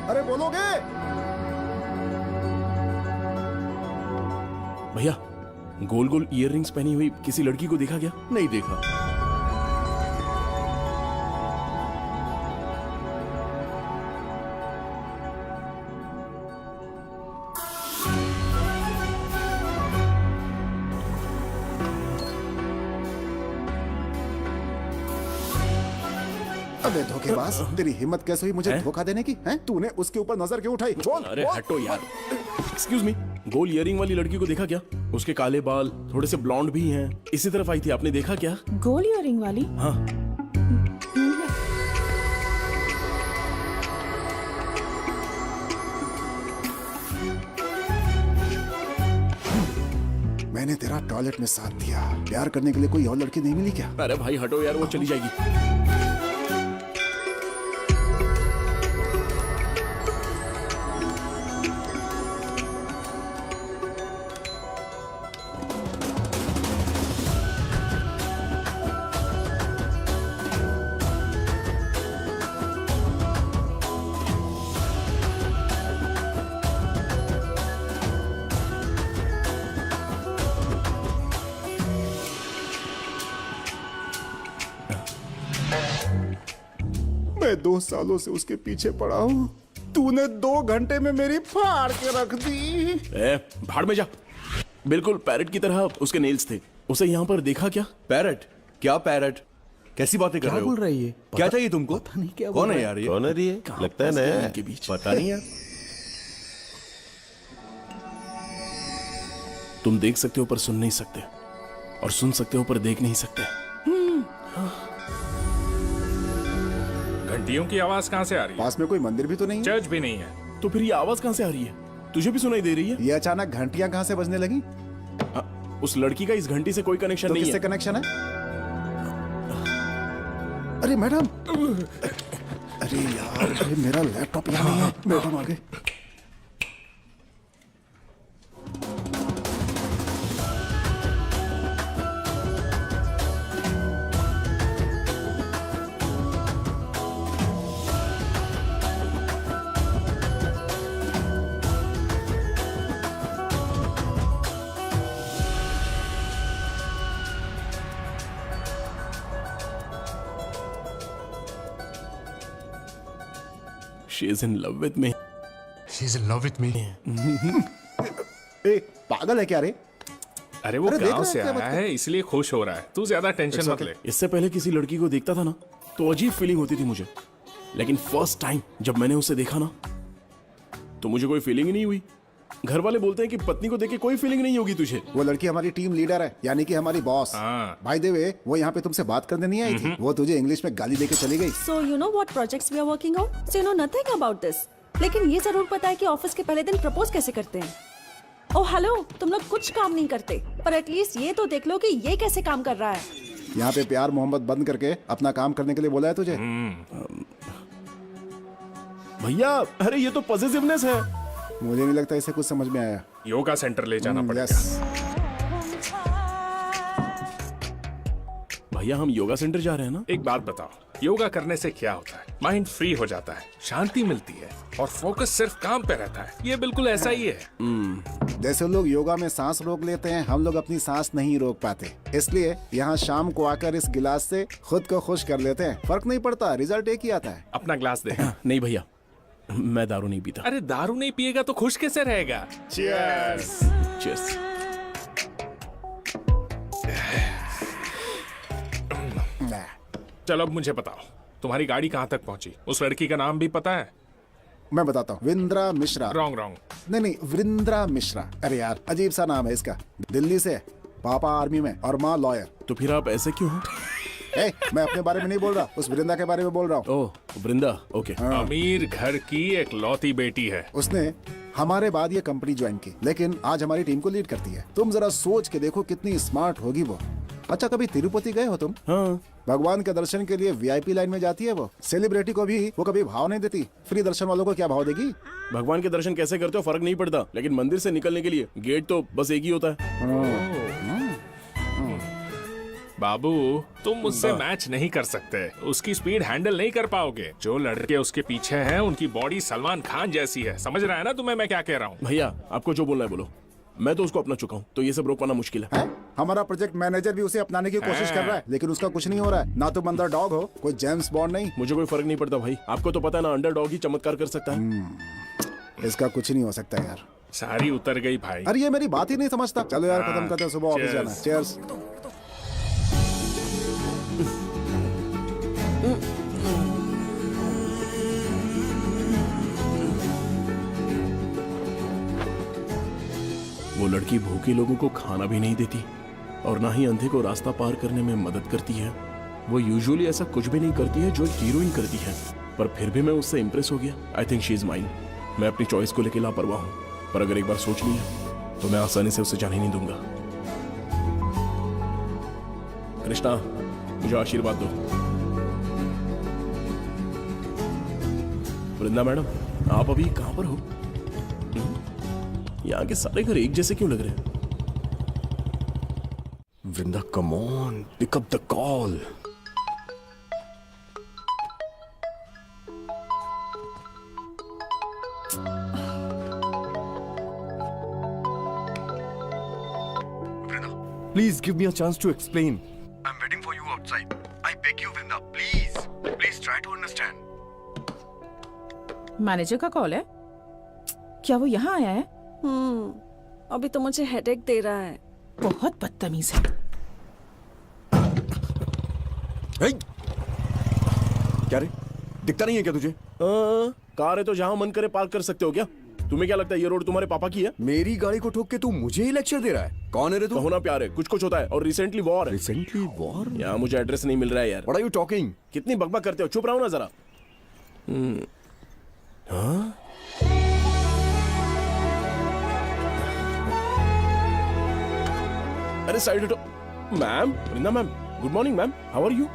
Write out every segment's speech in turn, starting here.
अरे बोलोगे? भैया, गोल गोल ईयररिंग्स पहनी हुई किसी लड़की को देखा क्या? नहीं देखा। अबे धोखेबाज, तेरी हिम्मत कैसे हुई मुझे धोखा देने की? हैं? तूने उसके ऊपर नजर क्यों उठाई? बोल, अरे बोल। हटो यार। एक्सक्यूज मी, गोल ईयरिंग वाली लड़की को देखा क्या? उसके काले बाल थोड़े से ब्लॉन्ड भी हैं। इसी तरफ आई थी, आपने देखा क्या? गोल ईयरिंग वाली? हाँ। मैंने तेरा टॉयलेट में साथ दिया, प्यार करने के लिए कोई और लड़की नहीं मिली क्या? अरे भाई हटो यार, वो चली जाएगी। मैं 2 सालों से उसके पीछे पड़ा हूँ, तूने 2 घंटे में मेरी फाड़ के रख दी। ए, भाड़ में जा। बिल्कुल पैरट की तरह उसके नेल्स थे। उसे यहाँ पर देखा क्या? पैरट? क्या पैरट? कैसी बातें कर रहे हो? बोल रही है? क्या चाहिए तुमको? पता नहीं क्या कौन बोल है रहा यार ये? कौन है ये? लगता है नया है। के बीच पता नहीं यार। तुम देख सकते हो पर सुन नहीं सकते, और सुन सकते हो पर देख नहीं सकते। घंटियों की आवाज कहाँ से आ रही है? पास में कोई मंदिर भी तो नहीं है? चर्च भी नहीं है। तो फिर ये आवाज कहाँ से आ रही है? तुझे भी सुनाई दे रही है? ये अचानक घंटियां कहाँ से बजने लगी? उस लड़की का इस घंटी से कोई कनेक्शन तो नहीं किससे है। कनेक्शन है? अरे मैडम, अरे यार, अरे मेरा लैपटॉप यहाँ नहीं है। मैडम आगे। She is in love with me. She's in love with me. ए, पागल है क्या रे? अरे वो अरे देख गांव रहा है से क्या आया बात है इसलिए खुश हो रहा है। तू ज्यादा टेंशन मत ले। इससे पहले किसी लड़की को देखता था ना, तो अजीब फीलिंग होती थी मुझे। लेकिन फर्स्ट टाइम जब मैंने उसे देखा ना, तो मुझे कोई फीलिंग ही नहीं हुई। घर वाले बोलते हैं कि पत्नी को देख के कोई फीलिंग नहीं होगी तुझे। वो लड़की हमारी टीम लीडर है, यानी कि हमारी बॉस। हाँ। भाई देवे, वो यहाँ पे तुमसे बात करने नहीं आई थी, वो तुझे इंग्लिश में गाली देके चली गई। So you know what projects we are working on? So you know nothing about this. लेकिन ये जरूर पता है कि ऑफिस के पहले दिन प्रपोज कैसे करते हैं। ओह हेलो, तुम लोग कुछ काम नहीं करते, पर एटलीस्ट ये तो देख लो कि ये कैसे काम कर रहा है। यहाँ पे प्यार मोहब्बत बंद करके अपना काम करने के लिए बोला है तुझे। भैया, अरे ये तो पॉजिटिवनेस है। मुझे नहीं लगता इसे कुछ समझ में आया। योगा सेंटर ले जाना पड़ेगा। यस। भैया हम योगा सेंटर जा रहे हैं ना? एक बात बताओ, योगा करने से क्या होता है? माइंड फ्री हो जाता है, शांति मिलती है और फोकस सिर्फ काम पे रहता है। ये बिल्कुल ऐसा ही है। जैसे लोग योगा में सांस रोक लेते हैं, हम लोग अपनी सांस नहीं रोक पाते। इसलिए यहाँ शाम को आकर इस गिलास से खुद को खुश कर लेते हैं। फर्क नहीं पड़ता, रिजल्ट एक ही आता है। अपना ग्लास दे। नहीं भैया, मैं दारू नहीं पीता। अरे दारू नहीं पिएगा तो खुश कैसे रहेगा? Cheers। Cheers। चलो अब मुझे बताओ, तुम्हारी गाड़ी कहाँ तक पहुंची? उस लड़की का नाम भी पता है? मैं बताता हूँ, विंद्रा मिश्रा। Wrong wrong. नहीं, वृंद्रा मिश्रा। अरे यार, अजीब सा नाम है इसका। दिल्ली से, पापा आर्मी में और माँ लॉयर। तो फिर आप ऐसे क्यों हो? मैं अपने बारे में नहीं बोल रहा, उस वृंदा के बारे में बोल रहा हूँ। ओह वृंदा, ओके। अमीर घर की एक लौती बेटी है। उसने हमारे बाद ये कंपनी ज्वाइन की, लेकिन आज हमारी टीम को लीड करती है। तुम जरा सोच के देखो कितनी स्मार्ट होगी वो। अच्छा, कभी तिरुपति गए हो तुम? हाँ। भगवान के दर्शन के लिए वीआईपी लाइन में जाती है वो। सेलिब्रिटी को भी वो कभी भाव नहीं देती, फ्री दर्शन वालों को क्या भाव देगी? भगवान के दर्शन कैसे करते हो फर्क नहीं पड़ता, लेकिन मंदिर से निकलने के लिए गेट तो बस एक ही होता है। बाबू तुम मुझसे मैच नहीं कर सकते, उसकी स्पीड हैंडल नहीं कर पाओगे। जो लड़के उसके पीछे हैं उनकी बॉडी सलमान खान जैसी है। समझ रहा है ना तुम्हें मैं क्या कह रहा हूँ? भैया आपको जो बोलना है बोलो, मैं तो उसको अपना चुका हूँ, तो ये सब रोक पाना मुश्किल है। हैं? हमारा प्रोजेक्ट मैनेजर भी उसे अपनाने की कोशिश कर रहा है, लेकिन उसका कुछ नहीं हो रहा है। ना तुम अंदर डॉग हो, कोई जेम्स बॉन्ड नहीं। मुझे कोई फर्क नहीं पड़ता भाई, आपको तो पता है ना, अंडरडॉग ही चमत्कार कर सकता है। इसका कुछ नहीं हो सकता यार। सारी उतर गई भाई। अरे ये मेरी बात ही नहीं समझता। चलो यार खत्म करते हैं, सुबह ऑफिस Cheers. जाना है। चीयर्स। वो लड़की भूखे लोगों को खाना भी नहीं देती और ना ही अंधे को रास्ता पार करने में मदद करती है। वो यूजुअली ऐसा कुछ भी नहीं करती है जो एक हीरोइन करती है, पर फिर भी मैं उससे इंप्रेस हो गया। आई थिंक शी इज माइन। मैं अपनी चॉइस को लेकर लापरवाह हूँ, पर अगर एक बार सोच लिया तो मैं आसानी से उसे जाने नहीं दूंगा। कृष्णा मुझे आशीर्वाद दो। वृंदा मैडम आप अभी कहां पर हो? यहाँ के सारे घर एक जैसे क्यों लग रहे हैं? Vrinda come on, pick up the call. Please give me a chance to explain. I'm waiting for you outside. I beg you, Vrinda, please. Please try to understand. Manager का कॉल है? क्या वो यहाँ आया है? अभी तो मुझे हेडेक दे रहा है। बहुत बदतमीज है। Hey! क्या रे, दिखता नहीं है क्या तुझे? कार है तो जहां मन करे पार्क कर सकते हो क्या? तुम्हें क्या लगता है ये रोड तुम्हारे पापा की है? मेरी गाड़ी को ठोक के तू मुझे ही लेक्चर दे रहा है? कौन है रे तू? कहो ना प्यार है, कुछ कुछ होता है। और रिसेंटली वॉर है। Recently war? यहाँ मुझे एड्रेस नहीं मिल रहा है यार। What are you talking? कितनी बकबक करते हो, चुप रहो ना जरा। हाँ? अरे साइड हटो। Ma'am, Vrinda ma'am, good morning ma'am, how are you?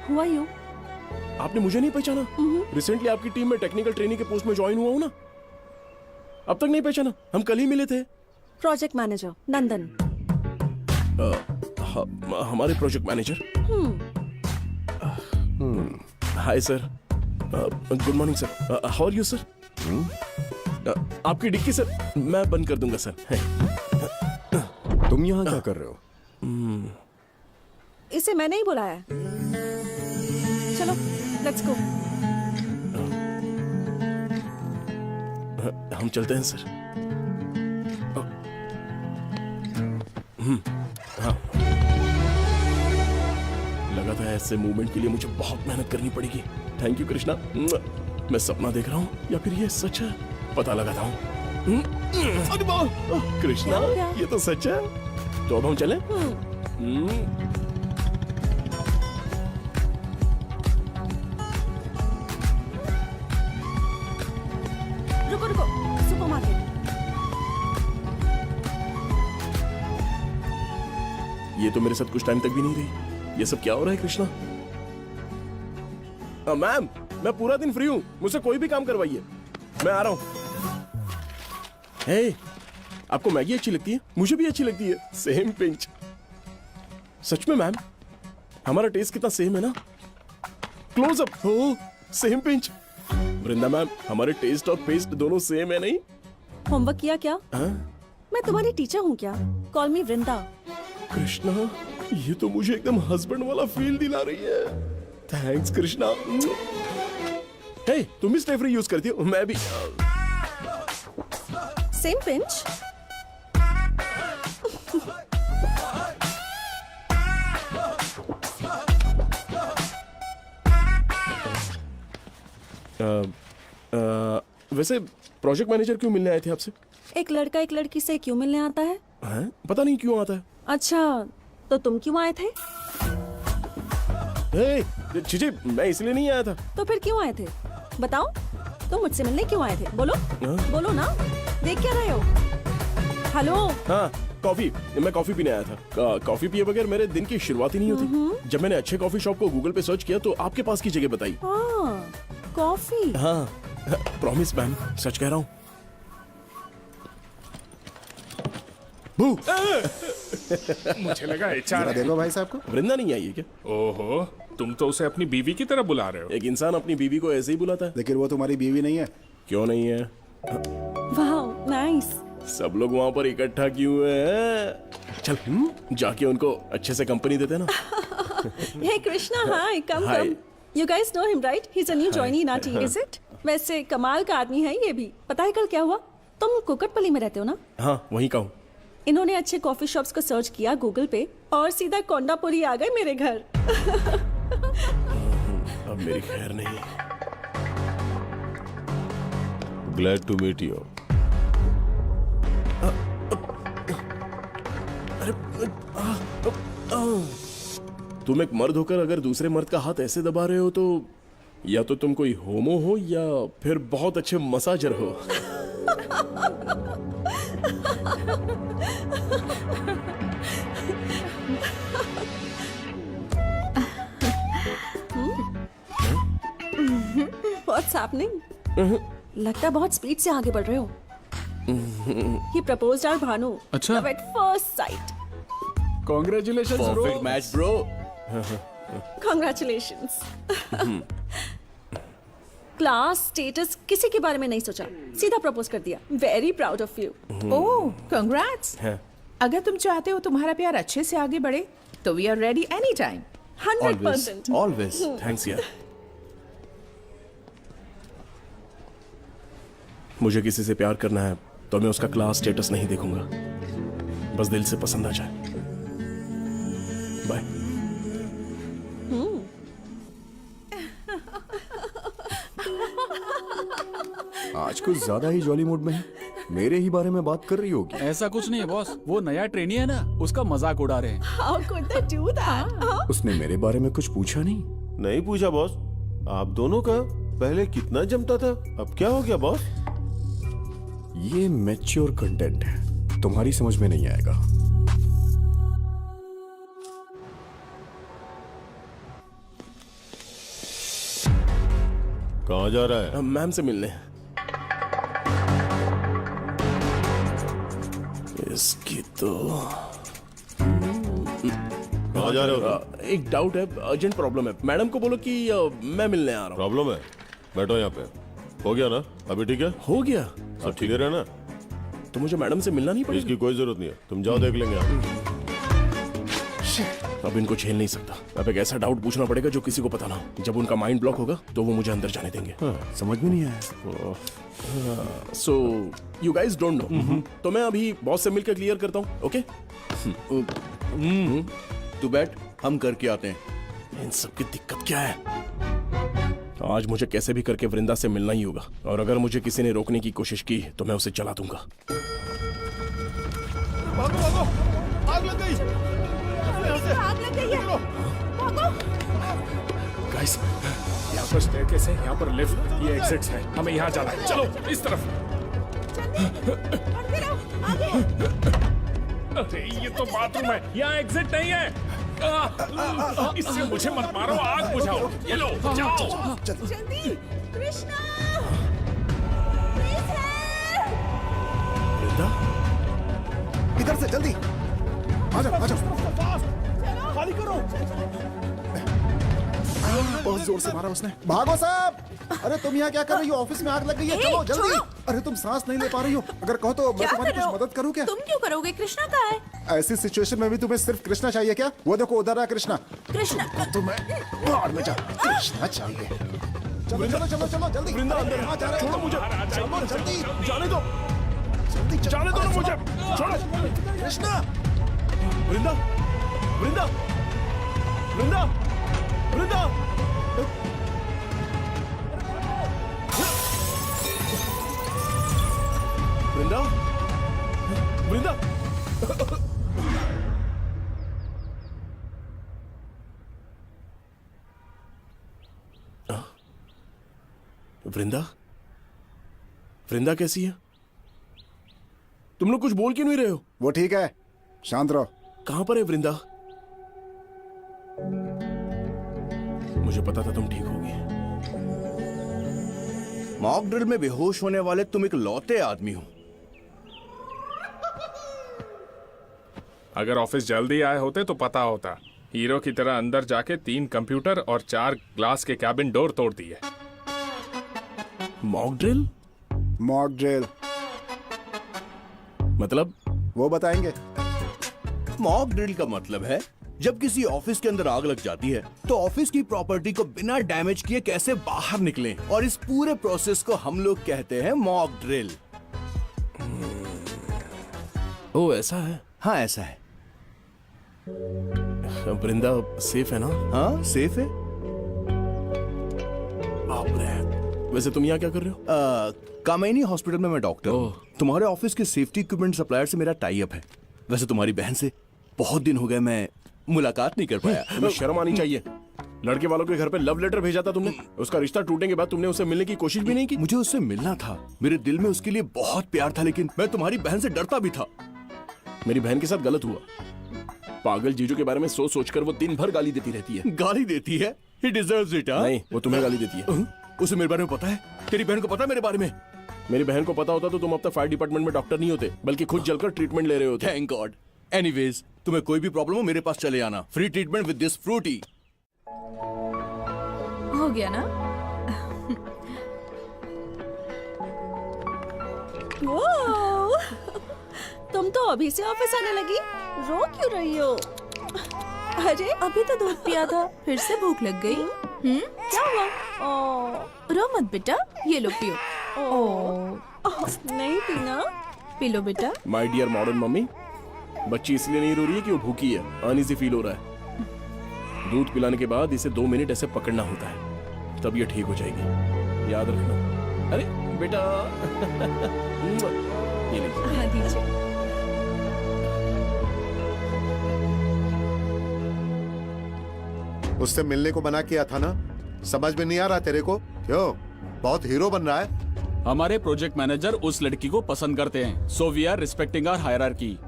Who are you? आपने मुझे नहीं पहचाना? रिसेंटली आपकी टीम में टेक्निकल ट्रेनिंग के पोस्ट में ज्वाइन हुआ हूं ना। अब तक नहीं पहचाना? हम कल ही मिले थे। Project manager Nandan. हमारे project manager. Hi sir, good morning sir, how are you sir? आपकी डिक्की सर मैं बंद कर दूंगा सर। तुम यहाँ क्या कर रहे हो? इसे मैंने ही बुलाया। चलो लेट्स गो। हम चलते हैं सर। हाँ, लगा था ऐसे मूवमेंट के लिए मुझे बहुत मेहनत करनी पड़ेगी। Thank you Krishna. मैं सपना देख रहा हूँ या फिर ये सच है, पता लगाता हूँ। अरे वाह, कृष्णा क्या? ये तो सच है। तो अब हम चलें? रुको रुको, सुपरमार्केट। ये तो मेरे साथ कुछ टाइम तक भी नहीं रही। ये सब क्या हो रहा है कृष्णा? मैम मैं पूरा दिन फ्री हूँ, मुझसे कोई भी काम करवाइए, मैं आ रहा हूँ। हे, आपको मैगी अच्छी लगती है? मुझे भी अच्छी लगती है। Same pinch. सच में मैम, हमारा टेस्ट कितना सेम है ना? क्लोज अप हो, सेम पिंच। वृंदा मैम, हमारे टेस्ट और पेस्ट दोनों सेम है नहीं? होमवर्क किया क्या? हाँ? मैं तुम्हारी टीचर हूँ क्या? कॉल मी वृंदा। कृष्णा, ये तो मुझे एकदम हस्बैंड वाला फील दिला रही है। थैंक्स कृष्णा। हे, तुम भी स्टे फ्री यूज करती हो? मैं भी। Same pinch. वैसे प्रोजेक्ट मैनेजर क्यों मिलने आए थे आपसे? एक लड़का एक लड़की से क्यों मिलने आता है? हैं? पता नहीं क्यों आता है। अच्छा, तो तुम क्यों आए थे? हे, चीची, मैं इसलिए नहीं आया था। तो फिर क्यों आए थे? बताओ, तुम मुझसे मिलने क्यों आए थे? बोलो बोलो ना, देख क्या रहे हो? हेलो। हाँ, कॉफी। मैं कॉफी पीने आया था। कॉफी पिए बगैर मेरे दिन की शुरुआत ही नहीं होती। जब मैंने अच्छे कॉफी शॉप को गूगल पे सर्च किया तो आपके पास की जगह बताई। हाँ, कॉफी। हाँ, प्रॉमिस मैम, सच कह रहा हूँ। मुझे लगा जरा एचआर। देखो भाई साहब को। वृंदा नहीं आई है क्या? ओहो, तुम तो उसे अपनी बीवी की तरह बुला रहे हो। एक इंसान अपनी बीवी को ऐसे ही बुलाता है? लेकिन वो तुम्हारी बीवी नहीं है। क्यों नहीं है? वाह नाइस। सब लोग वहां पर इकट्ठा क्यों हैं? चल जाके उनको अच्छे से कंपनी देते हैं ना। Hey Krishna, hi, come Hi. Come. You guys know him right? He is a new joinee in our team, is it? वैसे कमाल का आदमी है ये भी। पता है कल क्या हुआ? तुम कुकटपल्ली में रहते हो ना? हाँ वहीं का हूँ। इन्होंने अच्छे कॉफी शॉप्स को सर्च किया गूगल पे और सीधा कोंडापुरी आ गए मेरे घर। अब मेरी खैर नहीं। Glad to meet you. तुम एक मर्द होकर अगर दूसरे मर्द का हाथ ऐसे दबा रहे हो तो या तो तुम कोई होमो हो या फिर बहुत अच्छे मसाजर हो। What's happening? लगता है बहुत स्पीड से आगे बढ़ रहे हो। He proposed our Bhanu. अच्छा। Love at first sight। Congratulations, bro. Perfect match bro. Congratulations। Class status किसी के बारे में नहीं सोचा, सीधा प्रपोज कर दिया। Very proud of you। Oh congrats. हाँ। अगर तुम चाहते हो तुम्हारा प्यार अच्छे से आगे बढ़े तो we are ready any time. 100%। Always. Thanks यार। मुझे किसी से प्यार करना है तो मैं उसका क्लास स्टेटस नहीं देखूंगा, बस दिल से पसंद आ जाए। बाय। आज कुछ ज्यादा ही जॉली मूड में है। मेरे ही बारे में बात कर रही होगी। ऐसा कुछ नहीं है बॉस, वो नया ट्रेनी है ना, उसका मजाक उड़ा रहे हैं। How could they do that? उसने मेरे बारे में कुछ पूछा नहीं। नहीं पूछा बॉस। आप दोनों का पहले कितना जमता था, अब क्या हो गया बॉस? ये मैच्योर कंटेंट है, तुम्हारी समझ में नहीं आएगा। कहाँ जा रहा है? मैम से मिलने। इसकी तो कहाँ जा रहे हो? एक डाउट है, अर्जेंट प्रॉब्लम है। मैडम को बोलो कि मैं मिलने आ रहा हूँ। प्रॉब्लम है? बैठो यहाँ पे। हो गया ना? अभी ठीक है? हो गया सब ठीक है ना? तो मुझे मैडम से मिलना नहीं पड़ेगा? इसकी कोई जरूरत नहीं है, तुम जाओ देख लेंगे आप। अब इनको झेल नहीं सकता। अब एक ऐसा डाउट पूछना पड़ेगा जो किसी को पता ना हो। जब उनका माइंड ब्लॉक होगा तो वो मुझे अंदर जाने देंगे। समझ में नहीं आया। So you guys don't know, तो मैं अभी बॉस से मिलकर क्लियर करता हूँ। ओके तू बैठ, हम करके आते हैं। इन सब की दिक्कत क्या है? आज मुझे कैसे भी करके वृंदा से मिलना ही होगा, और अगर मुझे किसी ने रोकने की कोशिश की तो मैं उसे जला दूंगा। भागो भागो, आग लग गई। आग लग गई है। गाइस, यहाँ पर स्टेयरकेस है, यहाँ पर लिफ्ट, ये एग्जिट्स है। हमें यहाँ जाना है। चलो इस तरफ। अरे ये तो बाथरूम है, यहाँ एग्जिट नहीं है। इससे मुझे मत मारो, आग बुझाओ। ये लो, जाओ। जल्दी कृष्णा। वृंदा, इधर से जल्दी आ जाओ, आ जाओ। खाली करो। बहुत जोर से मारा उसने। भागो साहब। अरे तुम यहाँ क्या कर रही हो? ऑफिस में आग लग गई है, चलो जल्दी। अरे तुम सांस नहीं ले पा रही हो, अगर कहो तो मैं तुम्हारी कुछ मदद करूँ क्या? तुम क्यों करोगे? कृष्णा कहाँ है? ऐसी सिचुएशन में भी तुम्हें सिर्फ कृष्णा चाहिए क्या? वो देखो उधर है कृष्णा। कृष्णा तुम्हें बाहर में जा, कृष्णा चाहिए। चलो चलो चलो चलो जल्दी। वृंदा अंदर कहाँ जा रहे हो? छोड़ो मुझे, चलो जल्दी जाने दो, जल्दी जाने दो ना मुझे, छोड़ो। कृष्णा। वृंदा, वृंदा, वृंदा, वृंदा। वृंदा, वृंदा। वृंदा, वृंदा कैसी है? तुम लोग कुछ बोल क्यों नहीं रहे हो? वो ठीक है, शांत रहो। कहां पर है वृंदा? मुझे पता था तुम ठीक होगी। मॉक ड्रिल में बेहोश होने वाले तुम एक लौते आदमी हो। अगर ऑफिस जल्दी आए होते तो पता होता। हीरो की तरह अंदर जाके 3 कंप्यूटर और 4 ग्लास के कैबिन डोर तोड़ दिए। मॉक ड्रिल मॉक ड्रिल मतलब? वो बताएंगे। मॉक ड्रिल का मतलब है जब किसी ऑफिस के अंदर आग लग जाती है तो ऑफिस की प्रॉपर्टी को बिना डैमेज किए कैसे बाहर निकलें, और इस पूरे प्रोसेस को हम लोग कहते हैं मॉक ड्रिल। ओ ऐसा है। हाँ ऐसा है। वृंदा सेफ है ना? हाँ सेफ है। बाप रे। वैसे तुम यहाँ क्या कर रहे हो? कामेनी हॉस्पिटल में मैं डॉक्टर हूँ। तुम्हारे ऑफिस के सेफ्टी इक्विपमेंट सप्लायर से मेरा टाई अप है। वैसे तुम्हारी बहन से बहुत दिन हो गए मैं मुलाकात नहीं कर पाया। तुम्हें शर्म आनी चाहिए। लड़के वालों के घर पे लव लेटर भेजा था तुमने, उसका रिश्ता टूटने के बाद तुमने उससे मिलने की कोशिश भी नहीं की। मुझे उससे मिलना था, मेरे दिल में उसके लिए बहुत प्यार था, लेकिन मैं तुम्हारी बहन से डरता भी था। मेरी बहन के साथ गलत हुआ। पागल जीजू के बारे में सोच सोच कर वो दिन भर गाली देती रहती है। गाली देती है? He deserves it, हाँ? नहीं, वो तुम्हें गाली देती है। उसे मेरे बारे में पता है? तेरी बहन को पता है मेरे बारे में? मेरी बहन को पता होता तो तुम अब तक फायर डिपार्टमेंट में डॉक्टर नहीं होते, बल्कि खुद जलकर ट्रीटमेंट ले रहे होते। Thank God. एनीवेज, तुम्हें कोई भी प्रॉब्लम हो मेरे पास चले आना। Free treatment with this Frooti. हो गया ना? वो तुम तो अभी से ऑफिस आने लगी, रो क्यों रही हो? अरे अभी तो दूध पिया था, फिर से भूख लग गई। क्या हुआ? ओ रो मत बेटा, ये लो पियो। नहीं पीना। पी लो बेटा। माय डियर मॉडर्न मम्मी, बच्ची इसलिए नहीं रो रही है कि वो भूखी है, अनईजी फील हो रहा है। दूध पिलाने के बाद इसे 2 मिनट ऐसे पकड़ना होता है, तब ये ठीक हो जाएगी, याद रखना। अरे बेटा ये लीजिए। हाँ दीजिए। उससे मिलने को मना किया था ना, समझ में नहीं आ रहा तेरे को? क्यों, बहुत हीरो बन रहा है? हमारे प्रोजेक्ट मैनेजर उस लड़की को पसंद करते हैं, so we are respecting our hierarchy.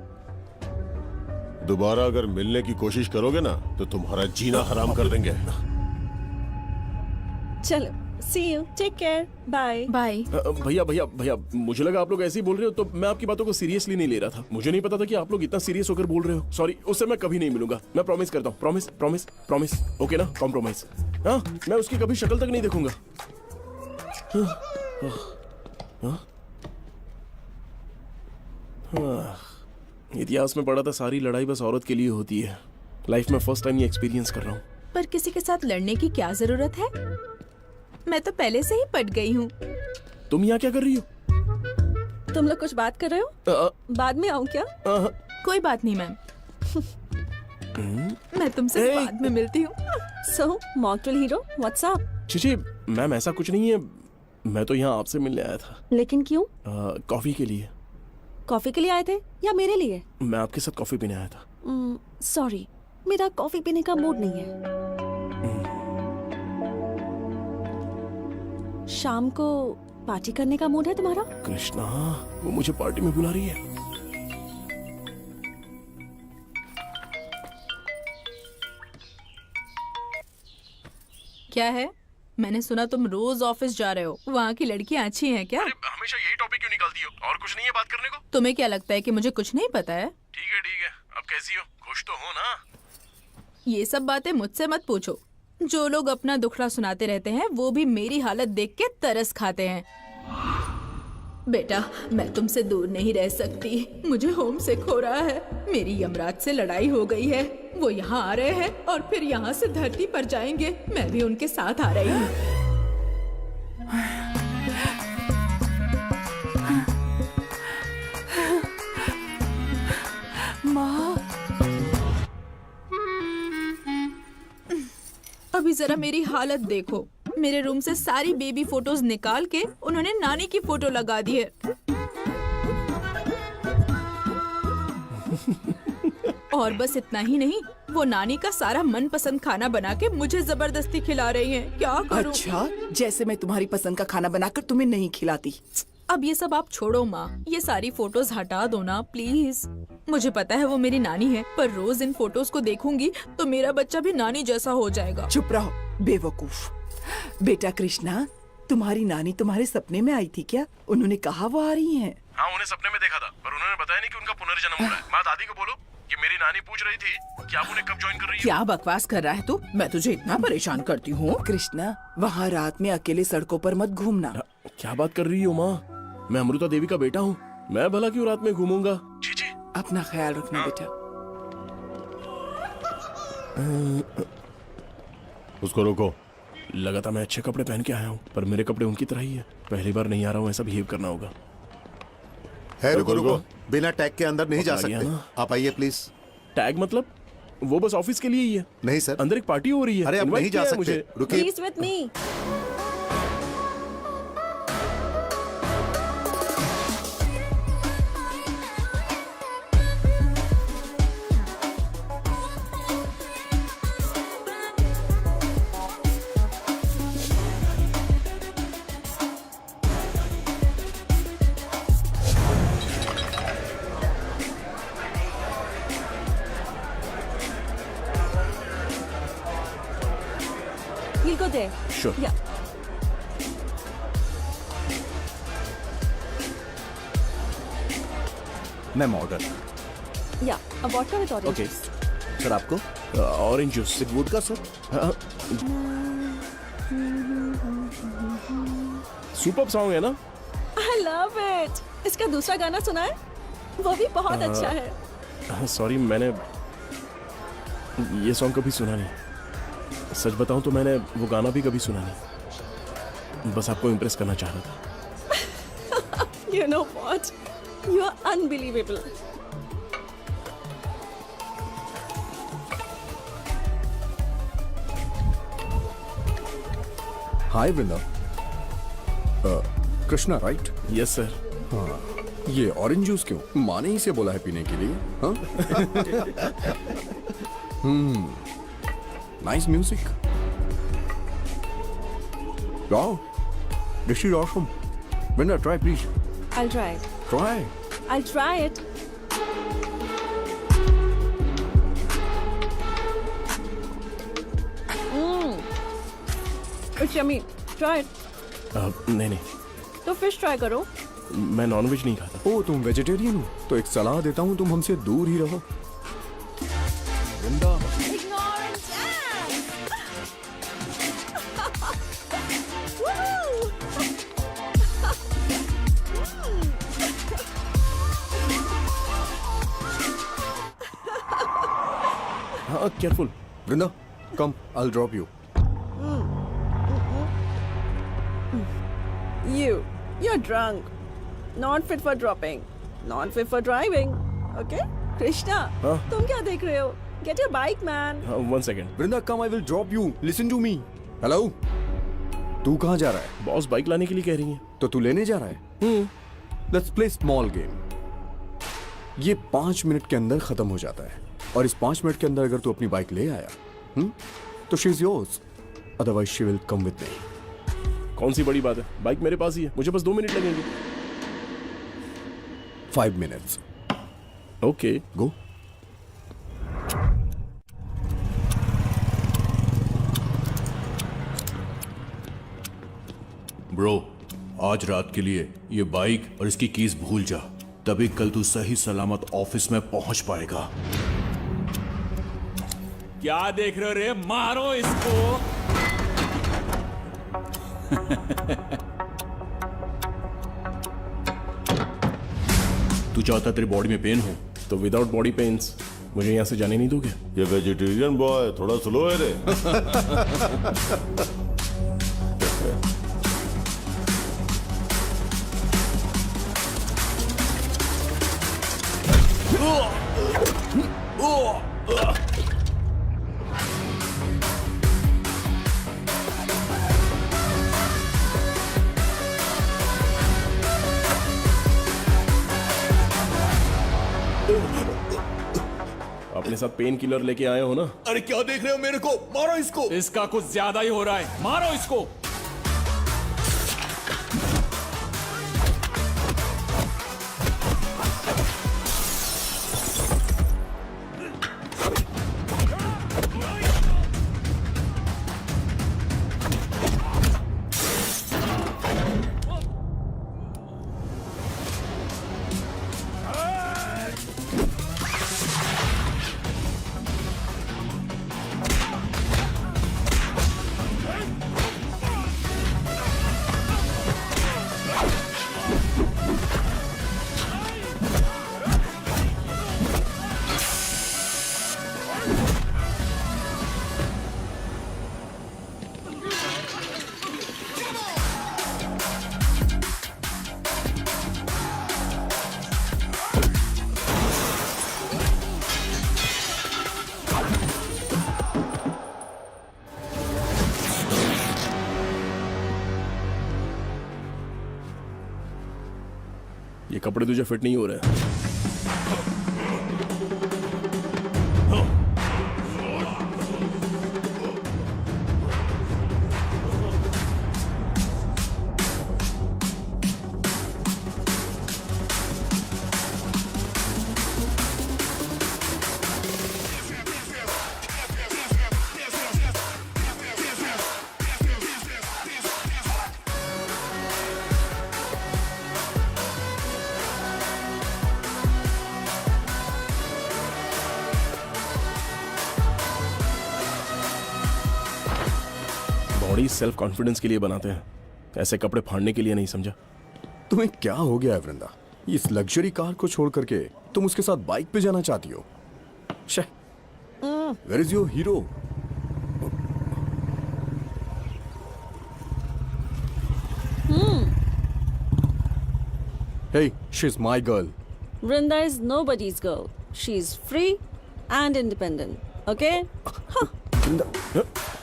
दोबारा अगर मिलने की कोशिश करोगे ना तो तुम्हारा जीना हराम कर देंगे। चलो, see you, take care, bye. Bye. भैया भैया भैया, मुझे लगा आप लोग ऐसे ही बोल रहे हो, तो मैं आपकी बातों को सीरियसली नहीं ले रहा था। मुझे नहीं पता था कि आप लोग इतना सीरियस होकर बोल रहे हो। सॉरी, उससे मैं कभी नहीं मिलूंगा, मैं प्रॉमिस करता हूँ। प्रॉमिस प्रॉमिस प्रॉमिस, ओके ना? कॉम्प्रोमाइज। हाँ, मैं उसकी कभी शक्ल तक नहीं देखूंगा। इतिहास में पढ़ा था सारी लड़ाई बस औरत के लिए होती है। लाइफ में फर्स्ट टाइम ये एक्सपीरियंस कर रहा हूँ। पर किसी के साथ लड़ने की क्या जरूरत है? मैं तो पहले से ही पट गई हूँ। तुम यहाँ क्या कर रही हो? तुम लोग कुछ बात कर रहे हो? बाद में आऊँ क्या? कोई बात नहीं मैम। मैं तुमसे बाद में मिलती हूँ। So mock drill hero, what's up? Chichi ma'am, ऐसा कुछ नहीं है, मैं तो यहाँ आपसे मिलने आया था। लेकिन क्यों? कॉफी के लिए। कॉफी के लिए आए थे या मेरे लिए? मैं आपके साथ कॉफी पीने आया था। सॉरी, मेरा कॉफी पीने का मूड नहीं है। शाम को पार्टी करने का मूड है तुम्हारा? कृष्णा, वो मुझे पार्टी में बुला रही है। क्या है? मैंने सुना तुम रोज ऑफिस जा रहे हो। वहाँ की लड़कियाँ अच्छी हैं क्या? हमेशा यही टॉपिक क्यों निकालती हो? और कुछ नहीं है बात करने को? तुम्हें क्या लगता है कि मुझे कुछ नहीं पता है? ठीक है, अब कैसी हो? खुश तो हो ना? ये सब बातें मुझसे मत पूछो। जो लोग अपना दुखड़ा सुनाते रहते हैं वो भी मेरी हालत देख के तरस खाते हैं। बेटा, मैं तुमसे दूर नहीं रह सकती। मुझे होम सिक हो रहा है। मेरी यमराज से लड़ाई हो गई है। वो यहाँ आ रहे हैं और फिर यहाँ से धरती पर जाएंगे। मैं भी उनके साथ आ रही हूँ। अभी जरा मेरी हालत देखो। मेरे रूम से सारी बेबी फोटोज निकाल के उन्होंने नानी की फोटो लगा दी है। और बस इतना ही नहीं, वो नानी का सारा मनपसंद खाना बना के मुझे जबरदस्ती खिला रही हैं। क्या करूं? अच्छा, जैसे मैं तुम्हारी पसंद का खाना बनाकर तुम्हें नहीं खिलाती। अब ये सब आप छोड़ो माँ, ये सारी फोटोज हटा दो ना प्लीज। मुझे पता है वो मेरी नानी है, पर रोज इन फोटोज को देखूंगी तो मेरा बच्चा भी नानी जैसा हो जाएगा। चुप रहो बेवकूफ। बेटा कृष्णा, तुम्हारी नानी तुम्हारे सपने में आई थी क्या? उन्होंने कहा वो आ रही हैं। हाँ, उन्हें सपने में देखा था, पर उन्होंने बताया नहीं कि उनका पुनर्जन्म हो रहा है। माँ दादी को बोलो कि मेरी नानी पूछ रही थी कि आप उन्हें कब ज्वाइन कर रही हो। क्या बकवास कर रहा है तू? मैं तुझे इतना परेशान करती हूँ। कृष्णा, वहाँ रात में अकेले सड़कों पर मत घूमना। क्या बात कर रही हो माँ? मैं अमृता देवी का बेटा हूँ, मैं भला क्यों रात में घूमूंगा। जी जी। अपना ख्याल रखना बेटा। उसको रोको। लगा था मैं अच्छे कपड़े पहन के आया हूँ, पर मेरे कपड़े उनकी तरह ही है। पहली बार नहीं आ रहा हूँ, ऐसा बिहेव करना होगा। है रुको रुको, बिना टैग के अंदर नहीं जा पकड़ा गया सकते। ना। आप आइए प्लीज। टैग मतलब? वो बस ऑफिस के लिए ही है। नहीं सर, अंदर एक पार्टी हो रही है। अरे आप Invite नहीं जा किया है सकते। मुझे। रुकिए। Please with me. We'll go there. Sure. Yeah. Ma'am order. Yeah. A vodka with orange. Okay sir, आपको ऑरेंज जूस। वुड का सर। सुपर सॉन्ग है ना? I love it. इसका दूसरा गाना सुना है? वो भी बहुत अच्छा है। सॉरी, मैंने ये सॉन्ग कभी सुना नहीं। सच बताऊं तो मैंने वो गाना भी कभी सुना नहीं, बस आपको इम्प्रेस करना चाह रहा था। You know what? You are unbelievable. Hi Vrinda. Krishna right? Yes sir. हाँ, ये ऑरेंज जूस क्यों? माँ ने ही से बोला है पीने के लिए। हाँ? Nice music. Wow, this is awesome. Vrinda, try please. I'll try it. Try. I'll try it. It's yummy. Try it. नहीं नहीं, तो फिश ट्राई करो। मैं नॉनवेज नहीं खाता। ओ, तुम वेजिटेरियन हो? तो एक सलाह देता हूँ, तुम हमसे दूर ही रहो। वृंदा, Ignore and dance. Woo! हाँ, careful. Vrinda, come, I'll drop you. You're drunk. Not fit for dropping. Not fit for driving. Okay? Krishna, हाँ? तुम क्या देख रहे हो? Get your bike, man. One second. Vrinda, come, I will drop you. Listen to me. Hello? तू कहाँ जा रहा है? बॉस बाइक लाने के लिए कह रही है। तो तू लेने जा रहा है? Let's play small game. ये 5 मिनट के अंदर खत्म हो जाता है, और इस 5 मिनट के अंदर अगर तू अपनी बाइक ले आया, तो she is yours, otherwise she will come with me. कौन सी बड़ी बात है, बाइक मेरे पास ही है, मुझे बस 2 मिनट लगेंगे। 5 minutes. ओके, गो। ब्रो, आज रात के लिए ये बाइक और इसकी कीज भूल जा, तभी कल तू सही सलामत ऑफिस में पहुंच पाएगा। क्या देख रहे हो रे? मारो इसको। तू चाहता तेरी बॉडी में पेन हो? तो विदाउट बॉडी पेन्स मुझे यहाँ से जाने नहीं दोगे? ये वेजिटेरियन बॉय थोड़ा स्लो है रे। अपने साथ पेन किलर लेके आए हो ना? अरे क्या देख रहे हो मेरे को? मारो इसको। इसका कुछ ज्यादा ही हो रहा है, मारो इसको। ये कपड़े तुझे फिट नहीं हो रहे हैं। बॉडी सेल्फ कॉन्फिडेंस के लिए बनाते हैं, ऐसे कपड़े फाड़ने के लिए नहीं, समझा? तुम्हें क्या हो गया है वृंदा? इस लग्जरी कार को छोड़ करके तुम उसके साथ बाइक पे जाना चाहती हो? Where is your hero? Hey, she's my girl. Vrinda is nobody's girl. She's free and independent. Okay?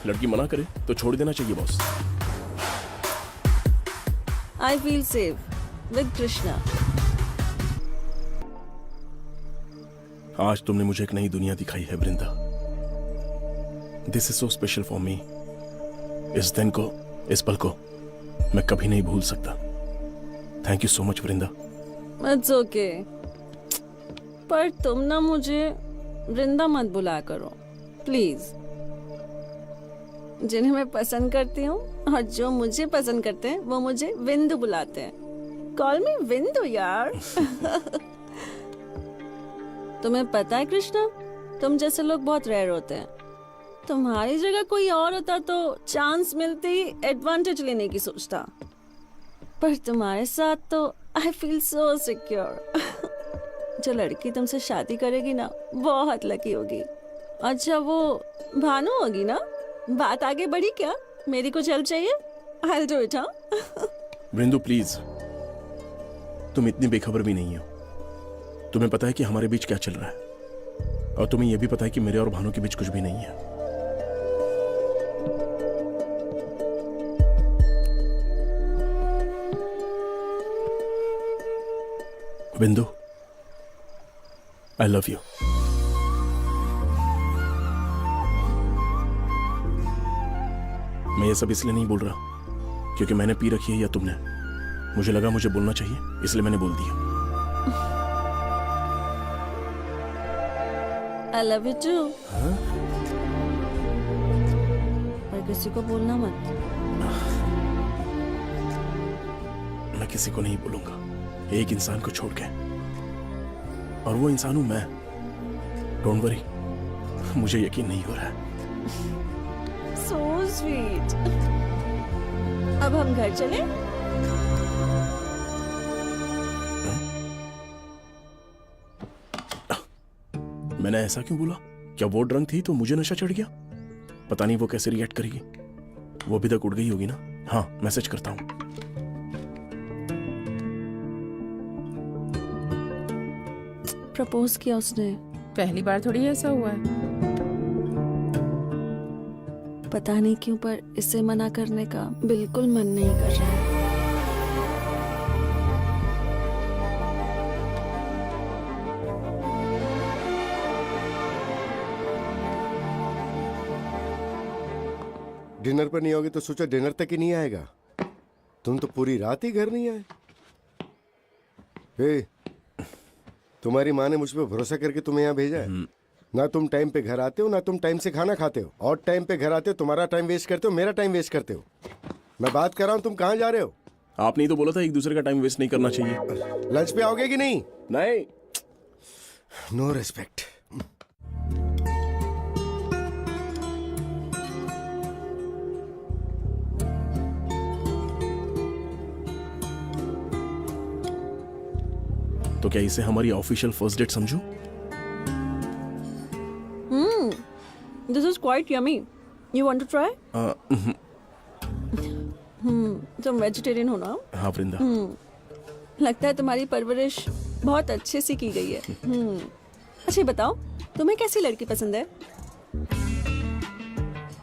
लड़की मना करे तो छोड़ देना चाहिए boss. I feel safe with Krishna. आज तुमने मुझे एक नई दुनिया दिखाई है Vrinda. This is so special for me. इस दिन को, इस पल को मैं कभी नहीं भूल सकता। Thank you so much Vrinda. It's okay. पर तुम ना मुझे वृंदा मत बुला करो, प्लीज। जिन्हें मैं पसंद करती हूँ और जो मुझे पसंद करते हैं वो मुझे विंदु बुलाते हैं। कॉल मी विंदु यार। तुम्हें पता है कृष्णा, तुम जैसे लोग बहुत रेयर होते हैं। तुम्हारी जगह कोई और होता तो चांस मिलते ही एडवांटेज लेने की सोचता, पर तुम्हारे साथ तो आई फील सो सिक्योर। जो लड़की तुमसे शादी करेगी ना, बहुत लकी होगी। अच्छा, वो भानु होगी ना? बात आगे बढ़ी क्या? मेरी कुछ हेल्प चाहिए? I will do it. हाँ वृंदु प्लीज, तुम इतनी बेखबर भी नहीं हो। तुम्हें पता है कि हमारे बीच क्या चल रहा है, और तुम्हें यह भी पता है कि मेरे और भानु के बीच कुछ भी नहीं है। Vindu, I love you. मैं ये सब इसलिए नहीं बोल रहा क्योंकि मैंने पी रखी है या तुमने। मुझे लगा मुझे बोलना चाहिए, इसलिए मैंने बोल दिया। I love you too. पर किसी को बोलना मत। मैं किसी को नहीं बोलूंगा, एक इंसान को छोड़ के, और वो इंसान हूं मैं। डोंट वरी, मुझे यकीन नहीं हो रहा है। So sweet. अब हम घर चलें? मैंने ऐसा क्यों बोला? क्या वो ड्रंक थी तो मुझे नशा चढ़ गया? पता नहीं वो कैसे रिएक्ट करेगी। वो अभी तक उड़ गई होगी ना? हाँ, मैसेज करता हूं। प्रपोज किया उसने। पहली बार थोड़ी ऐसा हुआ है। पता नहीं क्यों, पर इसे मना करने का बिल्कुल मन नहीं कर रहा है। डिनर पर नहीं होगी तो सोचा डिनर तक ही नहीं आएगा। तुम तो पूरी रात ही घर नहीं आए। हे, तुम्हारी माँ ने मुझ पर भरोसा करके तुम्हें यहाँ भेजा है। ना तुम टाइम पे घर आते हो, ना तुम टाइम से खाना खाते हो, और टाइम पे घर आते हो तुम्हारा टाइम वेस्ट करते हो, मेरा टाइम वेस्ट करते हो। मैं बात कर रहा हूँ, तुम कहाँ जा रहे हो? आपने ही तो बोला था एक दूसरे का टाइम वेस्ट नहीं करना चाहिए। लंच पे आओगे कि नहीं? नहीं। No respect. तो क्या इसे हमारी ऑफिशियल फर्स्ट डेट समझूं? This is quite yummy. You want to try? तुम वेजिटेरियन हो ना? हाँ वृंदा। लगता है तुम्हारी परवरिश बहुत अच्छे से की गई है। अच्छा बताओ, तुम्हें कैसी लड़की पसंद है?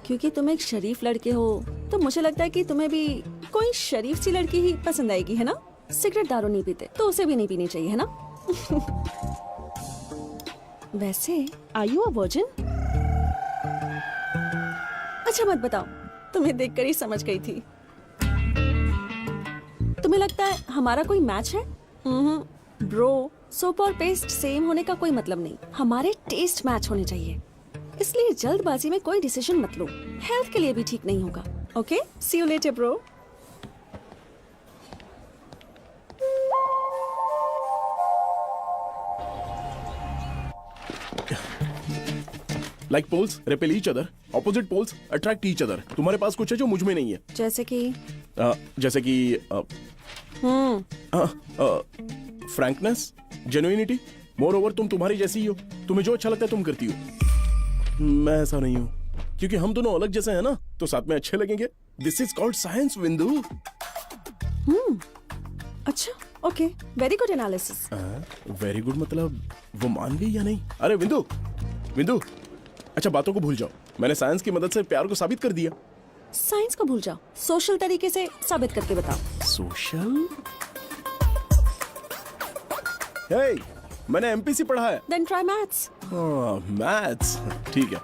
क्योंकि तुम एक शरीफ लड़के हो, तो मुझे लगता है कि तुम्हें भी कोई शरीफ सी लड़की ही पसंद आएगी, है ना? सिगरेट दारू नहीं पीते तो उसे भी नहीं पीनी चाहिए, है ना? वैसे आर यू अ वर्जिन? अच्छा मत बताओ, तुम्हें देखकर ही समझ गई थी। तुम्हें लगता है हमारा कोई मैच है? ब्रो, सोप और पेस्ट सेम होने का कोई मतलब नहीं, हमारे टेस्ट मैच होने चाहिए। इसलिए जल्दबाजी में कोई डिसीजन मत लो, हेल्थ के लिए भी ठीक नहीं होगा। Okay, see you later bro. Like poles repel each other, opposite poles attract each other. तुम्हारे पास कुछ है जो मुझ में नहीं है। जैसे कि फ्रैंकनेस, जेन्युइनिटी। मोर ओवर तुम तुम्हारी जैसी ही हो, तुम्हें जो अच्छा लगता है तुम करती हो। मैं ऐसा नहीं हूँ, क्योंकि हम दोनों अलग जैसे हैं ना, तो साथ में अच्छे लगेंगे। This is called science, Vindu. अच्छा, okay, very good analysis. Very good मतलब वो मान गई या नहीं? अरे विंदु, विंदु, अच्छा बातों को भूल जाओ, मैंने साइंस की मदद से प्यार को साबित कर दिया। साइंस को भूल जाओ, सोशल तरीके से साबित करके बताओ। सोशल? हे, मैंने एमपीसी पढ़ा है। Then try maths. मैथ्स, ठीक है।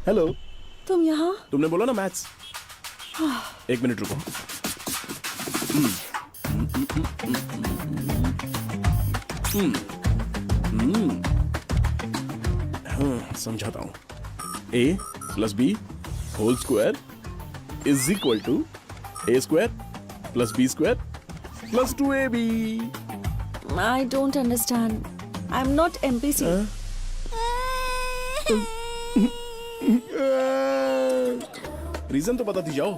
हेलो, तुम यहाँ? तुमने बोला ना मैथ्स। एक मिनट रुको। समझाता हूं। a plus B whole square is equal to a square plus b square plus 2ab। I don't understand. I'm not MPC. Reason तो बताती जाओ।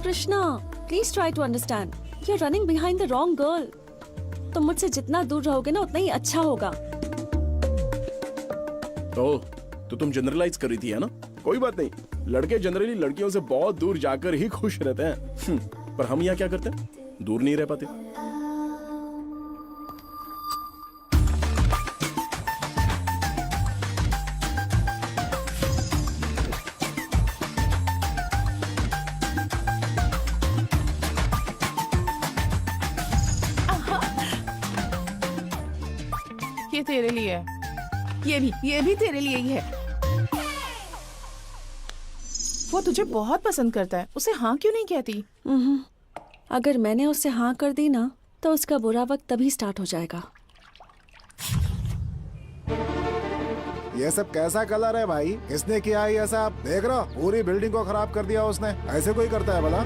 Krishna, please try to understand. You're running behind the wrong girl. तुम मुझसे जितना दूर रहोगे ना उतना ही अच्छा होगा। तो तुम जनरलाइज कर रही थी, है ना? कोई बात नहीं, लड़के जनरली लड़कियों से बहुत दूर जाकर ही खुश रहते हैं। पर हम यहाँ क्या करते हैं? दूर नहीं रह पाते। ये तेरे लिए है, ये भी तेरे लिए ही है। वो तुझे बहुत पसंद करता है, उसे हाँ क्यों नहीं कहती? अगर मैंने उसे हाँ कर दी ना तो उसका बुरा वक्त तभी स्टार्ट हो जाएगा। ये सब कैसा कलर है भाई? किसने किया है ये सब? देख रहा, पूरी बिल्डिंग को खराब कर दिया उसने। ऐसे कोई करता है भला?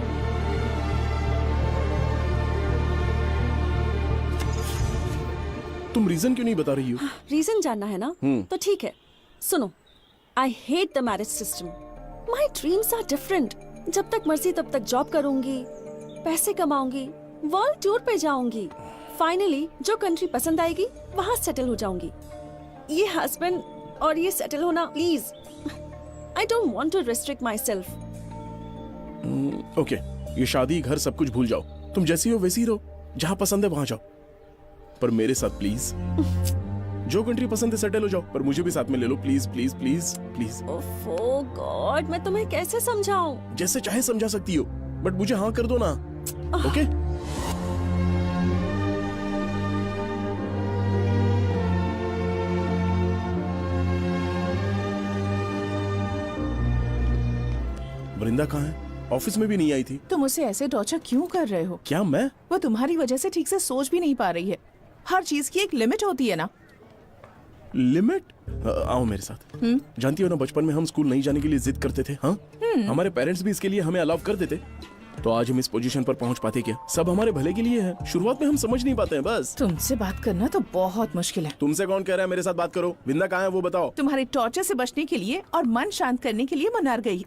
तुम रीजन क्यों नहीं बता रही हो? रीजन जानना है ना? तो ठीक है, सुनो। I hate the marriage system. My dreams are different. जब तक मर्जी तब तक जॉब करूंगी, पैसे कमाऊंगी, वर्ल्ड टूर पे जाऊंगी, फाइनली जो कंट्री पसंद आएगी वहां सेटल हो जाऊंगी। ये हस्बैंड और ये सेटल होना, please. I don't want to restrict my self. Okay, ये शादी, घर, सब कुछ भूल जाओ। तुम जैसी हो वैसी रहो, जहाँ पसंद है वहां जाओ, पर मेरे साथ प्लीज। जो कंट्री पसंद है सेटल हो जाओ, पर मुझे भी साथ में ले लो, please please please please. Oh God, मैं तुम्हें कैसे समझाऊं? जैसे चाहे समझा सकती हो, बट मुझे हाँ कर दो ना। ओके? वृंदा कहाँ है? ऑफिस में भी नहीं आई थी। तुम उसे ऐसे टॉर्चर क्यों कर रहे हो? क्या मैं? वो तुम्हारी वजह से ठीक से सोच भी नहीं पा रही है। हर चीज की एक लिमिट होती है ना। लिमिट? आओ मेरे साथ। जानती हो ना, बचपन में हम स्कूल नहीं जाने के लिए जिद करते थे। हाँ, हमारे पेरेंट्स भी इसके लिए हमें अलाउ कर देते, तो आज हम इस पोजीशन पर पहुंच पाते क्या? सब हमारे भले के लिए है। शुरुआत में हम समझ नहीं पाते हैं बस। तुमसे बात करना तो बहुत मुश्किल है। तुमसे कौन कह रहा है मेरे साथ बात करो? विंदा कहाँ है वो बताओ। तुम्हारे टॉर्चर से बचने के लिए और मन शांत करने के लिए मनार गई।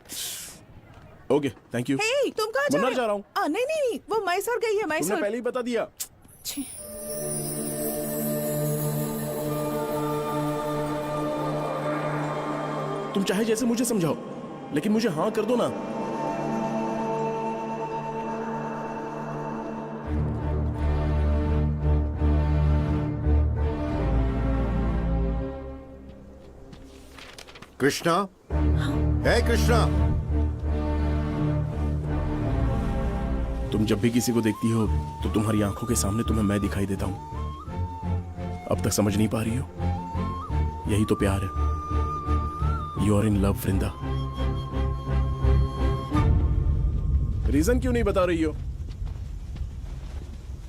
Okay, thank you. हे, तुम कहाँ जा रहे हो? मन्नार जा रहा हूँ। नहीं नहीं नहीं, वो मैसूर गई है। तुमने मैसूर पहले ही बता दिया। छी। तुम चाहे जैसे मुझे समझाओ, लेकिन मुझे हाँ कर दो ना। कृष्णा, है कृष्णा। तुम जब भी किसी को देखती हो तो तुम्हारी आंखों के सामने तुम्हें मैं दिखाई देता हूं। अब तक समझ नहीं पा रही हो? यही तो प्यार है। You are in love Vrinda. Reason क्यों नहीं बता रही हो?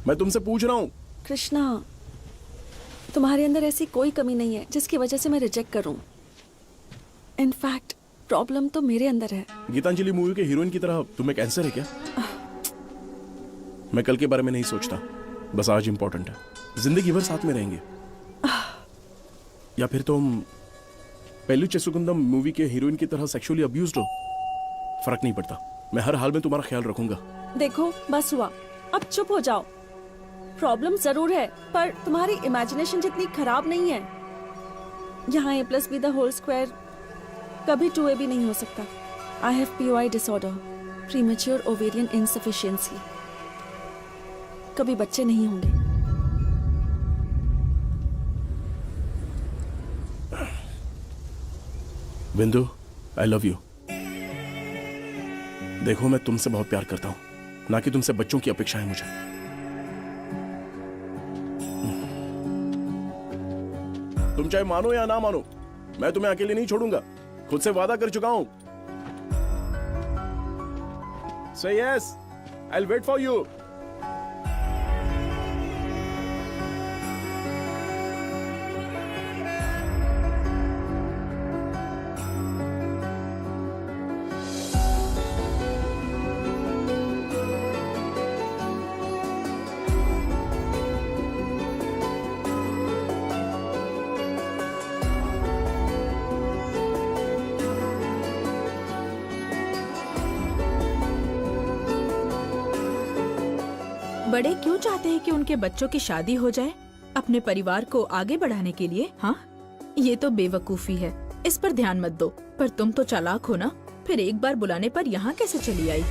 मैं तुमसे पूछ रहा हूं। कृष्णा, तुम्हारे अंदर ऐसी कोई कमी नहीं है जिसकी वजह से मैं रिजेक्ट करूं। इनफैक्ट प्रॉब्लम तो मेरे अंदर है। गीतांजलि मूवी के हीरोइन की तरह तुम्हें कैंसर है क्या? मैं कल के बारे में नहीं सोचता, बस आज इंपॉर्टेंट है। जिंदगी भर साथ में रहेंगे। या फिर तुम पेल्लू चेसुकुंदम मूवी के हीरोइन की तरह सेक्सुअली अब्यूज्ड हो। फर्क नहीं पड़ता, मैं हर हाल में तुम्हारा ख्याल रखूंगा। देखो बस हुआ, अब चुप हो जाओ। प्रॉब्लम जरूर है पर तुम्हारी इमेजिनेशन जितनी खराब नहीं है। यहाँ a+b² कभी 2a भी नहीं हो सकता। I have POI disorder, premature ovarian insufficiency. कभी बच्चे नहीं होंगे। बिंदु, आई लव यू। देखो मैं तुमसे बहुत प्यार करता हूं, ना कि तुमसे बच्चों की अपेक्षा है मुझे। तुम चाहे मानो या ना मानो, मैं तुम्हें अकेले नहीं छोड़ूंगा। खुद से वादा कर चुका हूं। Say yes, I'll wait for you. बड़े क्यों चाहते हैं कि उनके बच्चों की शादी हो जाए? अपने परिवार को आगे बढ़ाने के लिए? हाँ, ये तो बेवकूफी है, इस पर ध्यान मत दो। पर तुम तो चालाक हो ना, फिर एक बार बुलाने पर यहाँ कैसे चली आई?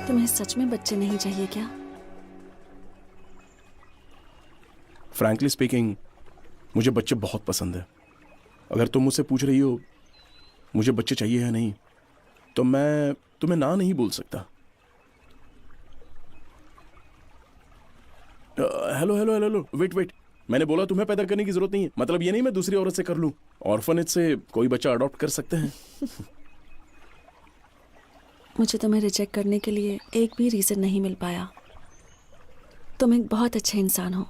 तुम्हें सच में बच्चे नहीं चाहिए क्या? फ्रैंकली स्पीकिंग, मुझे बच्चे बहुत पसंद है। अगर तुम मुझसे पूछ रही हो मुझे बच्चे चाहिए या नहीं, तो मैं तुम्हें ना नहीं बोल सकता। Hello hello hello hello, wait. मैंने बोला तुम्हें पैदा करने की जरूरत नहीं है। मतलब ये नहीं मैं दूसरी औरत से कर लूं। ऑर्फनेज से कोई बच्चा अडॉप्ट कर सकते हैं। मुझे तुम्हें रिजेक्ट करने के लिए एक भी रीजन नहीं मिल पाया। तुम एक बहुत अच्छे इंसान हो,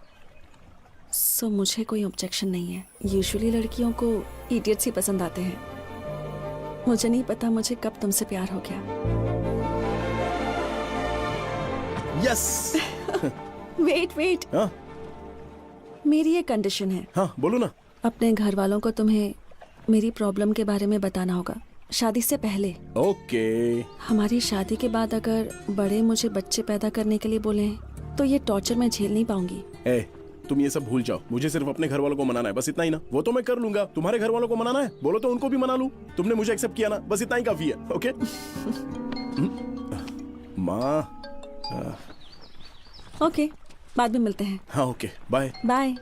सो मुझे कोई ऑब्जेक्शन नहीं है। यूजुअली लड़कियों को इडियट्स ही पसंद आते हैं। मुझे नहीं पता मुझे कब तुमसे प्यार हो गया। यस। वेट। हाँ? मेरी ये कंडीशन है। हाँ बोलो ना। अपने घर वालों को तुम्हें मेरी प्रॉब्लम के बारे में बताना होगा शादी से पहले। ओके। हमारी शादी के बाद अगर बड़े मुझे बच्चे पैदा करने के लिए बोले तो ये टॉर्चर मैं झेल नहीं पाऊंगी। तुम ये सब भूल जाओ। मुझे सिर्फ अपने घर वालों को मनाना है, बस इतना ही ना। वो तो मैं कर लूंगा। तुम्हारे घर वालों को मनाना है, बोलो तो उनको भी मना लूं। तुमने मुझे एक्सेप्ट किया ना, बस इतना ही काफी है। ओके? माँ। ओके, बाद में मिलते हैं। हाँ ओके, बाय बाय।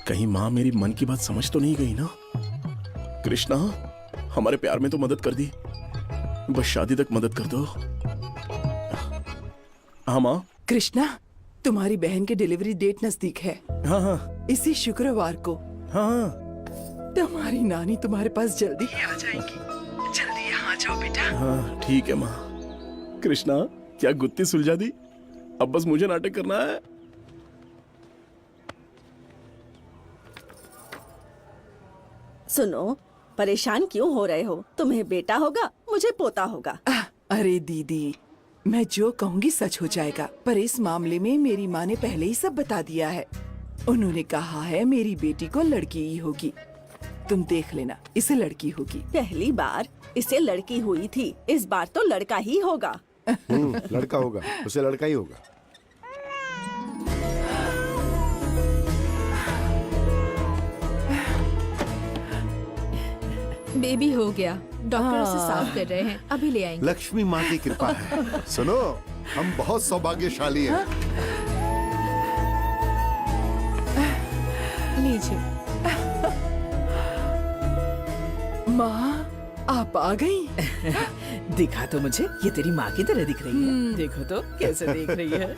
कहीं माँ मेरी मन की बात समझ तो नहीं गई ना? कृष्णा, हमारे प्यार में तो मदद कर दी, बस शादी तक मदद कर दो। हाँ माँ। कृष्णा, तुम्हारी बहन की डिलीवरी डेट नजदीक है। हाँ। इसी शुक्रवार को। हाँ। तुम्हारी नानी तुम्हारे पास जल्दी ही आ जाएगी। जल्दी यहाँ जाओ बेटा। हाँ ठीक है माँ। कृष्णा, क्या गुत्ती सुलझा दी? अब बस मुझे नाटक करना है। सुनो, परेशान क्यों हो रहे हो? तुम्हें बेटा होगा, मुझे पोता होगा। अरे दीदी, मैं जो कहूँगी सच हो जाएगा। पर इस मामले में मेरी माँ ने पहले ही सब बता दिया है। उन्होंने कहा है मेरी बेटी को लड़की ही होगी। तुम देख लेना, इसे लड़की होगी। पहली बार इसे लड़की हुई थी, इस बार तो लड़का ही होगा। लड़का होगा, उसे लड़का ही होगा। बेबी हो गया, डॉक्टर उसे साफ कर रहे हैं, अभी ले आएंगे। लक्ष्मी माँ की कृपा है। सुनो, हम बहुत सौभाग्यशाली हैं। लीजिए। माँ, आप आ गई? दिखा तो मुझे, ये तेरी माँ की तरह दिख रही है। देखो तो कैसे देख रही है।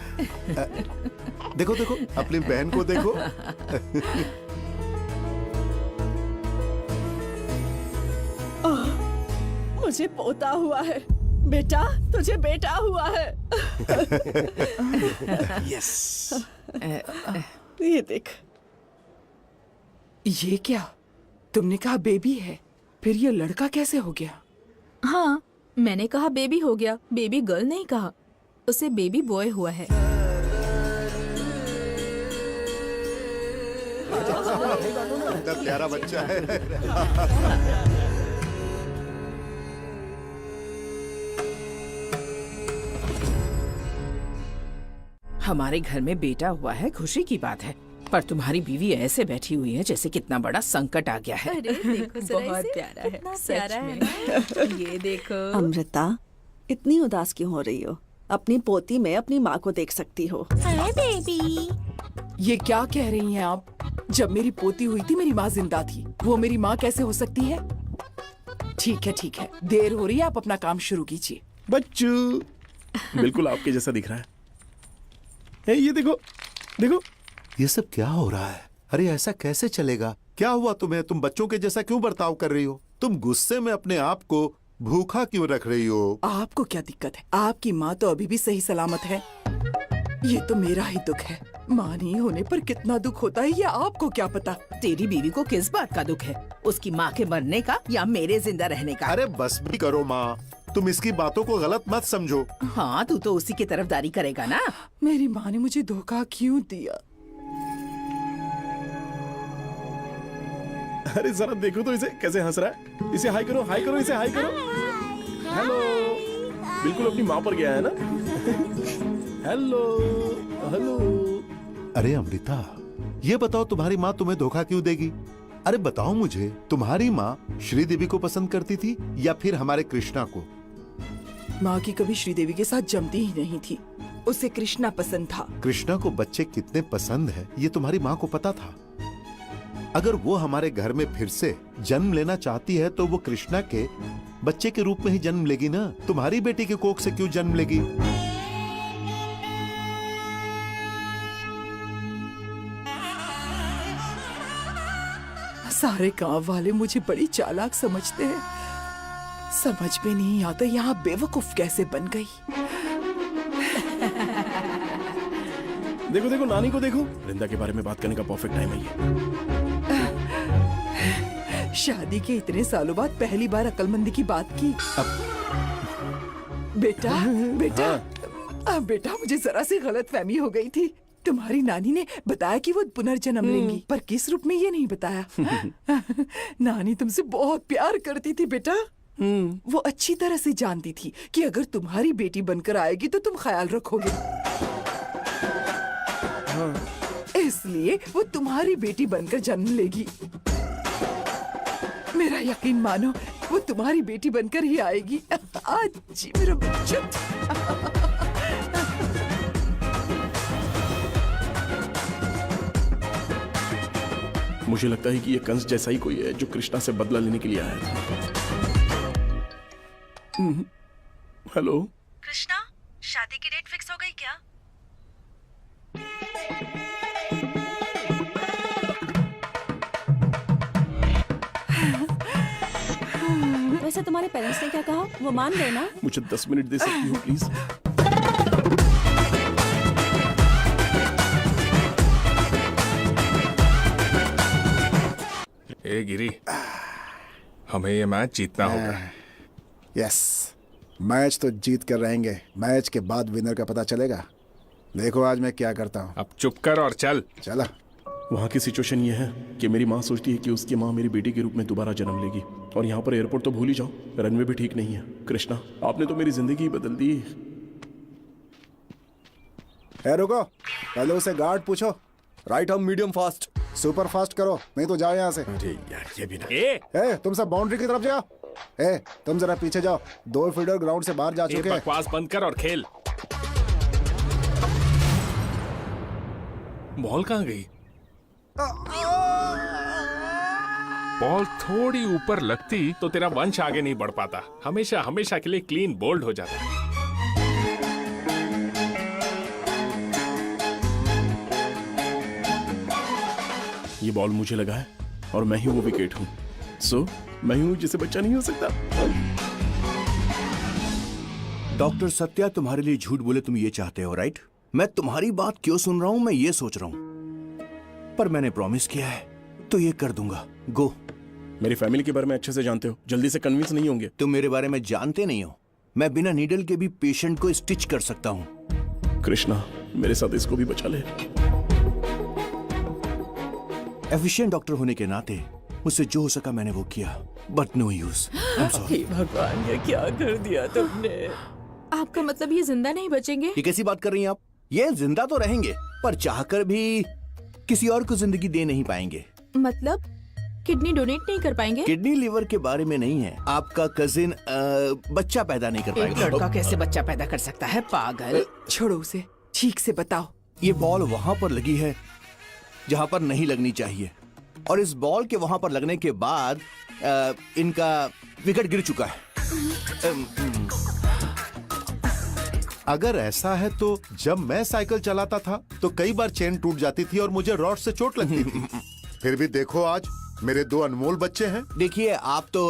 देखो देखो, अपनी बहन को देखो। मुझे पोता हुआ है। बेटा, तुझे बेटा हुआ है। यस। ये देख। ये क्या? तुमने कहा बेबी है, फिर ये लड़का कैसे हो गया? हाँ, मैंने कहा बेबी हो गया, बेबी गर्ल नहीं कहा। उसे बेबी बॉय हुआ है। इतना प्यारा बच्चा है। हमारे घर में बेटा हुआ है, खुशी की बात है, पर तुम्हारी बीवी ऐसे बैठी हुई है जैसे कितना बड़ा संकट आ गया है। अरे देखो जरा बहुत इसे, प्यारा है, कितना सच प्यारा है में। ना? ये देखो। अमृता, इतनी उदास क्यों हो रही हो? अपनी पोती में अपनी माँ को देख सकती हो। Hi baby. ये क्या कह रही हैं आप? जब मेरी पोती हुई थी मेरी माँ जिंदा थी, वो मेरी माँ कैसे हो सकती है? ठीक है, देर हो रही है, आप अपना काम शुरू कीजिए। बच्चू बिल्कुल आपके जैसा दिख रहा है। ये देखो देखो, ये सब क्या हो रहा है? अरे ऐसा कैसे चलेगा? क्या हुआ तुम्हें? तुम बच्चों के जैसा क्यों बर्ताव कर रही हो? तुम गुस्से में अपने आप को भूखा क्यों रख रही हो? आपको क्या दिक्कत है? आपकी माँ तो अभी भी सही सलामत है। ये तो मेरा ही दुख है। माँ नहीं होने पर कितना दुख होता है ये आपको क्या पता? तेरी बीवी को किस बात का दुख है? उसकी माँ के मरने का या मेरे जिंदा रहने का? अरे बस भी करो माँ, तुम इसकी बातों को गलत मत समझो। हाँ, तू तो उसी की तरफदारी करेगा ना। मेरी माँ ने मुझे धोखा क्यों दिया? अरे जरा देखो तो इसे कैसे हंस रहा है। इसे हाई करो, हाई करो, इसे हाई करो। हेलो, बिल्कुल अपनी माँ पर गया है ना। Hello hello. अरे अमृता, ये बताओ तुम्हारी माँ तुम्हें धोखा क्यों देगी? अरे बताओ मुझे, तुम्हारी माँ श्रीदेवी को पसंद करती थी या फिर हमारे कृष्णा को? माँ की कभी श्रीदेवी के साथ जमती ही नहीं थी, उसे कृष्णा पसंद था। कृष्णा को बच्चे कितने पसंद है ये तुम्हारी माँ को पता था। अगर वो हमारे घर में फिर से जन्म लेना चाहती है तो वो कृष्णा के बच्चे के रूप में ही जन्म लेगी ना, तुम्हारी बेटी के कोख से क्यों जन्म लेगी? सारे गांव वाले मुझे बड़ी चालाक समझते हैं। समझ में नहीं आता यहाँ बेवकूफ कैसे बन गई। देखो देखो, नानी को देखो। वृंदा के बारे में बात करने का परफेक्ट टाइम है ये। शादी के इतने सालों बाद पहली बार अक्लमंदी की बात की। बेटा बेटा बेटा, मुझे जरा सी गलतफहमी हो गई थी। तुम्हारी नानी ने बताया कि वो पुनर्जन्म लेंगी, पर किस रूप में ये नहीं बताया। नानी तुमसे बहुत प्यार करती थी बेटा। वो अच्छी तरह से जानती थी कि अगर तुम्हारी बेटी बनकर आएगी तो तुम ख्याल रखोगे। इसलिए वो तुम्हारी बेटी बनकर जन्म लेगी। मेरा यकीन मानो, वो तुम्हारी बेटी बनकर ही आएगी। आज मेरा बच्चा। मुझे लगता है कि ये कंस जैसा ही कोई है जो कृष्णा से बदला लेने के लिए आया था। हेलो कृष्णा, शादी की डेट फिक्स हो गई क्या? वैसे तुम्हारे पेरेंट्स ने क्या कहा? वो मान गए ना? मुझे 10 मिनट दे सकती हो प्लीज? ए गिरी, हमें ये मैच जीतना होगा। यस, मैच तो जीत कर रहेंगे। मैच के बाद विनर का पता चलेगा। देखो आज मैं क्या करता हूँ। अब चुप कर और चल। चला। वहाँ की सिचुएशन ये है कि मेरी माँ सोचती है कि उसकी माँ मेरी बेटी के रूप में दोबारा जन्म लेगी, और यहाँ पर एयरपोर्ट तो भूल ही जाओ, रनवे भी ठीक नहीं है। कृष्णा, आपने तो मेरी जिंदगी ही बदल दी। रुको, पहले उसे गार्ड पूछो। Right arm medium fast. Super fast करो, नहीं तो जाओ यहाँ से। अरे यार ये भी ना। ए, तुम सब बाउंड्री की तरफ जाओ। ए, तुम जरा पीछे जाओ, 2 फील्डर ग्राउंड से बाहर जा ये चुके हैं। बकवास बंद कर और खेल। बॉल कहाँ गई? बॉल थोड़ी ऊपर लगती तो तेरा वंश आगे नहीं बढ़ पाता। हमेशा हमेशा के लिए क्लीन बोल्ड हो जाता है। ये बॉल मुझे लगा है और मैं ही वो विकेट हूँ। सो मैं ही हूँ जिसे बच्चा नहीं हो सकता। डॉक्टर सत्या तुम्हारे लिए झूठ बोले तुम ये चाहते हो, राइट? मैं तुम्हारी बात क्यों सुन रहा हूं मैं ये सोच रहा हूं, पर मैंने प्रॉमिस किया है तो ये कर दूंगा। गो। मेरी फैमिली के बारे में अच्छे से जानते हो, जल्दी से कन्विंस नहीं होंगे। तुम मेरे बारे में जानते नहीं हो, मैं बिना नीडल के भी पेशेंट को स्टिच कर सकता हूं। कृष्णा मेरे साथ इसको भी बचा ले। एफिशिएंट डॉक्टर होने के नाते मुझसे जो हो सका मैंने वो किया, बट नो यूज। भगवान ये क्या कर दिया तुमने? आपका मतलब ये जिंदा नहीं बचेंगे? ये कैसी बात कर रही हैं आप? ये जिंदा तो रहेंगे पर चाहकर भी किसी और को जिंदगी दे नहीं पाएंगे। मतलब किडनी डोनेट नहीं कर पाएंगे? किडनी लिवर के बारे में नहीं है। आपका कजिन बच्चा पैदा नहीं कर एक पाएगा। लड़का कैसे बच्चा पैदा कर सकता है? पागल। छोड़ो उसे, ठीक से बताओ। ये बॉल वहां पर लगी है जहां पर नहीं लगनी चाहिए, और इस बॉल के वहां पर लगने के बाद इनका विकेट गिर चुका है। अगर ऐसा है तो जब मैं साइकिल चलाता था तो कई बार चेन टूट जाती थी और मुझे रॉड से चोट लगती थी। फिर भी देखो आज मेरे 2 अनमोल बच्चे हैं। देखिए आप तो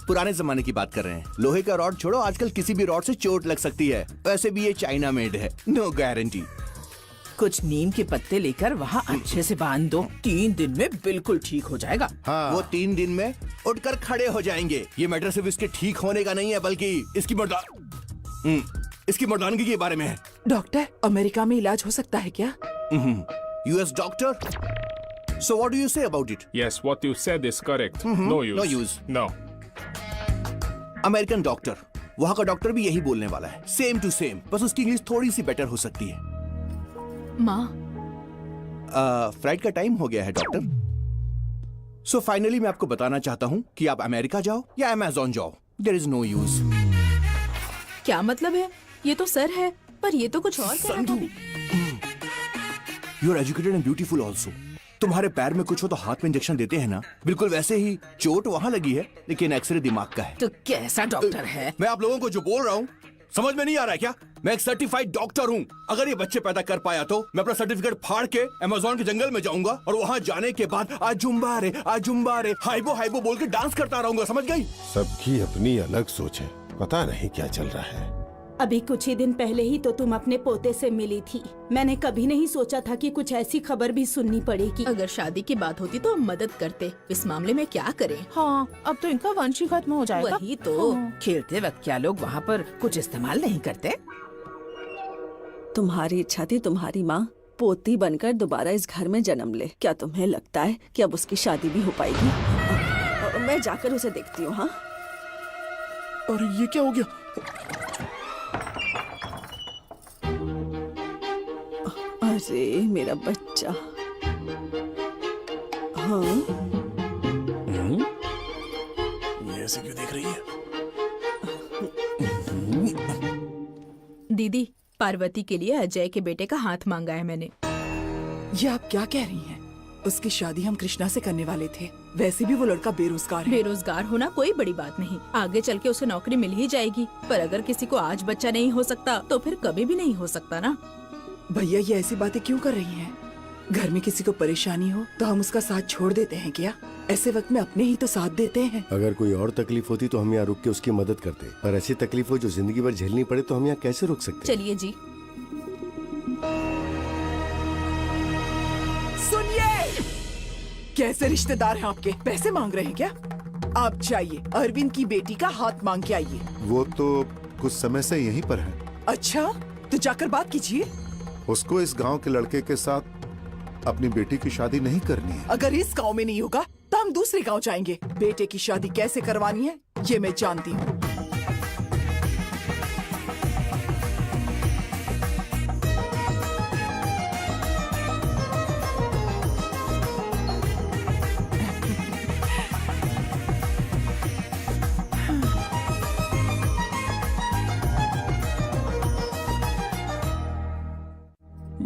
पुराने जमाने की बात कर रहे हैं। लोहे का रॉड छोड़ो, आजकल किसी भी रॉड से चोट लग सकती है। वैसे भी ये चाइना मेड है, नो गारंटी। कुछ नीम के पत्ते लेकर वहाँ अच्छे से बांध दो, 3 दिन में बिल्कुल ठीक हो जाएगा। हाँ। वो 3 दिन में उठकर खड़े हो जाएंगे। ये मैटर सिर्फ इसके ठीक होने का नहीं है बल्कि इसकी मर्दानगी के बारे में है। डॉक्टर, अमेरिका में इलाज हो सकता है क्या? US doctor. So what do you say about it? Yes, what you said is correct. No use. No use. No. American doctor, वहाँ का डॉक्टर भी यही बोलने वाला है, सेम टू सेम, बस उसकी इंग्लिश थोड़ी सी बेटर हो सकती है। माँ, फ्लाइट का टाइम हो गया है डॉक्टर। सो फाइनली मैं आपको बताना चाहता हूँ कि आप अमेरिका जाओ या अमेज़न जाओ, देयर इज नो यूज। क्या मतलब है? ये तो सर है, पर ये तो कुछ और कह रहा था। You are educated and beautiful also. तुम्हारे पैर में कुछ हो तो हाथ में इंजेक्शन देते हैं ना, बिल्कुल वैसे ही चोट वहाँ लगी है लेकिन एक्सरे दिमाग का है। तो कैसा डॉक्टर है? मैं आप लोगों को जो बोल रहा हूँ समझ में नहीं आ रहा है क्या? मैं एक सर्टिफाइड डॉक्टर हूँ। अगर ये बच्चे पैदा कर पाया तो मैं अपना सर्टिफिकेट फाड़ के अमेज़न के जंगल में जाऊंगा और वहाँ जाने के बाद आजुम्बा रे हाइबो हाइबो बोल के डांस करता रहूंगा, समझ गई? सबकी अपनी अलग सोच है, पता नहीं क्या चल रहा है। अभी कुछ ही दिन पहले ही तो तुम अपने पोते से मिली थी। मैंने कभी नहीं सोचा था कि कुछ ऐसी खबर भी सुननी पड़ेगी। अगर शादी की बात होती तो हम मदद करते, इस मामले में क्या करें? हाँ, अब तो इनका वंश ही खत्म हो जाएगा। वही तो। खेलते वक्त क्या लोग वहाँ पर कुछ इस्तेमाल नहीं करते? तुम्हारी इच्छा थी तुम्हारी माँ पोती बनकर दोबारा इस घर में जन्म ले। क्या तुम्हें लगता है कि अब उसकी शादी भी हो पाएगी? मैं जाकर उसे देखती हूँ। हाँ, और ये क्या हो गया? अरे मेरा बच्चा। हाँ, ये ऐसे क्यों देख रही है? दीदी, पार्वती के लिए अजय के बेटे का हाथ मांगा है मैंने। ये आप क्या कह रही हैं? उसकी शादी हम कृष्णा से करने वाले थे। वैसे भी वो लड़का बेरोजगार है। बेरोजगार होना कोई बड़ी बात नहीं, आगे चल के उसे नौकरी मिल ही जाएगी। पर अगर किसी को आज बच्चा नहीं हो सकता तो फिर कभी भी नहीं हो सकता ना। भैया ये ऐसी बातें क्यों कर रही हैं? घर में किसी को परेशानी हो तो हम उसका साथ छोड़ देते हैं क्या? ऐसे वक्त में अपने ही तो साथ देते हैं। अगर कोई और तकलीफ होती तो हम यहाँ रुक के उसकी मदद करते, पर ऐसी तकलीफ हो जो जिंदगी भर झेलनी पड़े तो हम यहाँ कैसे रुक सकते? चलिए जी। सुनिए, कैसे रिश्तेदार हैं आपके? पैसे मांग रहे हैं क्या? आप जाइए, अरविंद की बेटी का हाथ मांग के आइए। वो तो कुछ समय से यहीं पर है। अच्छा, तो जाकर बात कीजिए। उसको इस गांव के लड़के के साथ अपनी बेटी की शादी नहीं करनी है। अगर इस गांव में नहीं होगा तो हम दूसरे गांव जाएंगे। बेटे की शादी कैसे करवानी है ये मैं जानती हूँ।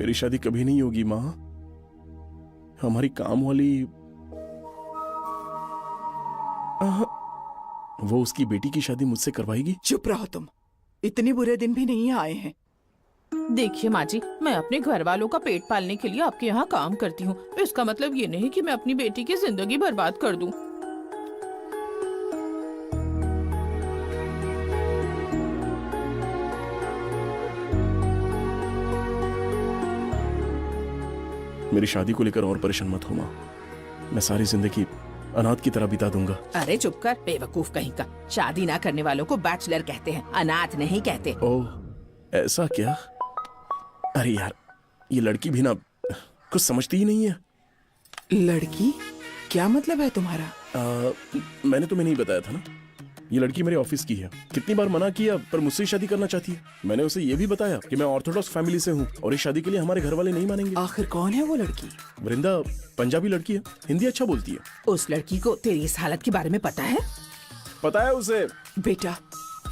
मेरी शादी कभी नहीं होगी माँ। हमारी काम वाली वो उसकी बेटी की शादी मुझसे करवाएगी। चुप रहो तुम, इतने बुरे दिन भी नहीं आए हैं। देखिए माँ जी, मैं अपने घर वालों का पेट पालने के लिए आपके यहाँ काम करती हूँ। इसका मतलब ये नहीं कि मैं अपनी बेटी की जिंदगी बर्बाद कर दूँ। मेरी शादी को लेकर और परेशान मत हो माँ। मैं सारी जिंदगी अनाथ की तरह बिता दूंगा। अरे चुप कर बेवकूफ कहीं का। शादी ना करने वालों को बैचलर कहते हैं, अनाथ नहीं कहते। ओह, ऐसा क्या? अरे यार, ये लड़की भी ना कुछ समझती ही नहीं है। लड़की? क्या मतलब है तुम्हारा? मैंने तुम्हें नहीं बताया था ना, ये लड़की मेरे ऑफिस की है। कितनी बार मना किया पर मुझसे शादी करना चाहती है। मैंने उसे ये भी बताया कि मैं ऑर्थोडॉक्स फैमिली से हूँ और इस शादी के लिए हमारे घर वाले नहीं मानेंगे। आखिर कौन है वो लड़की? वृंदा पंजाबी लड़की है, हिंदी अच्छा बोलती है। उस लड़की को तेरी इस हालत के बारे में पता है? पता है उसे। बेटा,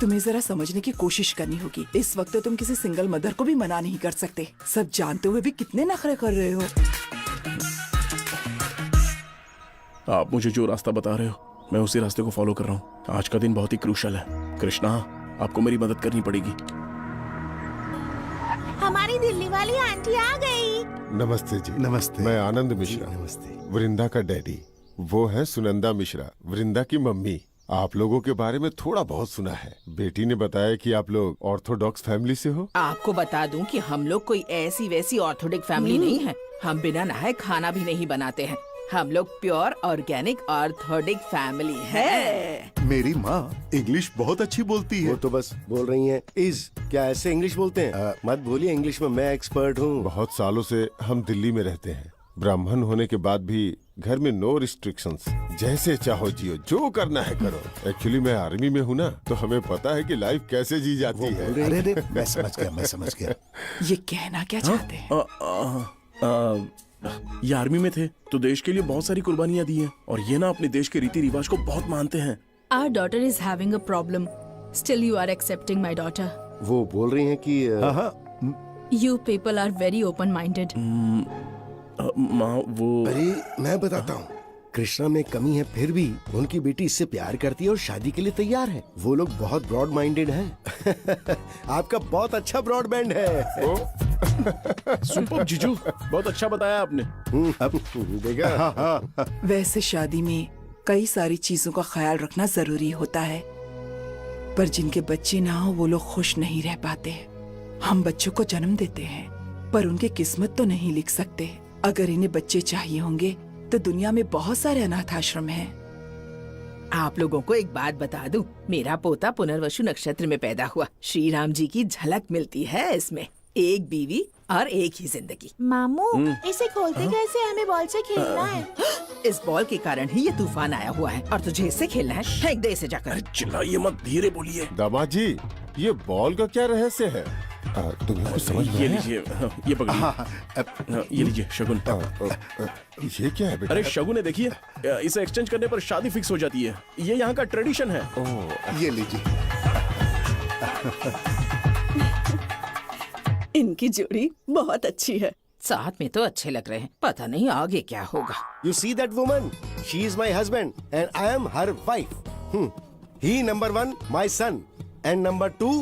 तुम्हें जरा समझने की कोशिश करनी होगी। इस वक्त तो तुम किसी सिंगल मदर को भी मना नहीं कर सकते। सब जानते हुए भी कितने नखरे कर रहे हो। आप मुझे जो रास्ता बता रहे हो मैं उसी रास्ते को फॉलो कर रहा हूँ। आज का दिन बहुत ही क्रूशल है। कृष्णा, आपको मेरी मदद करनी पड़ेगी। हमारी दिल्ली वाली आंटी आ गई। नमस्ते जी। नमस्ते। मैं आनंद मिश्रा, नमस्ते। वृंदा का डैडी। वो है सुनंदा मिश्रा, वृंदा की मम्मी। आप लोगों के बारे में थोड़ा बहुत सुना है। बेटी ने बताया कि आप लोग ऑर्थोडॉक्स फैमिली से हो। आपको बता दूं कि हम लोग कोई ऐसी वैसी ऑर्थोडॉक्स फैमिली नहीं है। हम बिना नहाए खाना भी नहीं बनाते हैं। हम लोग प्योर ऑर्गेनिक ऑर्थोडॉक्स फैमिली है। मेरी माँ इंग्लिश बहुत अच्छी बोलती है। वो तो बस बोल रही हैं इज। क्या ऐसे इंग्लिश बोलते हैं? मत बोलिए, इंग्लिश में मैं एक्सपर्ट हूँ। बहुत सालों से हम दिल्ली में रहते हैं। ब्राह्मण होने के बाद भी घर में नो रिस्ट्रिक्शंस। जैसे चाहो जियो, जो करना है करो। एक्चुअली मैं आर्मी में हूँ ना, तो हमें पता है कि लाइफ कैसे जी जाती है। अरे मैं समझ गया। ये कहना क्या चाहते हैं? ये आर्मी में थे तो देश के लिए बहुत सारी कुर्बानियां दी हैं और ये ना अपने देश के रीति रिवाज को बहुत मानते हैं। Our daughter is having a problem. Still you are accepting my daughter. वो बोल रही हैं कि You people are very open-minded. माँ वो अरे मैं बताता हूँ, कृष्णा में कमी है फिर भी उनकी बेटी इससे प्यार करती है और शादी के लिए तैयार है। वो लोग बहुत ब्रॉड माइंडेड हैं। आपका बहुत अच्छा ब्रॉड बैंड है। सुपर जीजू, बहुत अच्छा बताया आपने। अब देखा। वैसे शादी में कई सारी चीजों का ख्याल रखना जरूरी होता है, पर जिनके बच्चे ना हो वो लोग खुश नहीं रह पाते। हम बच्चों को जन्म देते हैं पर उनकी किस्मत तो नहीं लिख सकते। अगर इन्हें बच्चे चाहिए होंगे तो दुनिया में बहुत सारे अनाथ आश्रम हैं। आप लोगों को एक बात बता दूं, मेरा पोता पुनर्वसु नक्षत्र में पैदा हुआ। श्री राम जी की झलक मिलती है इसमें। एक बीवी और एक ही जिंदगी। मामू, इसे खोलते कैसे? हमें बॉल से खेलना है। इस बॉल के कारण ही ये तूफान आया हुआ है और तुझे इससे खेलना है। फेंक दे इसे जाकर। चिल्लाइए मत, धीरे बोलिए। दामाद जी, ये बॉल का क्या रहस्य है? तुम्हें कुछ समझ में ये आया? लीजिए, ये पकड़िए। ये लीजिए शगुन। ये क्या है बेटा? अरे शगुन है, देखिए, इसे एक्सचेंज करने पर शादी फिक्स हो जाती है। ये यहाँ का ट्रेडिशन है। ये लीजिए। इनकी जोड़ी बहुत अच्छी है। साथ में तो अच्छे लग रहे हैं, पता नहीं आगे क्या होगा। You see that woman? She is my husband and I am her wife. He number 1, my son, and number 2,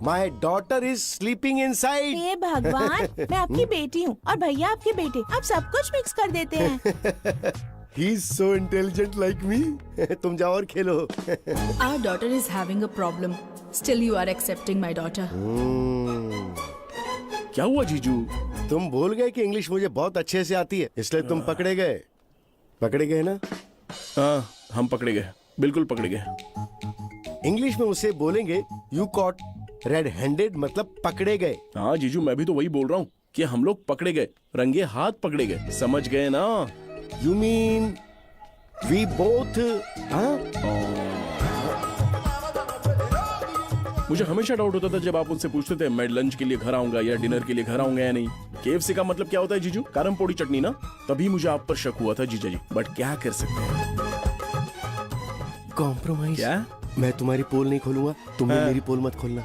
my daughter is sleeping inside. हे भगवान, मैं आपकी बेटी हूँ और भैया आपके बेटे। आप सब कुछ मिक्स कर देते हैं। He is so intelligent like me. तुम जाओ और खेलो। Our daughter is having a problem. Still you are accepting my daughter. क्या हुआ जीजू? तुम भूल गए कि इंग्लिश मुझे बहुत अच्छे से आती है, इसलिए तुम पकड़े गए ना? हाँ, हम पकड़े गए, बिल्कुल पकड़े गए। इंग्लिश में उसे बोलेंगे यू कॉट रेड हैंडेड, मतलब पकड़े गए। हाँ जीजू, मैं भी तो वही बोल रहा हूँ कि हम लोग पकड़े गए, रंगे हाथ पकड़े गए। समझ गए ना? You mean we both? मुझे हमेशा डाउट होता था जब आप उनसे पूछते थे मैं लंच के लिए घर आऊंगा या डिनर के लिए घर आऊंगा या नहीं। KFC का मतलब क्या होता है जीजू? कारम पोड़ी चटनी ना? तभी मुझे आप पर शक हुआ था जीजा जी, बट क्या कर सकते हैं। कॉम्प्रोमाइज। क्या? मैं तुम्हारी पोल नहीं खोलूंगा, तुम भी मेरी पोल मत खोलना।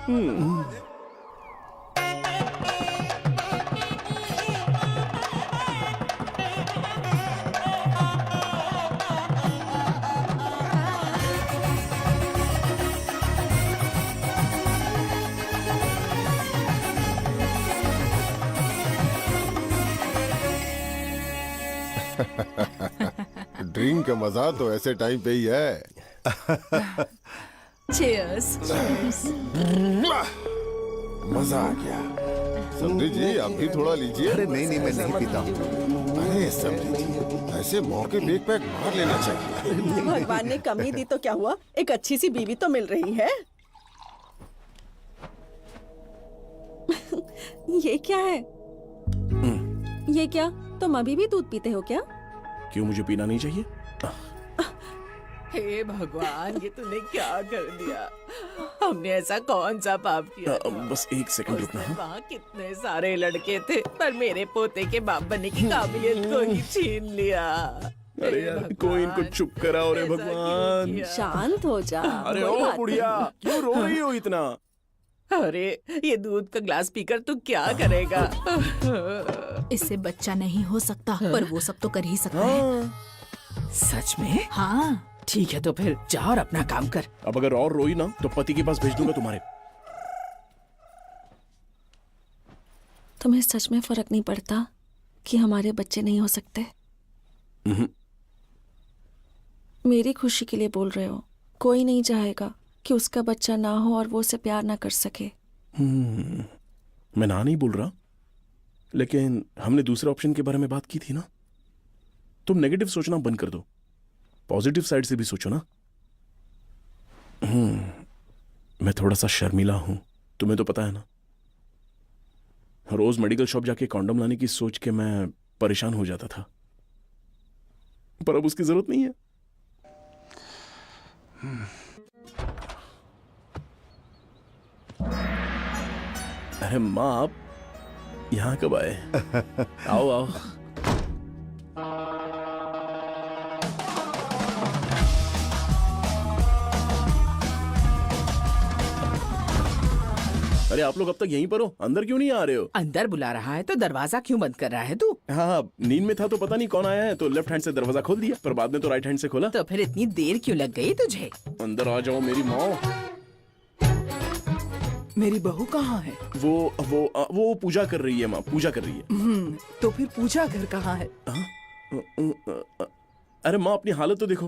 ड्रिंक का मजा तो ऐसे टाइम पे ही है। चीयर्स। मजा आ गया। समझी जी, आप भी थोड़ा लीजिए। अरे नहीं, मैं नहीं पीता हूँ। अरे समझी जी, ऐसे मौके पे एक पैक मार लेना चाहिए। भगवान ने कमी दी तो क्या हुआ, एक अच्छी सी बीवी तो मिल रही है। ये क्या है? ये क्या? तुम अभी भी दूध पीते हो क्या? क्यों, मुझे पीना नहीं चाहिए? हे भगवान, ये तूने क्या कर दिया? हमने ऐसा कौन सा पाप किया? बस एक सेकंड रुकना। उसमें वहाँ कितने सारे लड़के थे, पर मेरे पोते के बाप बनने की काबिलियत को ही छीन लिया। अरे यार, कोई इनको चुप कराओ रे भगवान। शांत हो जा। अरे कोई ओ बात बुढ़िया, क्यों रो रही हो इतना? अरे ये दूध का ग्लास पीकर तू क्या करेगा? इससे बच्चा नहीं हो सकता, पर वो सब तो कर ही सकता है। सच में? हाँ। ठीक है, तो फिर जा और अपना काम कर। अब अगर और रोई ना तो पति के पास भेज दूंगा तुम्हारे। तुम्हें सच में फर्क नहीं पड़ता कि हमारे बच्चे नहीं हो सकते? मेरी खुशी के लिए बोल रहे हो? कोई नहीं चाहेगा कि उसका बच्चा ना हो और वो उसे प्यार ना कर सके। मैं ना नहीं बोल रहा, लेकिन हमने दूसरे ऑप्शन के बारे में बात की थी ना। तुम नेगेटिव सोचना बंद कर दो, पॉजिटिव साइड से भी सोचो ना। मैं थोड़ा सा शर्मीला हूं, तुम्हें तो पता है ना। रोज मेडिकल शॉप जाके कॉन्डम लाने की सोच के मैं परेशान हो जाता था, पर अब उसकी जरूरत नहीं है। अरे माँ, आप यहाँ कब आए? आओ आओ। अरे आप लोग अब तक यहीं पर हो, अंदर क्यों नहीं आ रहे हो? अंदर बुला रहा है तो दरवाजा क्यों बंद कर रहा है तू? हाँ, नींद में था तो पता नहीं कौन आया है, तो लेफ्ट हैंड से दरवाजा खोल दिया, पर बाद में तो राइट हैंड से खोला। तो फिर इतनी देर क्यों लग गई तुझे? अंदर आ जाओ मेरी माँ। मेरी बहू कहाँ है? वो पूजा कर रही है माँ, पूजा कर रही है। तो फिर पूजा घर कहाँ है? अरे माँ, अपनी हालत तो देखो,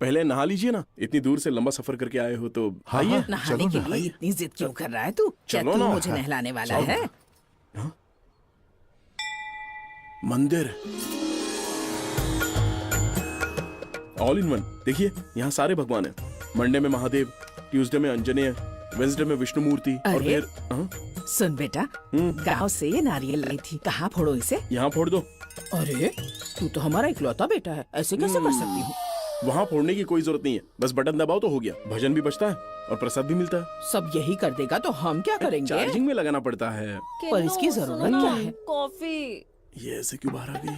पहले नहा लीजिए ना, इतनी दूर से लंबा सफर करके आए हो तो आइए। नहाने के लिए इतनी जिद क्यों कर रहा है तू? क्या चलो तू ना। मुझे नहलाने वाला है? मंदिर ऑल इन वन। देखिए, यहाँ सारे भगवान हैं। मंडे में महादेव, ट्यूसडे में अंजनेय, वेंसडे में विष्णु मूर्ति, और अरे, फिर सुन बेटा, गांव से ये नारियल लाई थी, कहाँ फोड़ो इसे? यहाँ फोड़ दो। अरे तू तो हमारा इकलौता बेटा है, ऐसे कैसे कर सकती हूँ? वहाँ फोड़ने की कोई जरूरत नहीं है, बस बटन दबाओ तो हो गया। भजन भी बचता है और प्रसाद भी मिलता है। सब यही कर देगा तो हम क्या करेंगे? चार्जिंग में लगाना पड़ता है। पर इसकी जरूरत क्या है? कॉफी। ये ऐसे क्यों बाहर आ गई?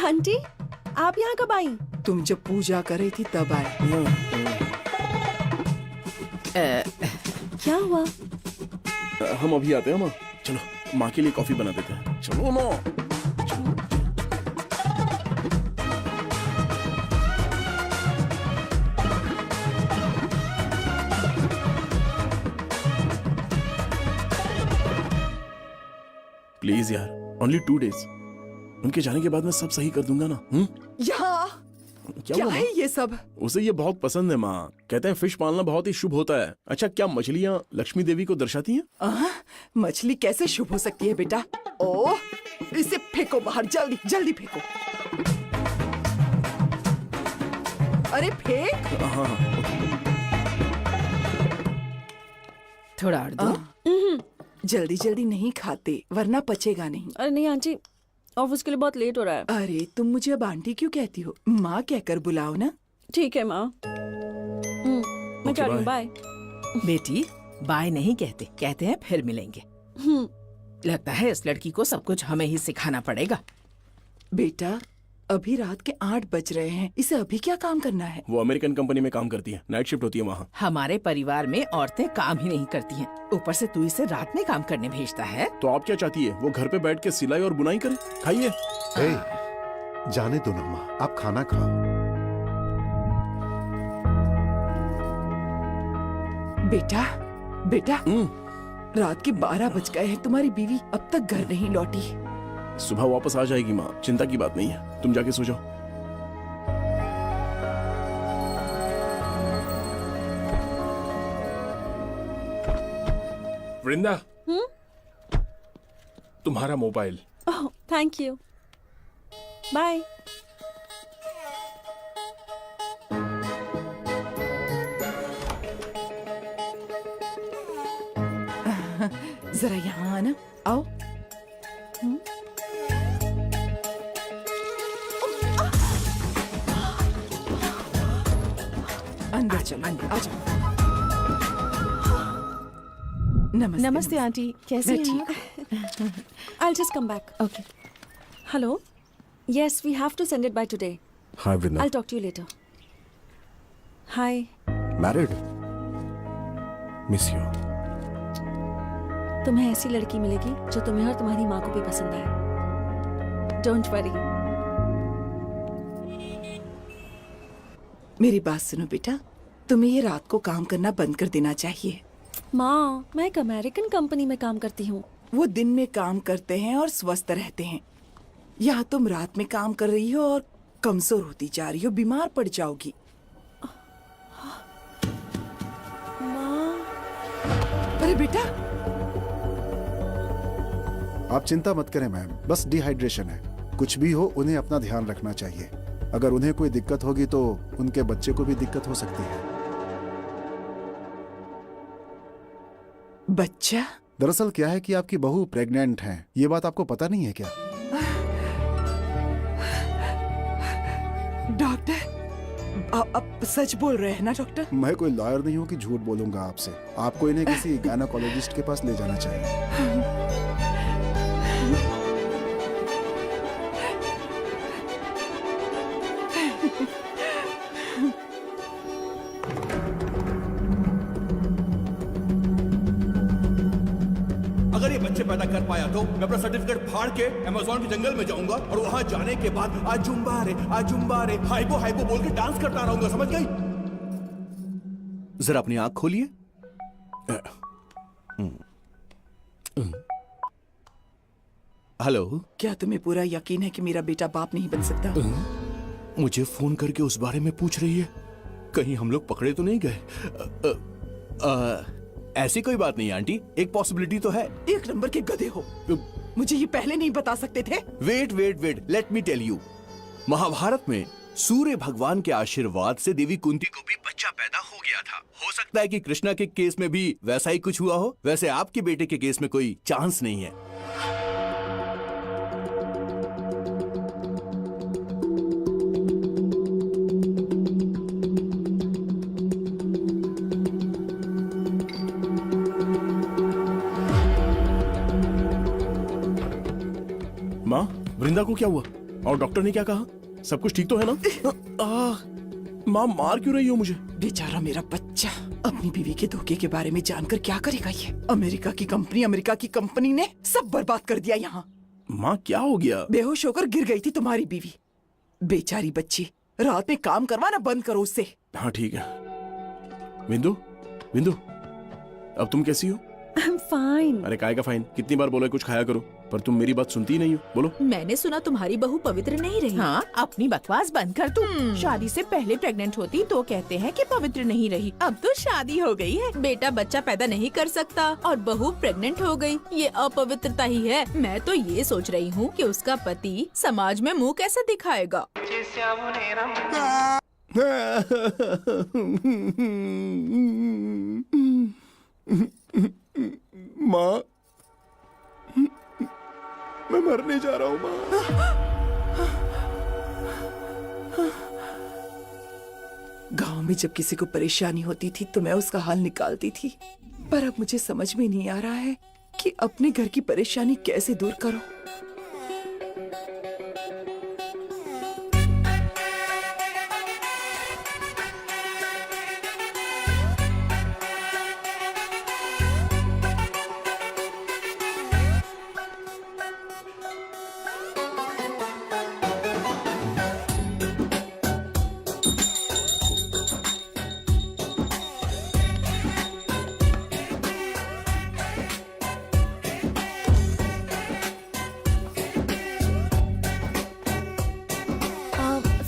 आंटी, आप यहाँ कब आई? तुम जब पूजा कर रही थी तब आए। क्या हुआ? हम अभी आते हैं माँ। चलो माँ के लिए कॉफी बना देते हैं। चलो माँ। प्लीज यार, ओनली 2 days। उनके जाने के बाद मैं सब सही कर दूंगा ना। यहाँ क्या हुआ, है ये सब? उसे ये बहुत पसंद है माँ। कहते हैं फिश पालना बहुत ही शुभ होता है। अच्छा, क्या मछलियाँ लक्ष्मी देवी को दर्शाती हैं? मछली कैसे शुभ हो सकती है बेटा? ओह, इसे फेंको बाहर, जल्दी जल्दी फेंको। अरे फेंक। हाँ। थोड़ा और दो। जल्दी जल्दी नहीं खाते वरना पचेगा नहीं। अरे नहीं आंटी, ऑफिस के लिए बहुत लेट हो रहा है। अरे तुम मुझे अब आंटी क्यों कहती हो? माँ कहकर बुलाओ ना। ठीक है माँ। मैं जा रही हूँ, बाय। बेटी, बाय नहीं कहते, कहते हैं फिर मिलेंगे। लगता है इस लड़की को सब कुछ हमें ही सिखाना पड़ेगा। बेटा, अभी रात के 8 बज रहे हैं, इसे अभी क्या काम करना है? वो अमेरिकन कंपनी में काम करती है, नाइट शिफ्ट होती है वहाँ। हमारे परिवार में औरतें काम ही नहीं करती हैं, ऊपर से तू इसे रात में काम करने भेजता है। तो आप क्या चाहती है, वो घर पे बैठ के सिलाई और बुनाई करे? खाइए। जाने दो ना माँ, आप खाना खाओ। बेटा, बेटा, रात के 12 बज गए हैं, तुम्हारी बीवी अब तक घर नहीं लौटी। सुबह वापस आ जाएगी माँ, चिंता की बात नहीं है, तुम जाके सो जाओ। वृंदा, तुम्हारा mobile. Oh thank you, bye. जरा यहाँ आना, आओ। अंदर चलो, अंदर आ जाओ। नमस्ते। नमस्ते आंटी, कैसे हैं आप? I'll just come back. Okay. Hello? Yes, we have to send it by today. Hi Vrinda. I'll talk to you later. Hi. Married? Miss you. तुम्हें ऐसी लड़की मिलेगी जो तुम्हें और तुम्हारी माँ को भी पसंद आए। Don't worry. मेरी बात सुनो बेटा, तुम्हें ये रात को काम करना बंद कर देना चाहिए। माँ, मैं एक अमेरिकन कंपनी में काम करती हूँ। वो दिन में काम करते हैं और स्वस्थ रहते हैं। यहाँ तुम रात में काम कर रही हो और कमजोर होती जा रही हो, बीमार पड़ जाओगी। माँ। अरे बेटा, आप चिंता मत करें मैम, बस डिहाइड्रेशन है। कुछ भी हो उन्हें अपना ध्यान रखना चाहिए। अगर उन्हें कोई दिक्कत होगी तो उनके बच्चे को भी दिक्कत हो सकती है। बच्चा? दरअसल क्या है कि आपकी बहू प्रेग्नेंट है, ये बात आपको पता नहीं है क्या? डॉक्टर, आप सच बोल रहे हैं ना डॉक्टर? मैं कोई लॉयर नहीं हूँ कि झूठ बोलूंगा आपसे। आपको इन्हें किसी गायनेकोलॉजिस्ट के पास ले जाना चाहिए। अगर ये बच्चे पैदा कर पाया तो मैं अपना सर्टिफिकेट फाड़ के अमेज़न के जंगल में जाऊंगा और वहां जाने के बाद आजुम्बा रे हाइबो हाइबो बोल के डांस करता रहूंगा, समझ गई? जरा अपनी आंख खोलिए। हेलो, क्या तुम्हें पूरा यकीन है कि मेरा बेटा बाप नहीं बन सकता? मुझे फोन करके उस बारे में पूछ रही है। कहीं हम लोग पकड़े तो नहीं गए? ऐसी कोई बात नहीं आंटी, एक पॉसिबिलिटी तो है। एक नंबर के गधे हो, मुझे ये पहले नहीं बता सकते थे? Wait, let me tell you. Mahabharata में सूर्य भगवान के आशीर्वाद से देवी कुंती को भी बच्चा पैदा हो गया था। हो सकता है कि कृष्णा के केस में भी वैसा ही कुछ हुआ हो। वैसे आपके बेटे के केस में कोई चांस नहीं है। माँ, वृंदा को क्या हुआ और डॉक्टर ने क्या कहा? सब कुछ ठीक तो है ना? माँ, मार क्यों रही हो मुझे? बेचारा मेरा बच्चा अपनी बीवी के धोखे के बारे में जानकर क्या करेगा ये? अमेरिका की कंपनी ने सब बर्बाद कर दिया यहाँ। माँ, क्या हो गया? बेहोश होकर गिर गई थी तुम्हारी बीवी। बेचारी बच्ची, रात में काम करवाना बंद करो उससे। हाँ ठीक है। विंदु, अब तुम कैसी हो? I'm fine. अरे काय का फाइन? कितनी बार बोला कुछ खाया करो, पर तुम मेरी बात सुनती ही नहीं हो। बोलो। मैंने सुना तुम्हारी बहू पवित्र नहीं रही। हाँ, अपनी बकवास बंद कर तू। शादी से पहले प्रेग्नेंट होती तो कहते हैं कि पवित्र नहीं रही। अब तो शादी हो गई है। बेटा बच्चा पैदा नहीं कर सकता और बहू प्रेग्नेंट हो गई, ये अपवित्रता ही है। मैं तो ये सोच रही हूँ कि उसका पति समाज में मुंह कैसे दिखाएगा। माँ, मैं मरने जा रहा हूँ माँ। गांव में जब किसी को परेशानी होती थी तो मैं उसका हल निकालती थी, पर अब मुझे समझ में नहीं आ रहा है कि अपने घर की परेशानी कैसे दूर करूं।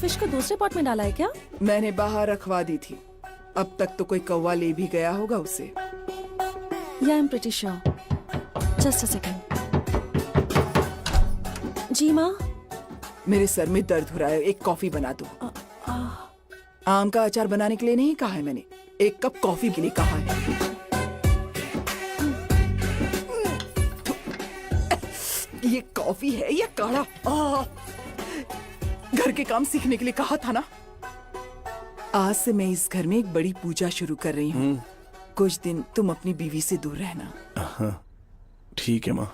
फिश को दूसरे पॉट में डाला है क्या? मैंने बाहर रखवा दी थी, अब तक तो कोई कौवा ले भी गया होगा उसे। Yeah I am pretty sure. Just a second. जी माँ। मेरे सर में दर्द हो रहा है, एक कॉफी बना दो। आम का अचार बनाने के लिए नहीं कहा है मैंने, एक कप कॉफी के लिए कहा है। ये कॉफी है या काढ़ा? घर के काम सीखने के लिए कहा था ना। आज से मैं इस घर में एक बड़ी पूजा शुरू कर रही हूँ। कुछ दिन तुम अपनी बीवी से दूर रहना। हाँ, ठीक है माँ।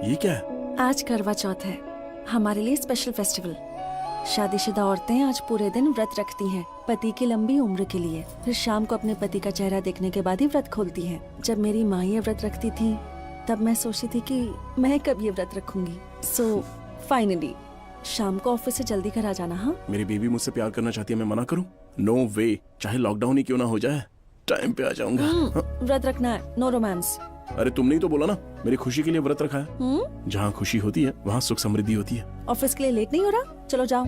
ये क्या है? आज करवा चौथ है, हमारे लिए स्पेशल फेस्टिवल। शादीशुदा औरतें आज पूरे दिन व्रत रखती हैं पति की लंबी उम्र के लिए। फिर शाम को अपने पति का चेहरा देखने के बाद ही व्रत खोलती हैं। जब मेरी माँ ये व्रत रखती थी तब मैं सोचती थी कि मैं कब ये व्रत रखूंगी। सो फाइनली शाम को ऑफिस से जल्दी घर आ जाना। हाँ, मेरी बेबी मुझसे प्यार करना चाहती है, मैं मना करूं? नो वे, चाहे लॉकडाउन ही क्यों ना हो जाए, टाइम पे आ जाऊंगा। व्रत रखना है, नो रोमांस। अरे तुमने ही तो बोला ना मेरी खुशी के लिए व्रत रखा है। जहाँ खुशी होती है वहाँ सुख समृद्धि होती है। ऑफिस के लिए लेट नहीं हो रहा? चलो जाओ।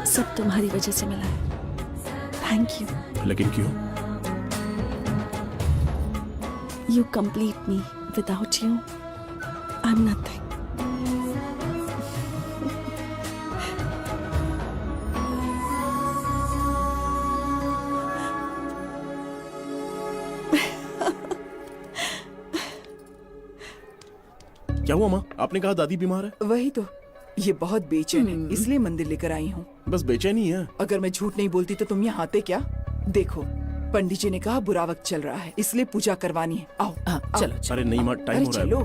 सब तुम्हारी वजह से मिला है। Thank you. लेकिन क्यों? You complete me. Without you, I'm nothing. क्या हुआ माँ? आपने कहा दादी बीमार है। वही तो, ये बहुत बेचैन है, इसलिए मंदिर लेकर आई हूँ। बस बेचैनी है। अगर मैं झूठ नहीं बोलती तो तुम यहाँ आते क्या? देखो, पंडित जी ने कहा बुरा वक्त चल रहा है, इसलिए पूजा करवानी है। आओ, आओ। चलो। अरे नहीं माँ, टाइम हो रहा है। चलो।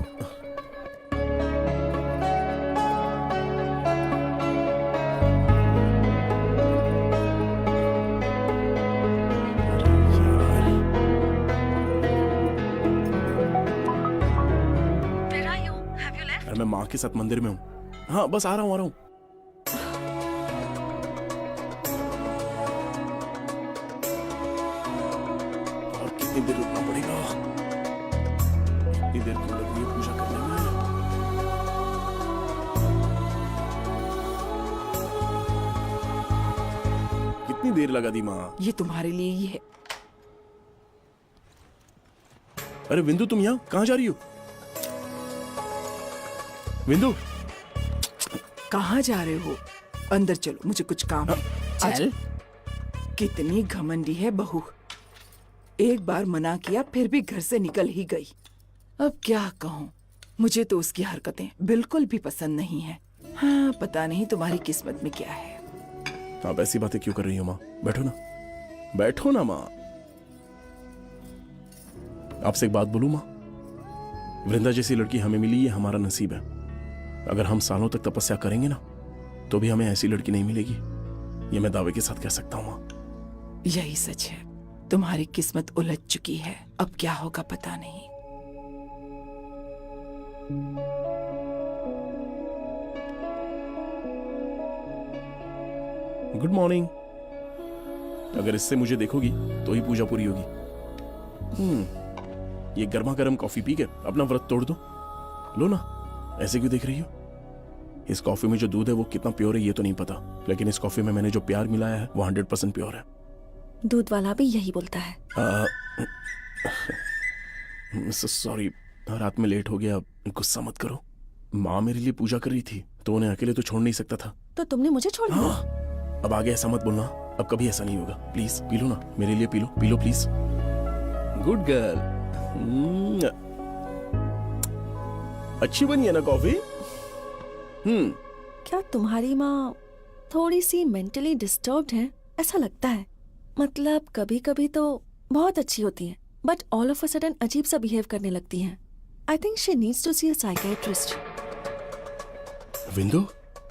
अरे मैं माँ के साथ मंदिर में हूँ। हाँ बस आ रहा हूँ। और कितनी देर रुकना पड़ेगा? इतनी देर क्यों लग रही है पूजा करने में? कितनी देर लगा दी माँ? ये तुम्हारे लिए ही है। अरे विंदु, तुम यहाँ कहाँ जा रही हो? विंदु, कहाँ जा रहे हो? अंदर चलो, मुझे कुछ काम है। चल। कितनी घमंडी है बहू, एक बार मना किया फिर भी घर से निकल ही गई। अब क्या कहूँ, मुझे तो उसकी हरकतें बिल्कुल भी पसंद नहीं है। हाँ, पता नहीं तुम्हारी किस्मत में क्या है। आप ऐसी बातें क्यों कर रही हो माँ? बैठो ना, बैठो ना माँ। आपसे एक बात बोलूं माँ? वृंदा जैसी लड़की हमें मिली, ये हमारा नसीब है। अगर हम सालों तक तपस्या करेंगे ना तो भी हमें ऐसी लड़की नहीं मिलेगी, ये मैं दावे के साथ कह सकता हूँ माँ। यही सच है, तुम्हारी किस्मत उलझ चुकी है, अब क्या होगा पता नहीं। Good morning. अगर इससे मुझे देखोगी तो ही पूजा पूरी होगी। ये गर्मा गर्म कॉफी पी के अपना व्रत तोड़ दो। लो ना, ऐसे क्यों देख रही हो? इस कॉफी में जो दूध है वो कितना प्योर है ये तो नहीं पता, लेकिन इस कॉफी में मैंने जो प्यार मिलाया है वो 100% प्योर है। दूध वाला भी यही बोलता है। सॉरी, रात में लेट हो गया, गुस्सा मत करो। माँ मेरे लिए पूजा कर रही थी तो उन्हें अकेले तो छोड़ नहीं सकता था। तो तुमने मुझे छोड़ दिया? अब आगे ऐसा मत बोलना, अब कभी ऐसा नहीं होगा। प्लीज पी लो ना, मेरे लिए P low, P low please. Good girl. अच्छी बनी है ना कॉफी? क्या तुम्हारी माँ थोड़ी सी मेंटली डिस्टर्ब्ड है? ऐसा लगता है। मतलब कभी कभी तो बहुत अच्छी होती है, but all of a sudden अजीब सा बिहेव करने लगती हैं। I think she needs to see a psychiatrist. Vindo,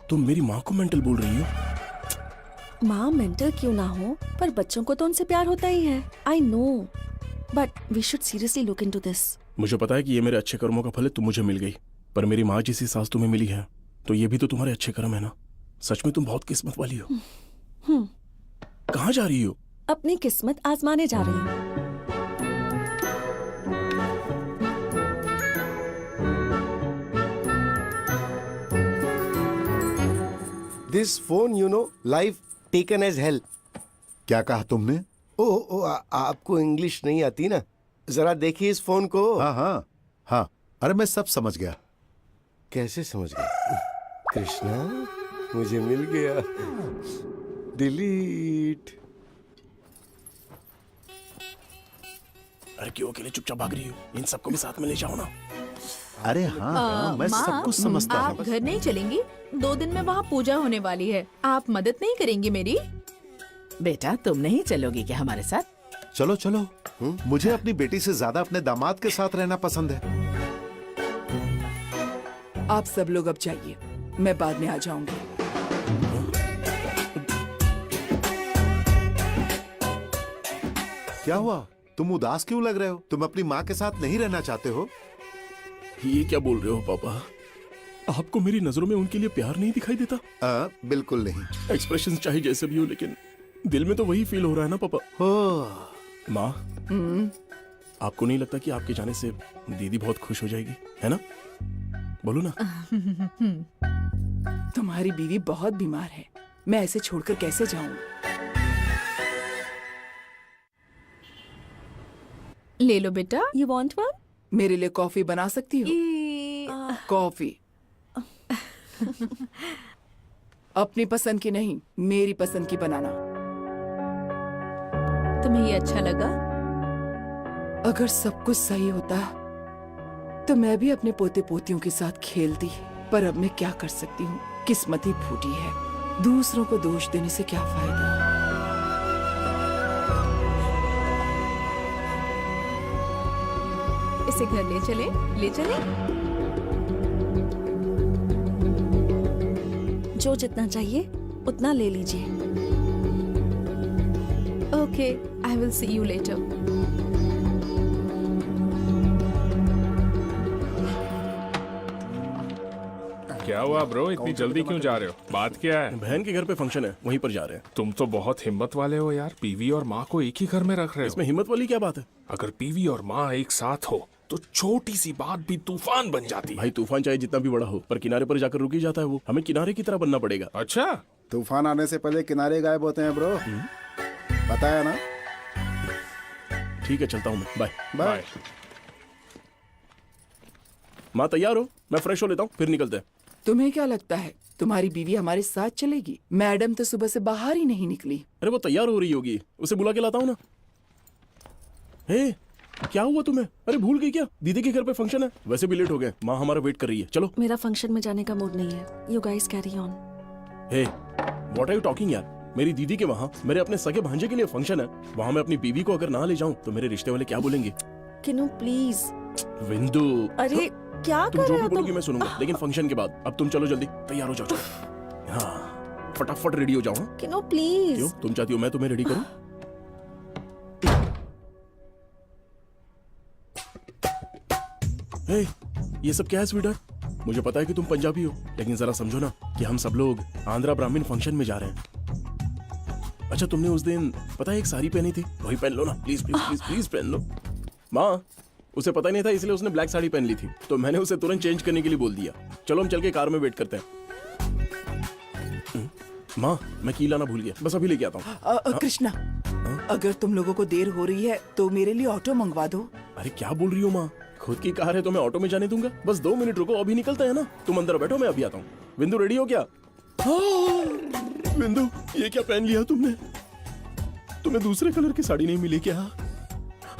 तुम मेरी माँ को मेंटल बोल रही हो? माँ मेंटल क्यों ना हो, पर बच्चों को तो उनसे प्यार होता ही है। I know, but we should seriously look into this. मुझे पता है कि ये मेरे अच्छे कर्मों का फल है, तुम मुझे मिल गई, पर मेरी माँ जैसी सास तुम्हें मिली है तो ये भी तो तुम्हारे अच्छे कर्म है ना। सच में तुम बहुत किस्मत वाली हो। कहाँ जा रही हो? अपनी किस्मत आजमाने जा रही हूँ। This phone you know life taken as help. क्या कहा तुमने? आपको इंग्लिश नहीं आती ना, जरा देखिए इस फोन को। हाँ हाँ हाँ, अरे मैं सब समझ गया। कैसे समझ गए? कृष्णा, मुझे मिल गया। डिलीट। अरे क्यों अकेले चुपचाप भाग रही हो? इन सबको भी साथ में ले जाओ ना। अरे हाँ, मैं सब कुछ समझता आप हूँ। घर नहीं चलेंगी? 2 दिन में वहाँ पूजा होने वाली है, आप मदद नहीं करेंगी मेरी? बेटा तुम नहीं चलोगी क्या हमारे साथ? चलो चलो, मुझे अपनी बेटी से ज्यादा अपने दामाद के साथ रहना पसंद है। आप सब लोग अब जाइए, मैं बाद में आ जाऊंगी। क्या हुआ? तुम उदास क्यों लग रहे हो? तुम अपनी माँ के साथ नहीं रहना चाहते हो? ये क्या बोल रहे हो पापा? आपको मेरी नजरों में उनके लिए प्यार नहीं दिखाई देता? बिल्कुल नहीं। एक्सप्रेशन चाहे जैसे भी हो, लेकिन दिल में तो वही फील हो रहा है ना पापा। माँ, आपको नहीं लगता कि आपके जाने से दीदी बहुत खुश हो जाएगी, है ना? बोलो ना। तुम्हारी बीवी बहुत बीमार है, मैं ऐसे छोड़कर कैसे जाऊं? ले लो बेटा। You want one? मेरे लिए कॉफी बना सकती हो? कॉफी अपनी पसंद की नहीं, मेरी पसंद की बनाना। तुम्हें ये अच्छा लगा? अगर सब कुछ सही होता तो मैं भी अपने पोते पोतियों के साथ खेलती, पर अब मैं क्या कर सकती हूँ? किस्मत ही फूटी है। दूसरों को दोष देने से क्या फायदा? इसे घर ले चले, ले चले। जो जितना चाहिए उतना ले लीजिए। Okay, I will see you letter. क्या हुआ ब्रो, इतनी जल्दी क्यों जा रहे हो? बात क्या है? बहन के घर पे फंक्शन है, वहीं पर जा रहे हैं। तुम तो बहुत हिम्मत वाले हो यार, पीवी और माँ को एक ही घर में रख रहे हो। इसमें हिम्मत वाली क्या बात है? अगर पीवी और माँ एक साथ हो तो छोटी सी बात भी तूफान बन जाती है। भाई तूफान चाहे जितना भी बड़ा हो, पर किनारे पर जाकर रुक ही जाता है वो। हमें किनारे की तरह बनना पड़ेगा। अच्छा, तूफान आने से पहले किनारे गायब होते हैं ब्रो, पता है ना? ठीक है, चलता हूँ मैं। Bye bye. माँ तैयार हो? मैं फ्रेश हो लेता हूँ, फिर निकलते हैं। तुम्हें क्या लगता है तुम्हारी बीवी हमारे साथ चलेगी? मैडम तो सुबह से बाहर ही नहीं निकली। अरे वो तैयार हो रही होगी, उसे बुला के लाता हूँ ना। हे, क्या हुआ तुम्हें? अरे भूल गई क्या? दीदी के घर पे फंक्शन है, वैसे भी लेट हो गए। माँ हमारा वेट कर रही है, चलो। मेरा फंक्शन में जाने का मूड नहीं है। You guys carry on. Hey, what are you talking यार? मेरी दीदी के वहाँ मेरे अपने सगे भांजे के लिए फंक्शन है, वहाँ मैं अपनी बीवी को अगर ना ले जाऊँ तो मेरे रिश्ते वाले क्या बोलेंगे? Can you please? विंदु, अरे क्या तुम कर जो रहे भी हो बोलोगी तुम? मैं सुनूंगा, लेकिन फंक्शन के बाद। अब तुम चलो, जल्दी तैयार हो जाओ। हाँ, फटाफट रेडी हो जाओ। हाँ? Can you please? क्यों, तुम चाहती हो मैं तुम्हें रेडी करूं? हे, ये सब क्या है स्वीटहार्ट? मुझे पता है कि तुम पंजाबी हो, लेकिन जरा समझो ना कि हम सब लोग आंध्रा ब्राह्मण फंक्शन में जा रहे हैं। अच्छा, तुमने उस दिन पता है एक साड़ी पहनी थी, वही पहन लो ना, प्लीज प्लीज प्लीज प्लीज पहन लो। माँ, उसे पता नहीं था इसलिए उसने ब्लैक साड़ी पहन ली थी, तो मैंने उसे तुरंत चेंज करने के लिए बोल दिया। चलो हम चल के कार में वेट करते हैं। माँ, मैं की लाना भूल गया, बस अभी लेके आता हूँ। कृष्णा, अगर तुम लोगों को देर हो रही है तो मेरे लिए ऑटो मंगवा दो। अरे क्या बोल रही हो माँ? खुद की कार है तो मैं ऑटो में जाने दूंगा? बस 2 मिनट रुको, अभी निकलते हैं ना। तुम अंदर बैठो, मैं अभी आता हूँ। बिंदु रेडी हो क्या? हाँ, बिंदु ये क्या पहन लिया तुमने? तुम्हें दूसरे कलर की साड़ी नहीं मिली क्या?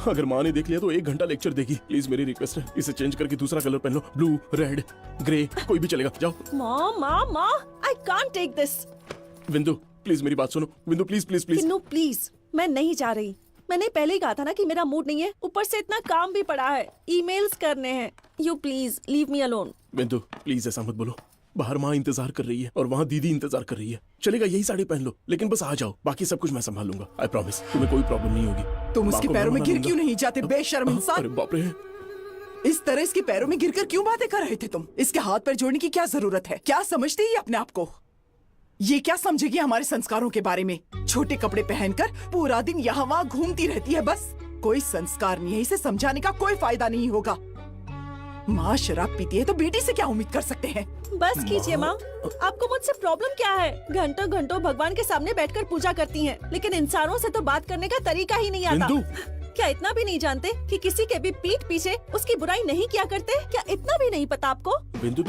अगर माँ ने देख लिया तो 1 घंटा लेक्चर देगी। प्लीज मेरी रिक्वेस्ट है, इसे चेंज करके दूसरा कलर पहन लो, ब्लू, रेड, ग्रे, कोई भी चलेगा। जाओ। माँ, I can't take this. Vindu please मेरी बात सुनो। Vindu please please please. No please, मैं नहीं जा रही। मैंने पहले ही कहा था ना कि मेरा मूड नहीं है, ऊपर से इतना काम भी पड़ा है, ईमेल्स करने हैं। You please leave me alone. Vindu please ऐसा मत बोलो, बाहर माँ इंतजार कर रही है और वहाँ दीदी इंतजार कर रही है। चलेगा, यही साड़ी पहन लो, लेकिन बस आ जाओ, बाकी सब कुछ मैं संभाल लूंगा। आई प्रॉमिस, तुम्हें कोई प्रॉब्लम नहीं होगी। तुम माँ उसके को पैरों में मना गिर दूंगा। क्यों नहीं जाते, बेशर्म इंसान? अरे बाप रे। इस तरह इसके पैरों में गिरकर क्यों बातें कर रहे थे तुम? इसके हाथ पैर जोड़ने की क्या जरूरत है? क्या समझती है अपने आप को? ये क्या समझेगी हमारे संस्कारों के बारे में? छोटे कपड़े पहनकर पूरा दिन यहाँ वहाँ घूमती रहती है, बस कोई संस्कार नहीं है। इसे समझाने का कोई फायदा नहीं होगा। माँ शराब पीती है तो बेटी से क्या उम्मीद कर सकते हैं? बस कीजिए माँ, आपको मुझसे प्रॉब्लम क्या है? घंटों घंटों भगवान के सामने बैठकर पूजा करती हैं, लेकिन इंसानों से तो बात करने का तरीका ही नहीं आता। क्या इतना भी नहीं जानते कि किसी के भी पीठ पीछे उसकी बुराई नहीं किया करते? क्या इतना भी नहीं पता आपको?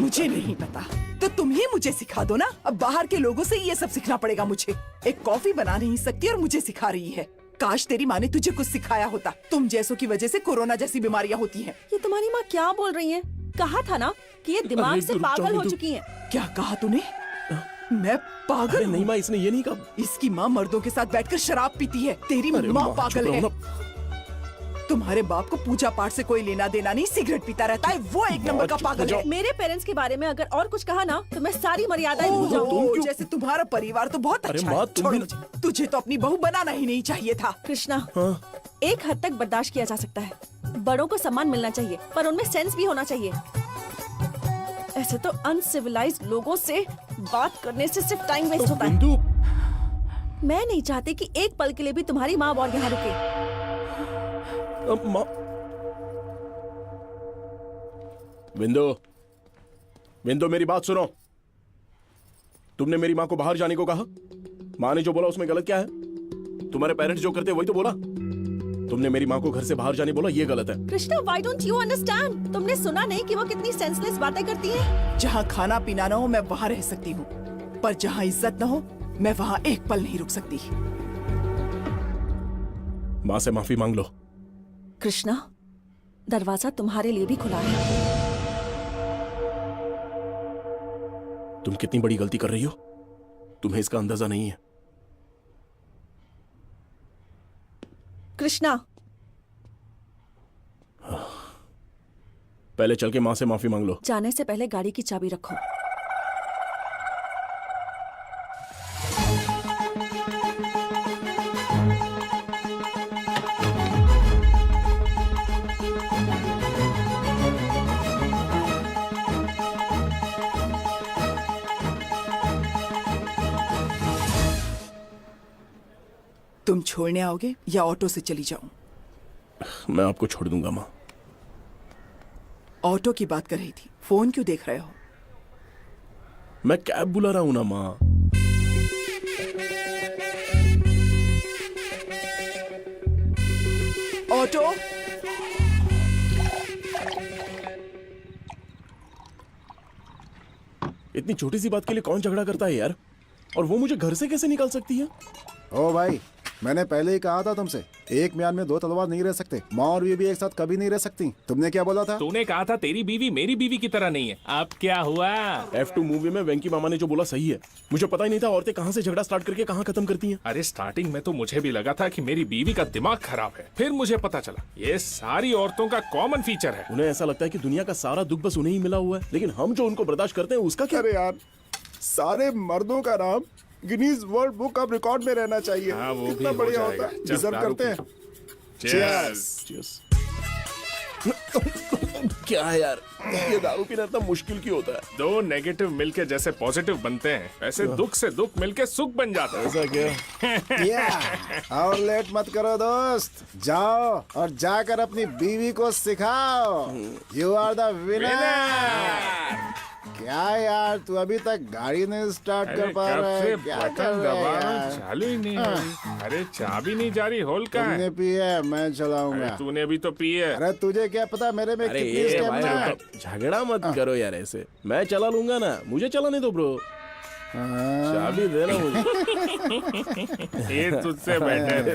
मुझे नहीं पता तो तुम ही मुझे सिखा दो ना। अब बाहर के लोगों से ये सब सीखना पड़ेगा मुझे। एक कॉफी बना नहीं सकती और मुझे सिखा रही है। काश तेरी माँ ने तुझे कुछ सिखाया होता। तुम जैसों की वजह से कोरोना जैसी बीमारियां होती हैं। ये तुम्हारी माँ क्या बोल रही है? कहा था ना कि ये दिमाग से पागल हो चुकी हैं। क्या कहा तूने? मैं पागल? नहीं माँ, इसने ये नहीं कहा। इसकी माँ मर्दों के साथ बैठकर शराब पीती है। तेरी माँ पागल है। तुम्हारे बाप को पूजा पाठ से कोई लेना देना नहीं, सिगरेट पीता रहता है, वो एक नंबर का पागल है। मेरे पेरेंट्स के बारे में अगर और कुछ कहा ना तो मैं सारी मर्यादाएं भूल जाऊंगी। जैसे तुम्हारा परिवार तो बहुत अच्छा है। छोड़ मुझे। तुझे तो अपनी बहू बनाना ही नहीं चाहिए था। कृष्णा, एक हद तक बर्दाश्त किया जा सकता है। बड़ों को सम्मान मिलना चाहिए, पर उनमें सेंस भी होना चाहिए। ऐसे तो अनसिविलाइज्ड लोगों से बात करने से सिर्फ टाइम वेस्ट होता है। मैं नहीं चाहती कि एक पल के लिए भी तुम्हारी माँ और यहाँ रुके। विंदो मेरी बात सुनो। तुमने मेरी माँ को बाहर जाने को कहा। माँ ने जो बोला उसमें गलत क्या है? तुम्हारे पेरेंट्स जो करते वही तो बोला। तुमने मेरी माँ को घर से बाहर जाने बोला, ये गलत है। Krishna, why don't you understand? तुमने सुना नहीं कि वो कितनी सेंसलेस बातें करती है? जहाँ खाना पीना ना हो मैं वहाँ रह सकती हूँ, पर जहाँ इज्जत न हो मैं वहाँ एक पल नहीं रुक सकती। माँ से माफी मांग लो। कृष्णा, दरवाजा तुम्हारे लिए भी खुला है। तुम कितनी बड़ी गलती कर रही हो, तुम्हें इसका अंदाजा नहीं है। कृष्णा, पहले चल के माँ से माफी मांग लो। जाने से पहले गाड़ी की चाबी रखो। तुम छोड़ने आओगे या ऑटो से चली जाऊं? मैं आपको छोड़ दूंगा माँ। ऑटो की बात कर रही थी, फोन क्यों देख रहे हो? मैं कैब बुला रहा हूं ना माँ। ऑटो, इतनी छोटी सी बात के लिए कौन झगड़ा करता है यार? और वो मुझे घर से कैसे निकाल सकती है? ओ भाई, मैंने पहले ही कहा था तुमसे, एक म्यान में दो तलवार नहीं रह सकते। माँ और बीवी एक साथ कभी नहीं रह सकती। तुमने क्या बोला था? तूने कहा था तेरी बीवी मेरी बीवी की तरह नहीं है। अब क्या हुआ? F2 मूवी में वेंकी मामा ने जो बोला सही है। मुझे पता ही नहीं था औरतें कहाँ से झगड़ा स्टार्ट करके कहाँ खत्म करती हैं। अरे स्टार्टिंग में तो मुझे भी लगा था कि मेरी बीवी का दिमाग खराब है, फिर मुझे पता चला ये सारी औरतों का कॉमन फीचर है। उन्हें ऐसा लगता है कि दुनिया का सारा दुख बस उन्हें ही मिला हुआ है, लेकिन हम जो उनको बर्दाश्त करते हैं उसका क्या? अरे यार, सारे मर्दों का नाम Guinness world book of record में रहना चाहिए। हाँ, वो कितना भी हो बढ़िया जाएगा। होता है। चल, डिजर्व दारू करते हैं। Cheers। क्या है यार, ये दारू पीना इतना मुश्किल क्यों होता है? दो नेगेटिव मिलके जैसे पॉजिटिव बनते हैं, वैसे दुख से दुख मिलके सुख बन जाता है। ऐसा क्या? और लेट मत करो दोस्त, जाओ और जाकर अपनी बीवी को सिखाओ। You are the winner. क्या यार, तू अभी तक गाड़ी नहीं स्टार्ट कर पा रहा है? क्या कर रहा है यार? चालू ही नहीं हो रही। अरे चाबी नहीं जा रही, होल का तुमने है। पी है, मैं चलाऊंगा। तूने भी तो पी है। अरे तुझे क्या पता मेरे में कितनी स्टेमिना है? झगड़ा मत करो यार ऐसे। मैं चला लूंगा ना, मुझे चलाने दो ब्रो। चाबी देना मुझे। ये तुझसे बेटर है।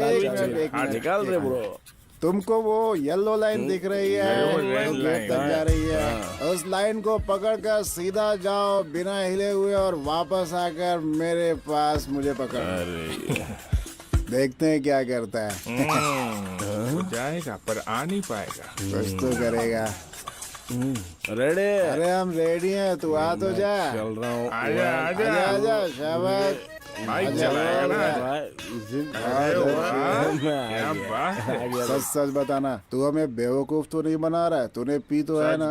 एक मिनट, निकाल रहे ब्रो। तुमको वो येलो लाइन दिख रही है जो गेट तक जा रही है, उस लाइन को पकड़कर सीधा जाओ बिना हिले हुए और वापस आकर मेरे पास मुझे पकड़। देखते हैं क्या करता है। वो जाएगा पर आ नहीं पाएगा। कुछ तो करेगा। रेडी? अरे हम रेडी हैं, तू आ तो जा। चल रहा हूँ। आजा आजा आजा शाबाश। बाइक चलाएगा ना। क्या बात। सच सच बताना, तू हमें बेवकूफ तो नहीं बना रहा है? तूने पी तो है ना?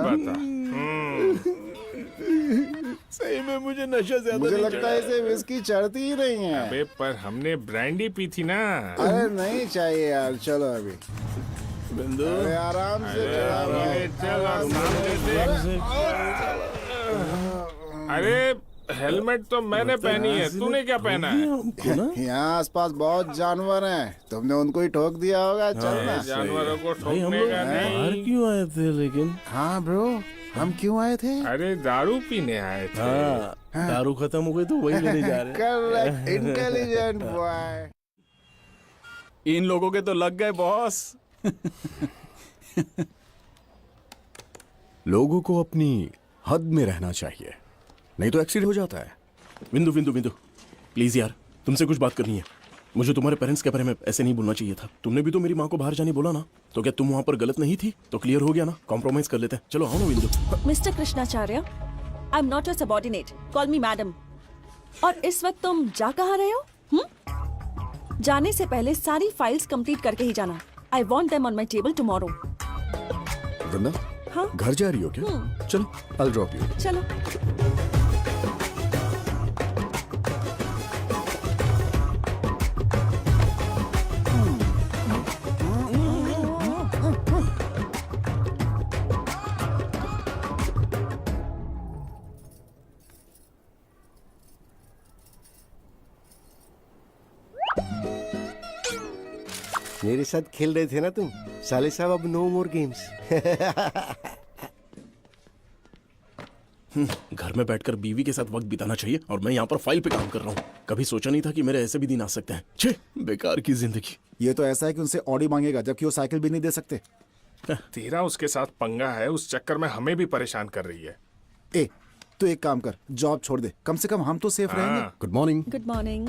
सही में मुझे नशा ज्यादा मुझे नहीं लगता है इसे विस्की चढ़ती ही नहीं है। अबे पर हमने ब्रांडी पी थी ना। अरे नहीं चाहिए यार, चलो अभी। बिंदु, अरे आराम से चला भाई। चल और सामने देख। अरे हेलमेट तो मैंने पहनी है, तूने क्या पहना है? यहाँ आसपास बहुत जानवर हैं, तुमने उनको ही ठोक दिया होगा। चलना। जानवरों को ठोकने का नहीं। क्यों आए थे लेकिन? हाँ ब्रो, हम क्यों आए थे? अरे दारू पीने आए थे। दारू खत्म हो गई तो वही लेने जा रहे। Correct, intelligent boy. इन लोगों के तो लग गए बॉस। लोगों को अपनी हद में रहना चाहिए, नहीं तो एक्सीडेंट हो जाता है। बिंदु बिंदु बिंदु प्लीज यार, तुमसे कुछ बात करनी है। मुझे तुम्हारे पेरेंट्स के बारे में ऐसे नहीं बोलना चाहिए था। तुमने भी तो मेरी माँ को बाहर जाने बोला ना, तो क्या तुम वहाँ पर गलत नहीं थी? तो क्लियर हो गया ना, कॉम्प्रोमाइज कर लेते हैं। चलो आओ ना बिंदु। Mister Krishnacharya, I am not your subordinate, call me madam. और इस वक्त तुम जा कहाँ रहे हो? जाने से पहले सारी फाइल्स कंप्लीट करके ही जाना। I want them on my table tomorrow. Vrinda, हाँ? घर जा रही हो क्या? चलो, I'll drop you. चलो। मेरे साथ खेल रहे थे ना तुम साले साहब, अब नो मोर गेम्स। घर में बैठकर बीवी के साथ वक्त बिताना चाहिए और मैं यहाँ पर फाइल पे काम कर रहा हूँ। कभी सोचा नहीं था कि मेरे ऐसे भी दिन आ सकते हैं। छे, बेकार की जिंदगी। ये तो ऐसा है कि उनसे ऑडी मांगेगा जबकि वो साइकिल भी नहीं दे सकते। तेरा उसके साथ पंगा है, उस चक्कर में हमें भी परेशान कर रही है। ए, तू एक काम कर, जॉब छोड़ दे, कम से कम हम तो सेफ रहेंगे। Good morning. Good morning.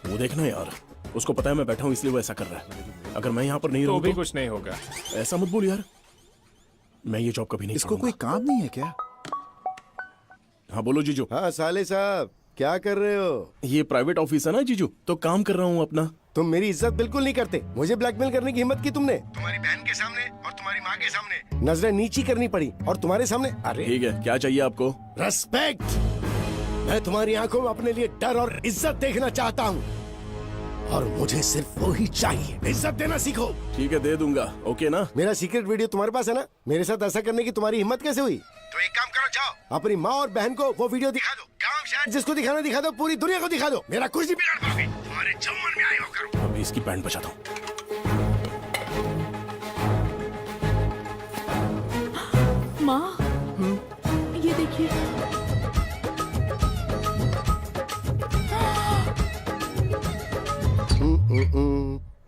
वो देखना यार, उसको पता है मैं बैठा हूँ इसलिए वो ऐसा कर रहा है। अगर मैं यहाँ पर नहीं तो रहूँ भी कुछ नहीं होगा। ऐसा मत बोल यार, मैं ये जॉब कभी नहीं इसको कोई काम नहीं है क्या? हाँ बोलो जीजू। हाँ साले साहब, क्या कर रहे हो? ये प्राइवेट ऑफिस है ना जीजू, तो काम कर रहा हूँ अपना। तुम मेरी इज्जत बिल्कुल नहीं करते। मुझे ब्लैकमेल करने की हिम्मत की तुमने। तुम्हारी बहन के सामने और तुम्हारी माँ के सामने नजरें नीची करनी पड़ी, और तुम्हारे सामने। अरे ठीक है, क्या चाहिए आपको? रेस्पेक्ट। मैं तुम्हारी आंखों में अपने लिए डर और इज्जत देखना चाहता हूँ, और मुझे सिर्फ वो ही चाहिए। इज्जत देना सीखो। ठीक है, दे दूंगा। ओके ना? मेरा सीक्रेट वीडियो तुम्हारे पास है ना? मेरे साथ ऐसा करने की तुम्हारी हिम्मत कैसे हुई? तो एक काम करो, जाओ अपनी माँ और बहन को वो वीडियो दिखा दो। गाँव शहर जिसको दिखाना दिखा दो, पूरी दुनिया को दिखा दो। मेरा कुछ नहीं बिगाड़ पाओगे। तुम्हारे जो मन में आए वो करो। अभी इसकी पैंट बचाता हूँ। माँ, ये देखिए।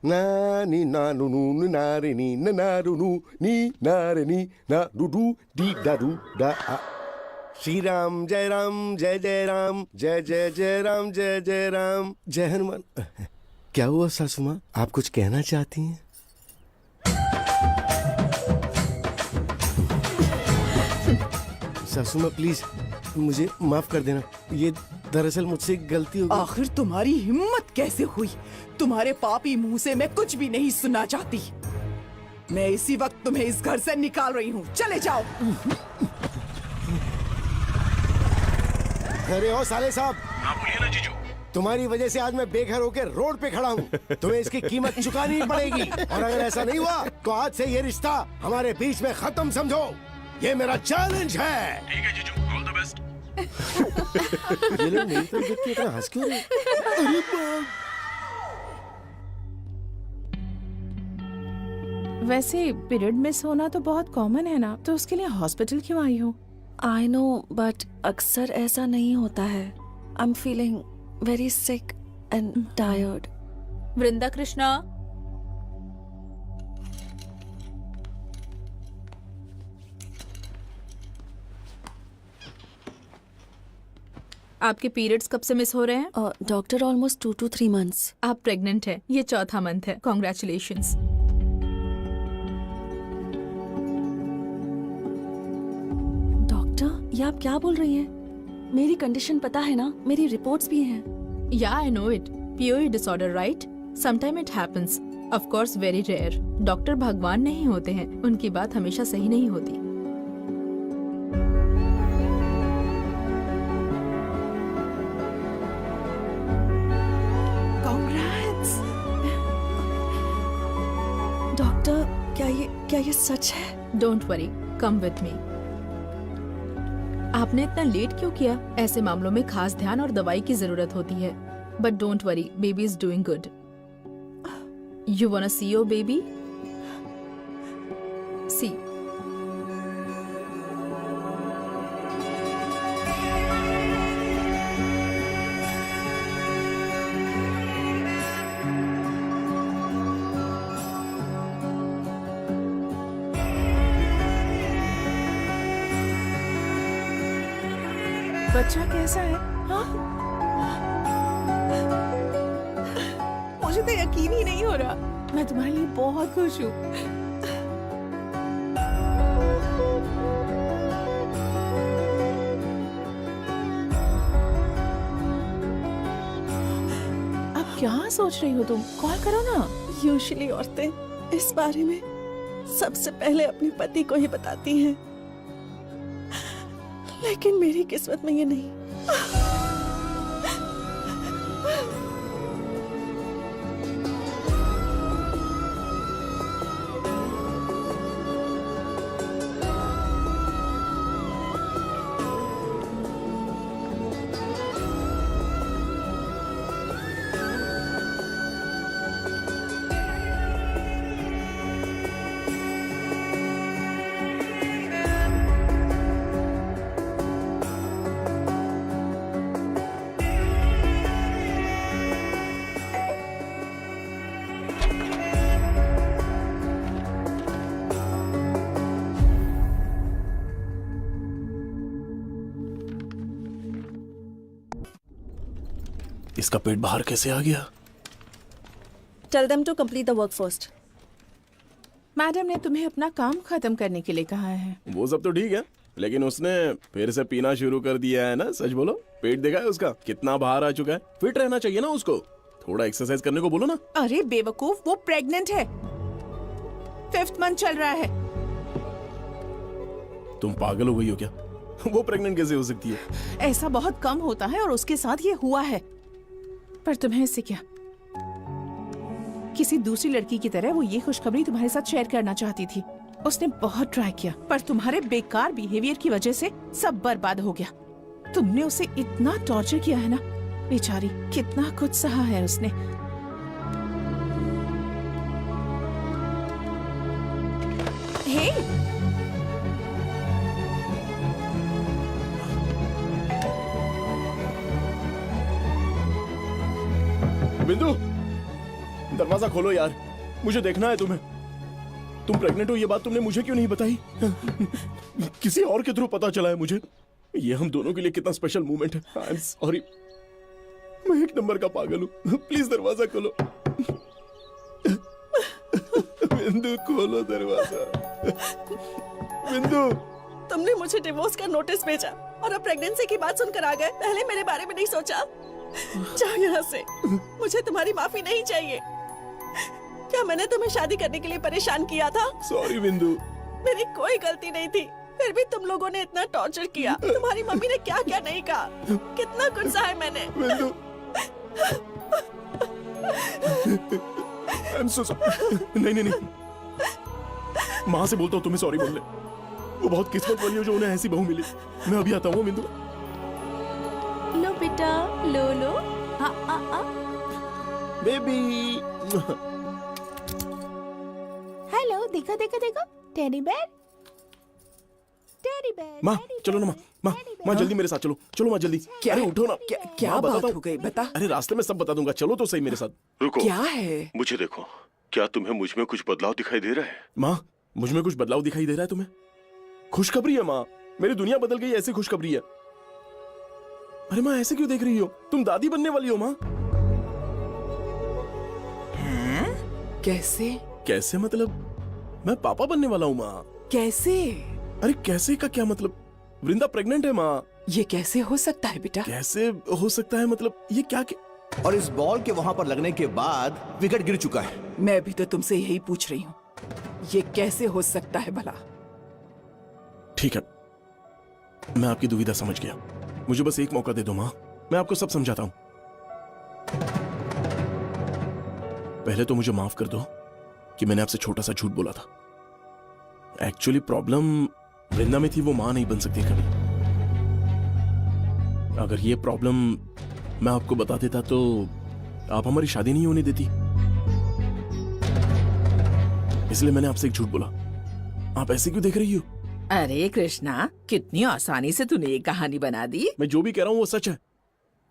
नानी नानू नू नारे नी नारू नू नी नारे नी नारू डी दारू दा। श्री राम जय राम जय जय राम जय जय जय राम जय जय राम जय हनुमान। क्या हुआ सासू माँ, आप कुछ कहना चाहती हैं? सासू माँ प्लीज मुझे माफ कर देना, ये दरअसल मुझसे गलती हो गई। आखिर तुम्हारी हिम्मत कैसे हुई? तुम्हारे पापी मुंह से मैं कुछ भी नहीं सुनना चाहती। मैं इसी वक्त तुम्हें इस घर से निकाल रही हूँ, चले जाओ। अरे ओ साले साहब। हाँ बोलिए ना जीजू। तुम्हारी वजह से आज मैं बेघर होकर रोड पे खड़ा हूँ। तुम्हें इसकी कीमत चुकानी पड़ेगी, और अगर ऐसा नहीं हुआ तो आज से ये रिश्ता हमारे बीच में खत्म समझो। ये मेरा चैलेंज है। ठीक है जीजू, ऑल द बेस्ट। ये लोग मेरी तरफ देख के इतना हंस क्यों रहे? अरे बाप। वैसे पीरियड मिस होना तो बहुत कॉमन है ना, तो उसके लिए हॉस्पिटल क्यों आई हो? आई नो, बट अक्सर ऐसा नहीं होता है। I am feeling very sick and tired. Vrinda Krishna, आपके पीरियड्स कब से मिस हो रहे हैं? Doctor almost 2 to 3 months. आप प्रेग्नेंट हैं, ये चौथा मंथ है। कॉन्ग्रेचुलेशंस। डॉक्टर, ये आप क्या बोल रही हैं? मेरी कंडीशन पता है ना, मेरी रिपोर्ट्स भी हैं। या I know it, POE disorder, right? Sometime it happens, of course very rare. Doctor भगवान नहीं होते हैं, उनकी बात हमेशा सही नहीं होती। डॉक्टर, क्या ये सच है? Don't worry, come with me. आपने इतना लेट क्यों किया? ऐसे मामलों में खास ध्यान और दवाई की जरूरत होती है। But don't worry, baby is doing good. You wanna see your baby? See. बच्चा कैसा है? हाँ? मुझे तो यकीन ही नहीं हो रहा। मैं तुम्हारे लिए बहुत खुश हूँ। अब क्या सोच रही हो तुम? कॉल करो ना। यूजुअली औरतें इस बारे में सबसे पहले अपने पति को ही बताती हैं, लेकिन मेरी किस्मत में ये नहीं। इसका पेट बाहर कैसे आ गया? Tell them to complete the work first. Madam ने तुम्हें अपना काम खत्म करने के लिए कहा है। वो सब तो ठीक है, लेकिन उसने फिर से पीना शुरू कर दिया है ना। सच बोलो, पेट देखा है उसका कितना बाहर आ चुका है। फिट रहना चाहिए ना उसको, थोड़ा एक्सरसाइज करने को बोलो ना। अरे बेवकूफ, वो प्रेग्नेंट है, 5th मंथ चल रहा है। तुम पागल हो गई हो क्या? वो प्रेग्नेंट कैसे हो सकती है? ऐसा बहुत कम होता है और उसके साथ ये हुआ है। पर तुम्हें इससे क्या? किसी दूसरी लड़की की तरह वो ये खुशखबरी तुम्हारे साथ शेयर करना चाहती थी। उसने बहुत ट्राई किया, पर तुम्हारे बेकार बिहेवियर की वजह से सब बर्बाद हो गया। तुमने उसे इतना टॉर्चर किया है ना, बेचारी कितना कुछ सहा है उसने। हे, बिंदु, दरवाजा खोलो यार, मुझे देखना है तुम्हें। तुम प्रेग्नेंट हो ये बात तुमने मुझे क्यों नहीं बताई? किसी और के थ्रू पता चला है मुझे। ये हम दोनों के लिए कितना स्पेशल मोमेंट है। आई एम सॉरी, मैं 1 नंबर का पागल हूँ। प्लीज दरवाजा खोलो। बिंदु खोलो दरवाजा। बिंदु, तुमने मुझे डिवोर्स का नोटिस भेजा और अब प्रेगनेंसी की बात सुनकर आ गए। पहले मेरे बारे में नहीं सोचा। जाओ यहाँ से, मुझे तुम्हारी माफी नहीं चाहिए। क्या मैंने तुम्हें शादी करने के लिए परेशान किया था? सॉरी बिंदु, मेरी कोई गलती नहीं थी, फिर भी तुम लोगों ने इतना टॉर्चर किया। तुम्हारी मम्मी ने क्या क्या नहीं कहा, कितना कुछ सहा है मैंने। बिंदु, I'm so sorry। नहीं, माँ से बोलता हूँ तुम्हें सॉरी बोलने। वो बहुत किस्मत वाली हो जो उन्हें ऐसी बहू मिली। मैं अभी आता हूँ बिंदु। लो बेटा, लो। बेबी। हेलो, देखो, टेडी बेयर। माँ चलो ना, माँ जल्दी मेरे साथ चलो माँ जल्दी। क्या? अरे उठो ना। क्या माँ, बात बताता हूँ। हो गई? बता। अरे रास्ते में सब बता दूंगा, चलो तो सही मेरे साथ। रुको, क्या है? मुझे देखो, क्या तुम्हें मुझ में कुछ बदलाव दिखाई दे रहा है? माँ, मुझ में कुछ बदलाव दिखाई दे रहा है तुम्हें? खुशखबरी है माँ, मेरी दुनिया बदल गई, ऐसी खुशखबरी है। अरे माँ ऐसे क्यों देख रही हो? तुम दादी बनने वाली हो माँ। कैसे? कैसे मतलब? मैं पापा बनने वाला हूँ माँ। कैसे? अरे कैसे का क्या मतलब? वृंदा प्रेग्नेंट है माँ। ये कैसे हो सकता है बेटा? कैसे हो सकता है मतलब? ये क्या और इस बॉल के वहां पर लगने के बाद विकेट गिर चुका है। मैं भी तो तुमसे यही पूछ रही हूँ, ये कैसे हो सकता है भला? ठीक है, मैं आपकी दुविधा समझ गया। मुझे बस एक मौका दे दो माँ, मैं आपको सब समझाता हूँ। पहले तो मुझे माफ कर दो कि मैंने आपसे छोटा सा झूठ बोला था। एक्चुअली प्रॉब्लम वृंदा में थी, वो मां नहीं बन सकती कभी। अगर ये प्रॉब्लम मैं आपको बता देता तो आप हमारी शादी नहीं होने देती, इसलिए मैंने आपसे एक झूठ बोला। आप ऐसे क्यों देख रही हो? अरे कृष्णा, कितनी आसानी से तूने ये कहानी बना दी। मैं जो भी कह रहा हूँ वो सच है,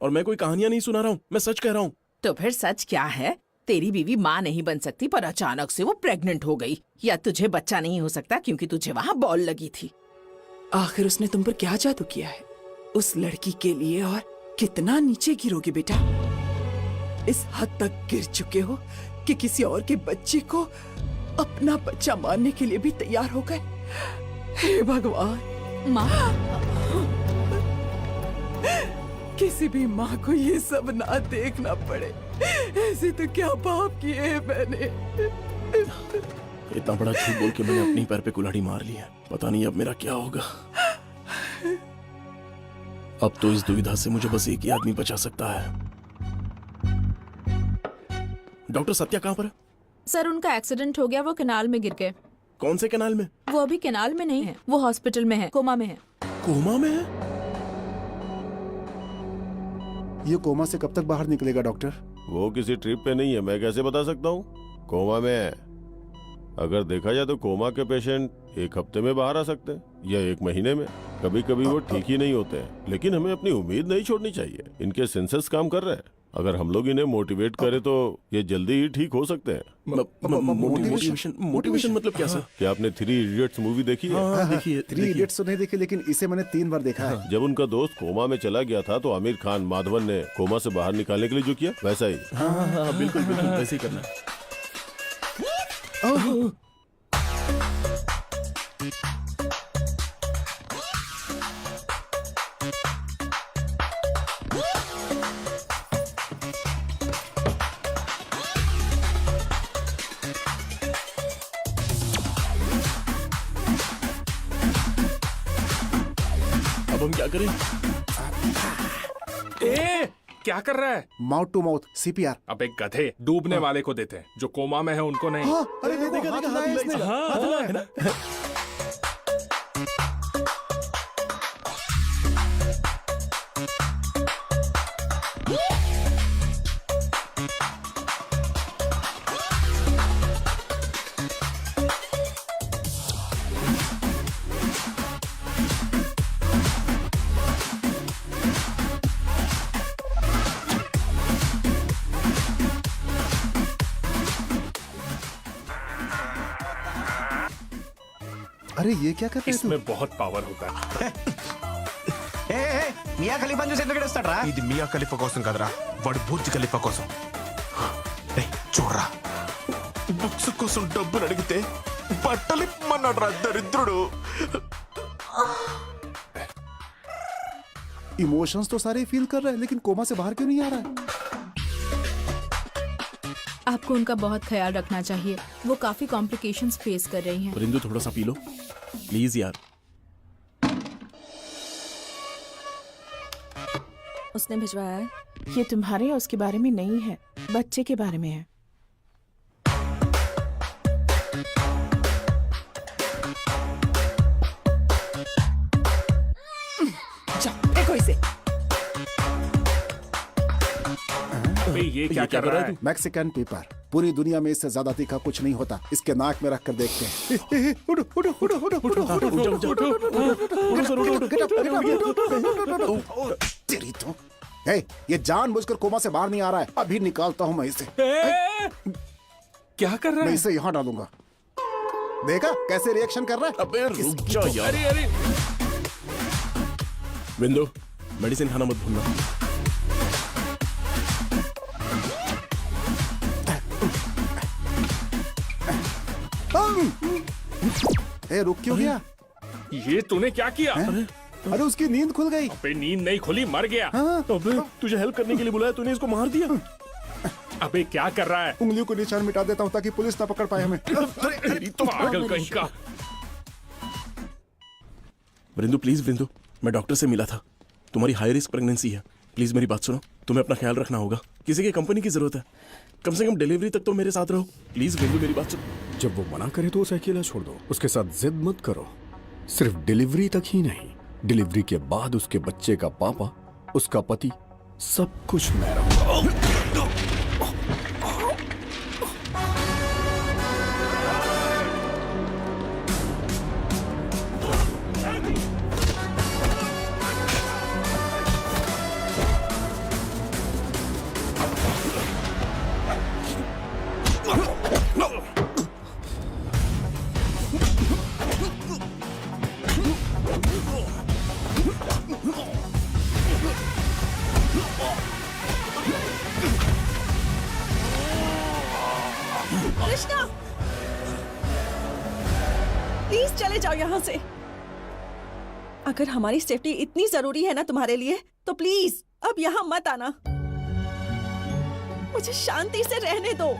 और मैं कोई कहानियां नहीं सुना रहा हूँ, मैं सच कह रहा हूँ। तो फिर सच क्या है? तेरी बीवी माँ नहीं बन सकती, पर अचानक से वो प्रेग्नेंट हो गई। या तुझे बच्चा नहीं हो सकता क्योंकि तुझे वहाँ बॉल लगी थी। आखिर उसने तुम पर क्या जादू किया है उस लड़की के लिए? और कितना नीचे गिरोगे बेटा? इस हद तक गिर चुके हो कि किसी और के बच्चे को अपना बच्चा मानने के लिए भी तैयार हो गए। हे भगवान। माँ, किसी भी माँ को ये सब ना देखना पड़े। ऐसे तो क्या पाप किए हैं मैंने। इतना बड़ा झूठ बोल के मैंने अपने ही पैर पे कुल्हाड़ी मार ली है। पता नहीं अब मेरा क्या होगा। अब तो इस दुविधा से मुझे बस एक ही आदमी बचा सकता है। डॉक्टर सत्या कहाँ पर है? सर उनका एक्सीडेंट हो गया, वो कैनाल में गिर गए। कौन से कैनाल में? वो अभी कैनाल में नहीं है, वो हॉस्पिटल में है, कोमा में है। कोमा में है? ये कोमा से कब तक बाहर निकलेगा डॉक्टर? वो किसी ट्रिप पे नहीं है, मैं कैसे बता सकता हूँ? कोमा में है। अगर देखा जाए तो कोमा के पेशेंट एक हफ्ते में बाहर आ सकते हैं या एक महीने में। कभी कभी वो ठीक ही नहीं होते हैं, लेकिन हमें अपनी उम्मीद नहीं छोड़नी चाहिए। इनके सेंसस काम कर रहे हैं, अगर हम लोग इन्हें मोटिवेट करें तो ये जल्दी ही ठीक हो सकते हैं। मोटिवेशन मतलब क्या सर? क्या आपने 3 इडियट्स मूवी देखी है? हाँ, देखिए 3 इडियट्स तो नहीं देखी, लेकिन इसे मैंने 3 बार देखा है। जब उनका दोस्त कोमा में चला गया था तो आमिर खान माधवन ने कोमा से बाहर निकालने के लिए जो किया वैसा ही। हाँ, बिल्कुल बिल्कुल वैसे ही करना है। अब हम क्या करें? ए, क्या कर रहा है? Mouth to mouth CPR। अब एक गधे, डूबने वाले को देते हैं, जो कोमा में है उनको नहीं। अरे देखा हाथ हिलाया इसने। अरे ये क्या करते हैं तुम? इसमें बहुत पावर होता है। మియా ఖలీఫా చూసి ఎందుకు ఏడుస్తాడ్రా? ఇది మియా ఖలీఫా కోసం కదరా, వాడు బుర్జ్ ఖలీఫా కోసం. చూడరా, బుక్స్ కోసం డబ్బులు అడిగితే బట్టలు ఇమ్మన్నాడు రా దరిద్రుడు. इमोशंस तो सारे फील कर रहे हैं, लेकिन कोमा से बाहर क्यों नहीं आ रहा है? आपको उनका बहुत ख्याल रखना चाहिए, वो काफी कॉम्प्लिकेशंस फेस कर रही हैं। परिंदू थोड़ा सा पी लो प्लीज यार। उसने भिजवाया है। ये तुम्हारे और उसके बारे में नहीं है, बच्चे के बारे में है। फेंको इसे। ये क्या कर रहा है? मैक्सिकन पेपर, पूरी दुनिया में इससे ज्यादा तीखा कुछ नहीं होता। इसके नाक में रख कर देखते हैं। उड़ो, उड़ो, उड़ो, उड़ो, उड़ो, उड़ो, उड़ो। तेरी तो ये जानबूझकर कोमा से बाहर नहीं आ रहा है। अभी निकालता हूँ मैं इसे। क्या कर रहा मैं है? इसे यहाँ डालूंगा। देखा कैसे रिएक्शन कर रहा है? अबे रुक जा यार। अरे बिंदु मेडिसिन खाना मत भूलना। ए रुक क्यों गया? ये तूने क्या किया? अरे उसकी नींद खुल गई। अबे नींद नहीं खुली, मर गया। अबे तुझे हेल्प करने के लिए बुलाया, तूने इसको मार दिया। अबे क्या कर रहा है? उंगलियों को निशान मिटा देता हूँ ताकि पुलिस ना पकड़ पाए हमें। तेरी तो पागल कहीं का। वृंदु प्लीज वृंदु, मैं डॉक्टर से मिला था, तुम्हारी हाई रिस्क प्रेगनेंसी है। प्लीज मेरी बात सुनो, तुम्हें अपना ख्याल रखना होगा। किसी की कंपनी की जरूरत है, कम से कम डिलीवरी तक तो मेरे साथ रहो। प्लीज वृंदु मेरी बात सुनो। जब वो मना करे तो उसे अकेला छोड़ दो, उसके साथ जिद मत करो। सिर्फ डिलीवरी तक ही नहीं, डिलीवरी के बाद उसके बच्चे का पापा, उसका पति, सब कुछ मैं रहूंगा। कृष्णा, प्लीज चले जाओ यहाँ से। अगर हमारी सेफ्टी इतनी जरूरी है ना तुम्हारे लिए, तो प्लीज अब यहाँ मत आना। मुझे शांति से रहने दो।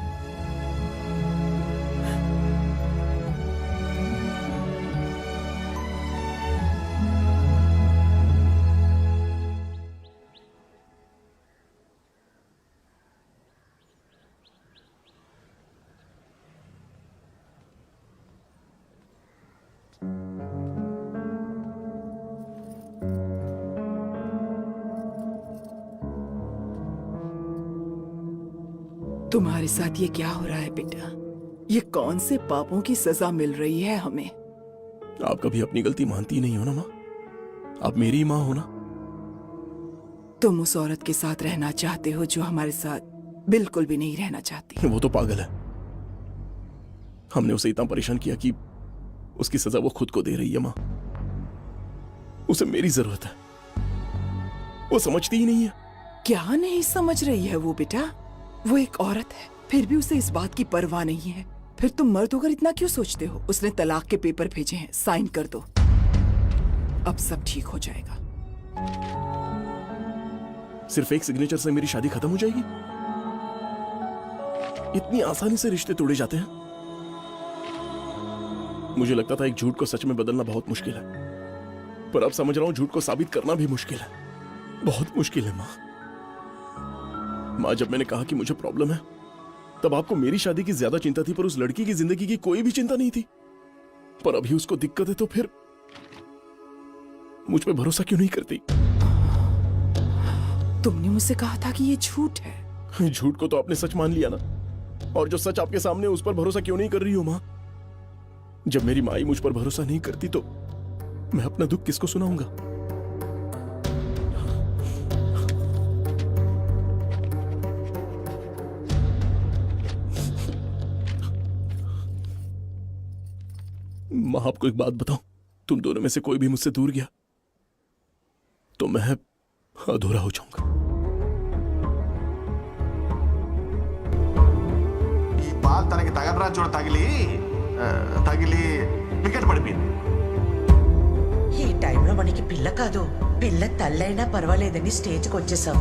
तुम्हारे साथ ये क्या हो रहा है बेटा? ये कौन से पापों की सजा मिल रही है हमें? आप कभी अपनी गलती मानती नहीं हो ना माँ, आप मेरी माँ हो ना। तुम उस औरत के साथ रहना चाहते हो जो हमारे साथ बिल्कुल भी नहीं रहना चाहती। वो तो पागल है, हमने उसे इतना परेशान किया कि उसकी सजा वो खुद को दे रही है माँ। उसे मेरी जरूरत है, वो समझती ही नहीं है। क्या नहीं समझ रही है वो बेटा? वो एक औरत है, फिर भी उसे इस बात की परवाह नहीं है। फिर तुम मर्द होकर इतना क्यों सोचते हो? उसने तलाक के पेपर भेजे हैं, साइन कर दो, अब सब ठीक हो जाएगा। सिर्फ एक सिग्नेचर से मेरी शादी खत्म हो जाएगी? इतनी आसानी से रिश्ते तोड़े जाते हैं? मुझे लगता था एक झूठ को सच में बदलना बहुत मुश्किल है, पर अब समझ रहा हूं झूठ को साबित करना भी मुश्किल है, बहुत मुश्किल है माँ। माँ, जब मैंने कहा कि मुझे प्रॉब्लम है, तब आपको मेरी शादी की ज्यादा चिंता थी, पर उस लड़की की जिंदगी की कोई भी चिंता नहीं थी। पर अभी उसको दिक्कत है तो फिर मुझ पे भरोसा क्यों नहीं करती? तुमने मुझसे कहा था कि ये झूठ है। झूठ को तो आपने सच मान लिया ना, और जो सच आपके सामने उस पर भरोसा क्यों नहीं कर रही हो माँ? जब मेरी माँ ही मुझ पर भरोसा नहीं करती तो मैं अपना दुख किसको सुनाऊंगा? माँ, आपको एक बात बताऊं, तुम दोनों में से कोई भी मुझसे दूर गया तो मैं अधूरा हो जाऊंगा। ఈ బాల్ తనకి తగలరా చూడ తగిలి వికెట్ పడిపోయింది. ఈ టైంలో మనకి పిల్ల కాదు, పిల్ల తల్లైనా పర్వాలేదని స్టేజ్కి వచ్చేసాం.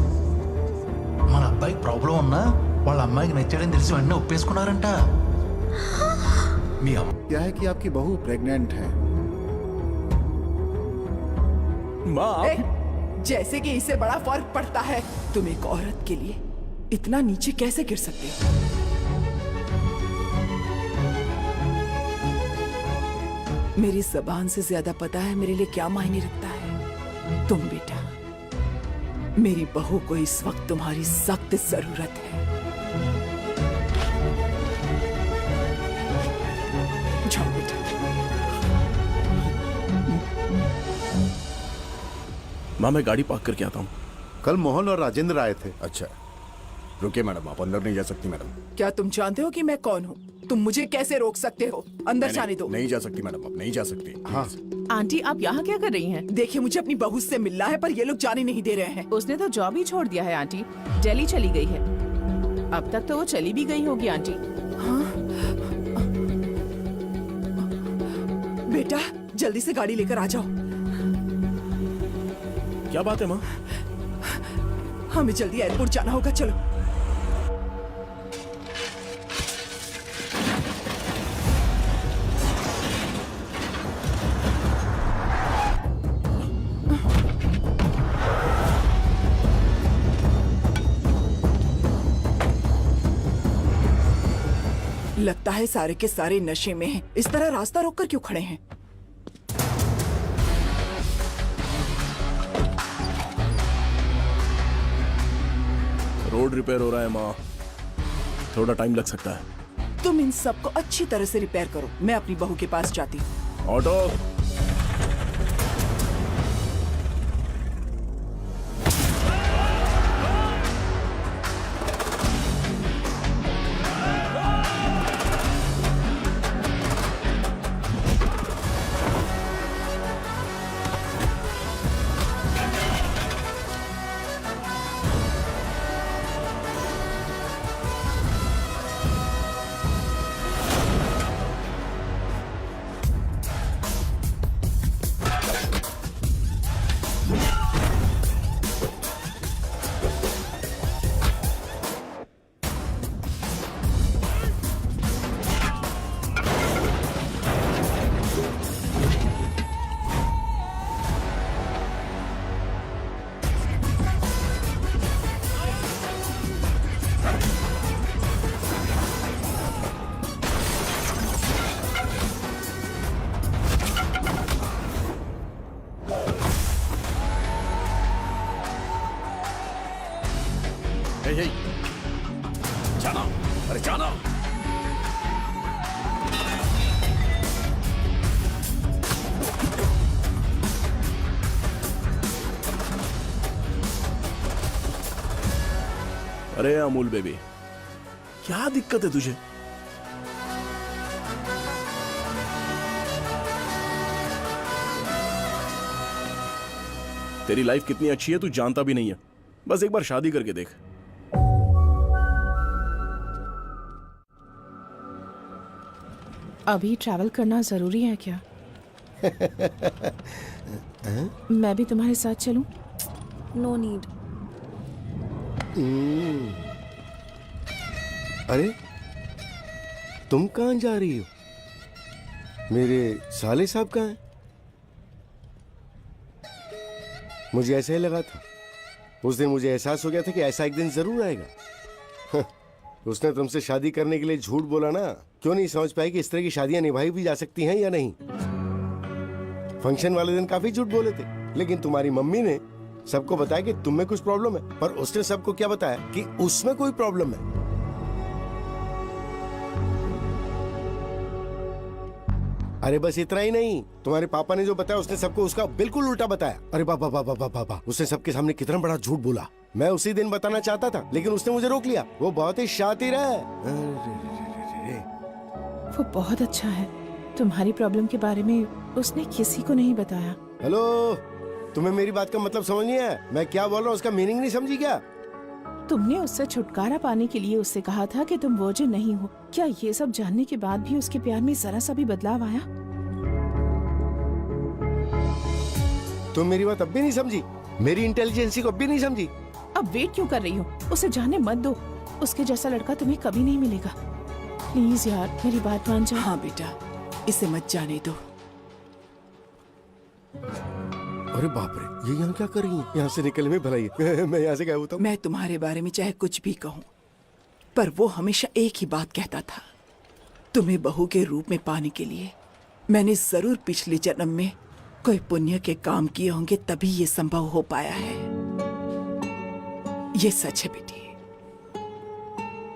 మన అబ్బాయికి ప్రాబ్లం ఉన్నా వాళ్ళ అమ్మాయికి నచ్చాడని తెలిసి వెంటనే ఒప్పేసుకున్నారంట. क्या है कि आपकी बहू प्रेग्नेंट है। माँ, जैसे कि इससे बड़ा फर्क पड़ता है। तुम एक औरत के लिए इतना नीचे कैसे गिर सकते हो? मेरी जबान से ज्यादा पता है मेरे लिए क्या मायने रखता है। तुम बेटा, मेरी बहू को इस वक्त तुम्हारी सख्त जरूरत है। जाओ बेटा। माँ, मैं गाड़ी पार्क करके आता हूँ। कल मोहन और राजेंद्र आए थे। अच्छा, रुके मैडम, आप अंदर नहीं जा सकती मैडम। क्या तुम जानते हो कि मैं कौन हूँ? तुम मुझे कैसे रोक सकते हो? अंदर जाने दो। नहीं जा सकती मैडम, अब नहीं जा सकती। हाँ आंटी आप यहाँ क्या कर रही हैं? देखिए मुझे अपनी बहू से मिलना है पर ये लोग जाने नहीं दे रहे हैं। उसने तो जॉब ही छोड़ दिया है आंटी, दिल्ली चली गई है। अब तक तो वो चली भी गई होगी आंटी। बेटा जल्दी से गाड़ी लेकर आ जाओ। क्या बात है माँ? हमें जल्दी एयरपोर्ट जाना होगा, चलो। लगता है सारे के सारे नशे में हैं। इस तरह रास्ता रोककर क्यों खड़े हैं? रोड रिपेयर हो रहा है माँ, थोड़ा टाइम लग सकता है। तुम इन सबको अच्छी तरह से रिपेयर करो, मैं अपनी बहू के पास जाती हूँ। ऑटो। जाना, अरे जाना। अरे अमूल बेबी, क्या दिक्कत है तुझे? तेरी लाइफ कितनी अच्छी है तू जानता भी नहीं है। बस एक बार शादी करके देख। अभी ट्रैवल करना जरूरी है क्या? मैं भी तुम्हारे साथ चलूं? No need. अरे तुम कहाँ जा रही हो? मेरे साले साहब कहाँ हैं? मुझे ऐसा ही लगा था। उस दिन मुझे एहसास हो गया था कि ऐसा एक दिन जरूर आएगा। उसने तुमसे शादी करने के लिए झूठ बोला ना। क्यों नहीं समझ पाई कि इस तरह की शादियां निभाई भी जा सकती हैं या नहीं? फंक्शन वाले दिन काफी झूठ बोले थे, लेकिन तुम्हारी मम्मी ने सबको बताया कि तुम में कुछ प्रॉब्लम है, पर उसने सबको क्या बताया कि उसमें कोई प्रॉब्लम है। अरे बस इतना ही नहीं, तुम्हारे पापा ने जो बताया उसने सबको उसका बिल्कुल उल्टा बताया। अरे बाबा बाबा बाबा बाबा, उसने सबके सामने कितना बड़ा झूठ बोला। मैं उसी दिन बताना चाहता था, लेकिन उसने मुझे रोक लिया। वो बहुत ही शातिर है। वो बहुत अच्छा है। तुम्हारी प्रॉब्लम के बारे में उसने किसी को नहीं बताया। हेलो, तुम्हें मेरी बात का मतलब समझ नहीं है? मैं क्या बोल रहा हूँ उसका मीनिंग नहीं समझी क्या? तुमने उससे छुटकारा पाने के लिए उससे कहा था कि तुम वर्जिन नहीं हो। क्या ये सब जानने के बाद भी उसके प्यार में जरा सा भी बदलाव आया? तुम मेरी बात अब भी नहीं समझी? मेरी इंटेलिजेंसी को अब भी नहीं समझी? अब वेट क्यों कर रही हो? उसे जाने मत दो। उसके जैसा लड़का तुम्हें कभी नहीं मिलेगा। प्लीज यार मेरी बात मान जाओ। हाँ बेटा, इसे मत जाने दो। अरे बाप रे, ये यहाँ क्या कर रही है? यहाँ से निकलने में भलाई है। मैं यहाँ से क्या होता हूँ? मैं तुम्हारे बारे में चाहे कुछ भी कहूँ, पर वो हमेशा एक ही बात कहता था। तुम्हें बहू के रूप में पाने के लिए मैंने जरूर पिछले जन्म में कोई पुण्य के काम किए होंगे, तभी ये संभव हो पाया है। ये सच है बेटी,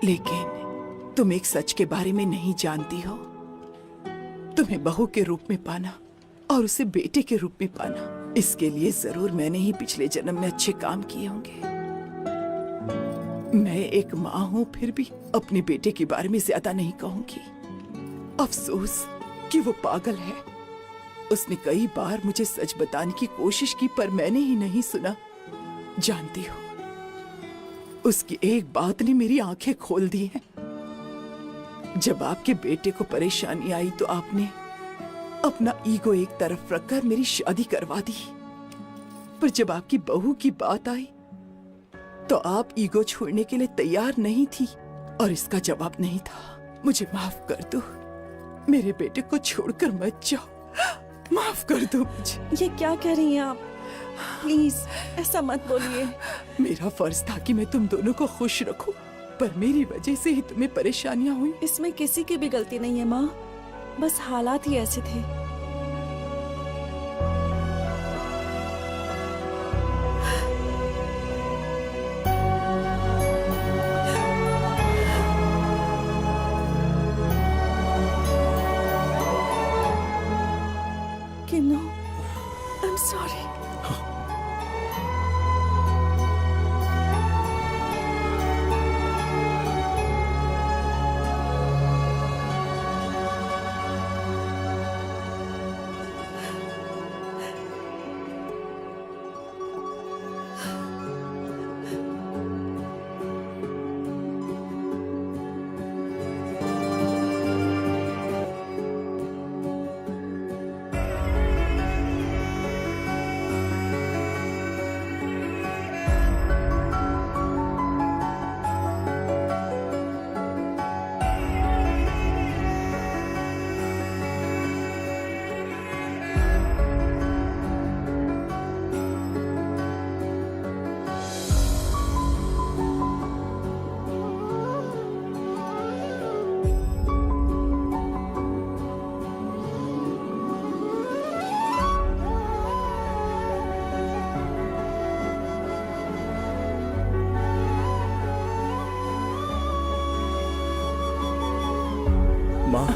लेकिन तुम एक सच के बारे में नहीं जानती हो। तुम्हें बहू के रूप में पाना और उसे बेटे के रूप में पाना, इसके लिए जरूर मैंने ही पिछले जन्म में अच्छे काम किए होंगे। मैं एक माँ हूँ, फिर भी अपने बेटे के बारे में ज्यादा नहीं कहूंगी। अफसोस कि वो पागल है। उसने कई बार मुझे सच बताने की कोशिश की पर मैंने ही नहीं सुना। जानती हो, उसकी एक बात ने मेरी आंखें खोल दी हैं। जब आपके बेटे को परेशानी आई तो आपने अपना ईगो एक तरफ रखकर मेरी शादी करवा दी, पर जब आपकी बहू की बात आई तो आप ईगो छोड़ने के लिए तैयार नहीं थी और इसका जवाब नहीं था। मुझे माफ कर दो, मेरे बेटे को छोड़कर मत जाओ, माफ कर दो मुझे। ये क्या कह रही हैं आप? प्लीज ऐसा मत बोलिए। मेरा फर्ज था कि मैं तुम दोनों को खुश रखूं, पर मेरी वजह से ही तुम्हें परेशानियां हुई। इसमें किसी की भी गलती नहीं है माँ, बस हालात ही ऐसे थे। किन्नू, I'm sorry. माँ,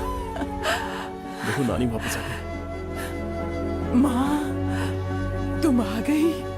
देखो नानी वापस आ गई। माँ, तुम आ गई।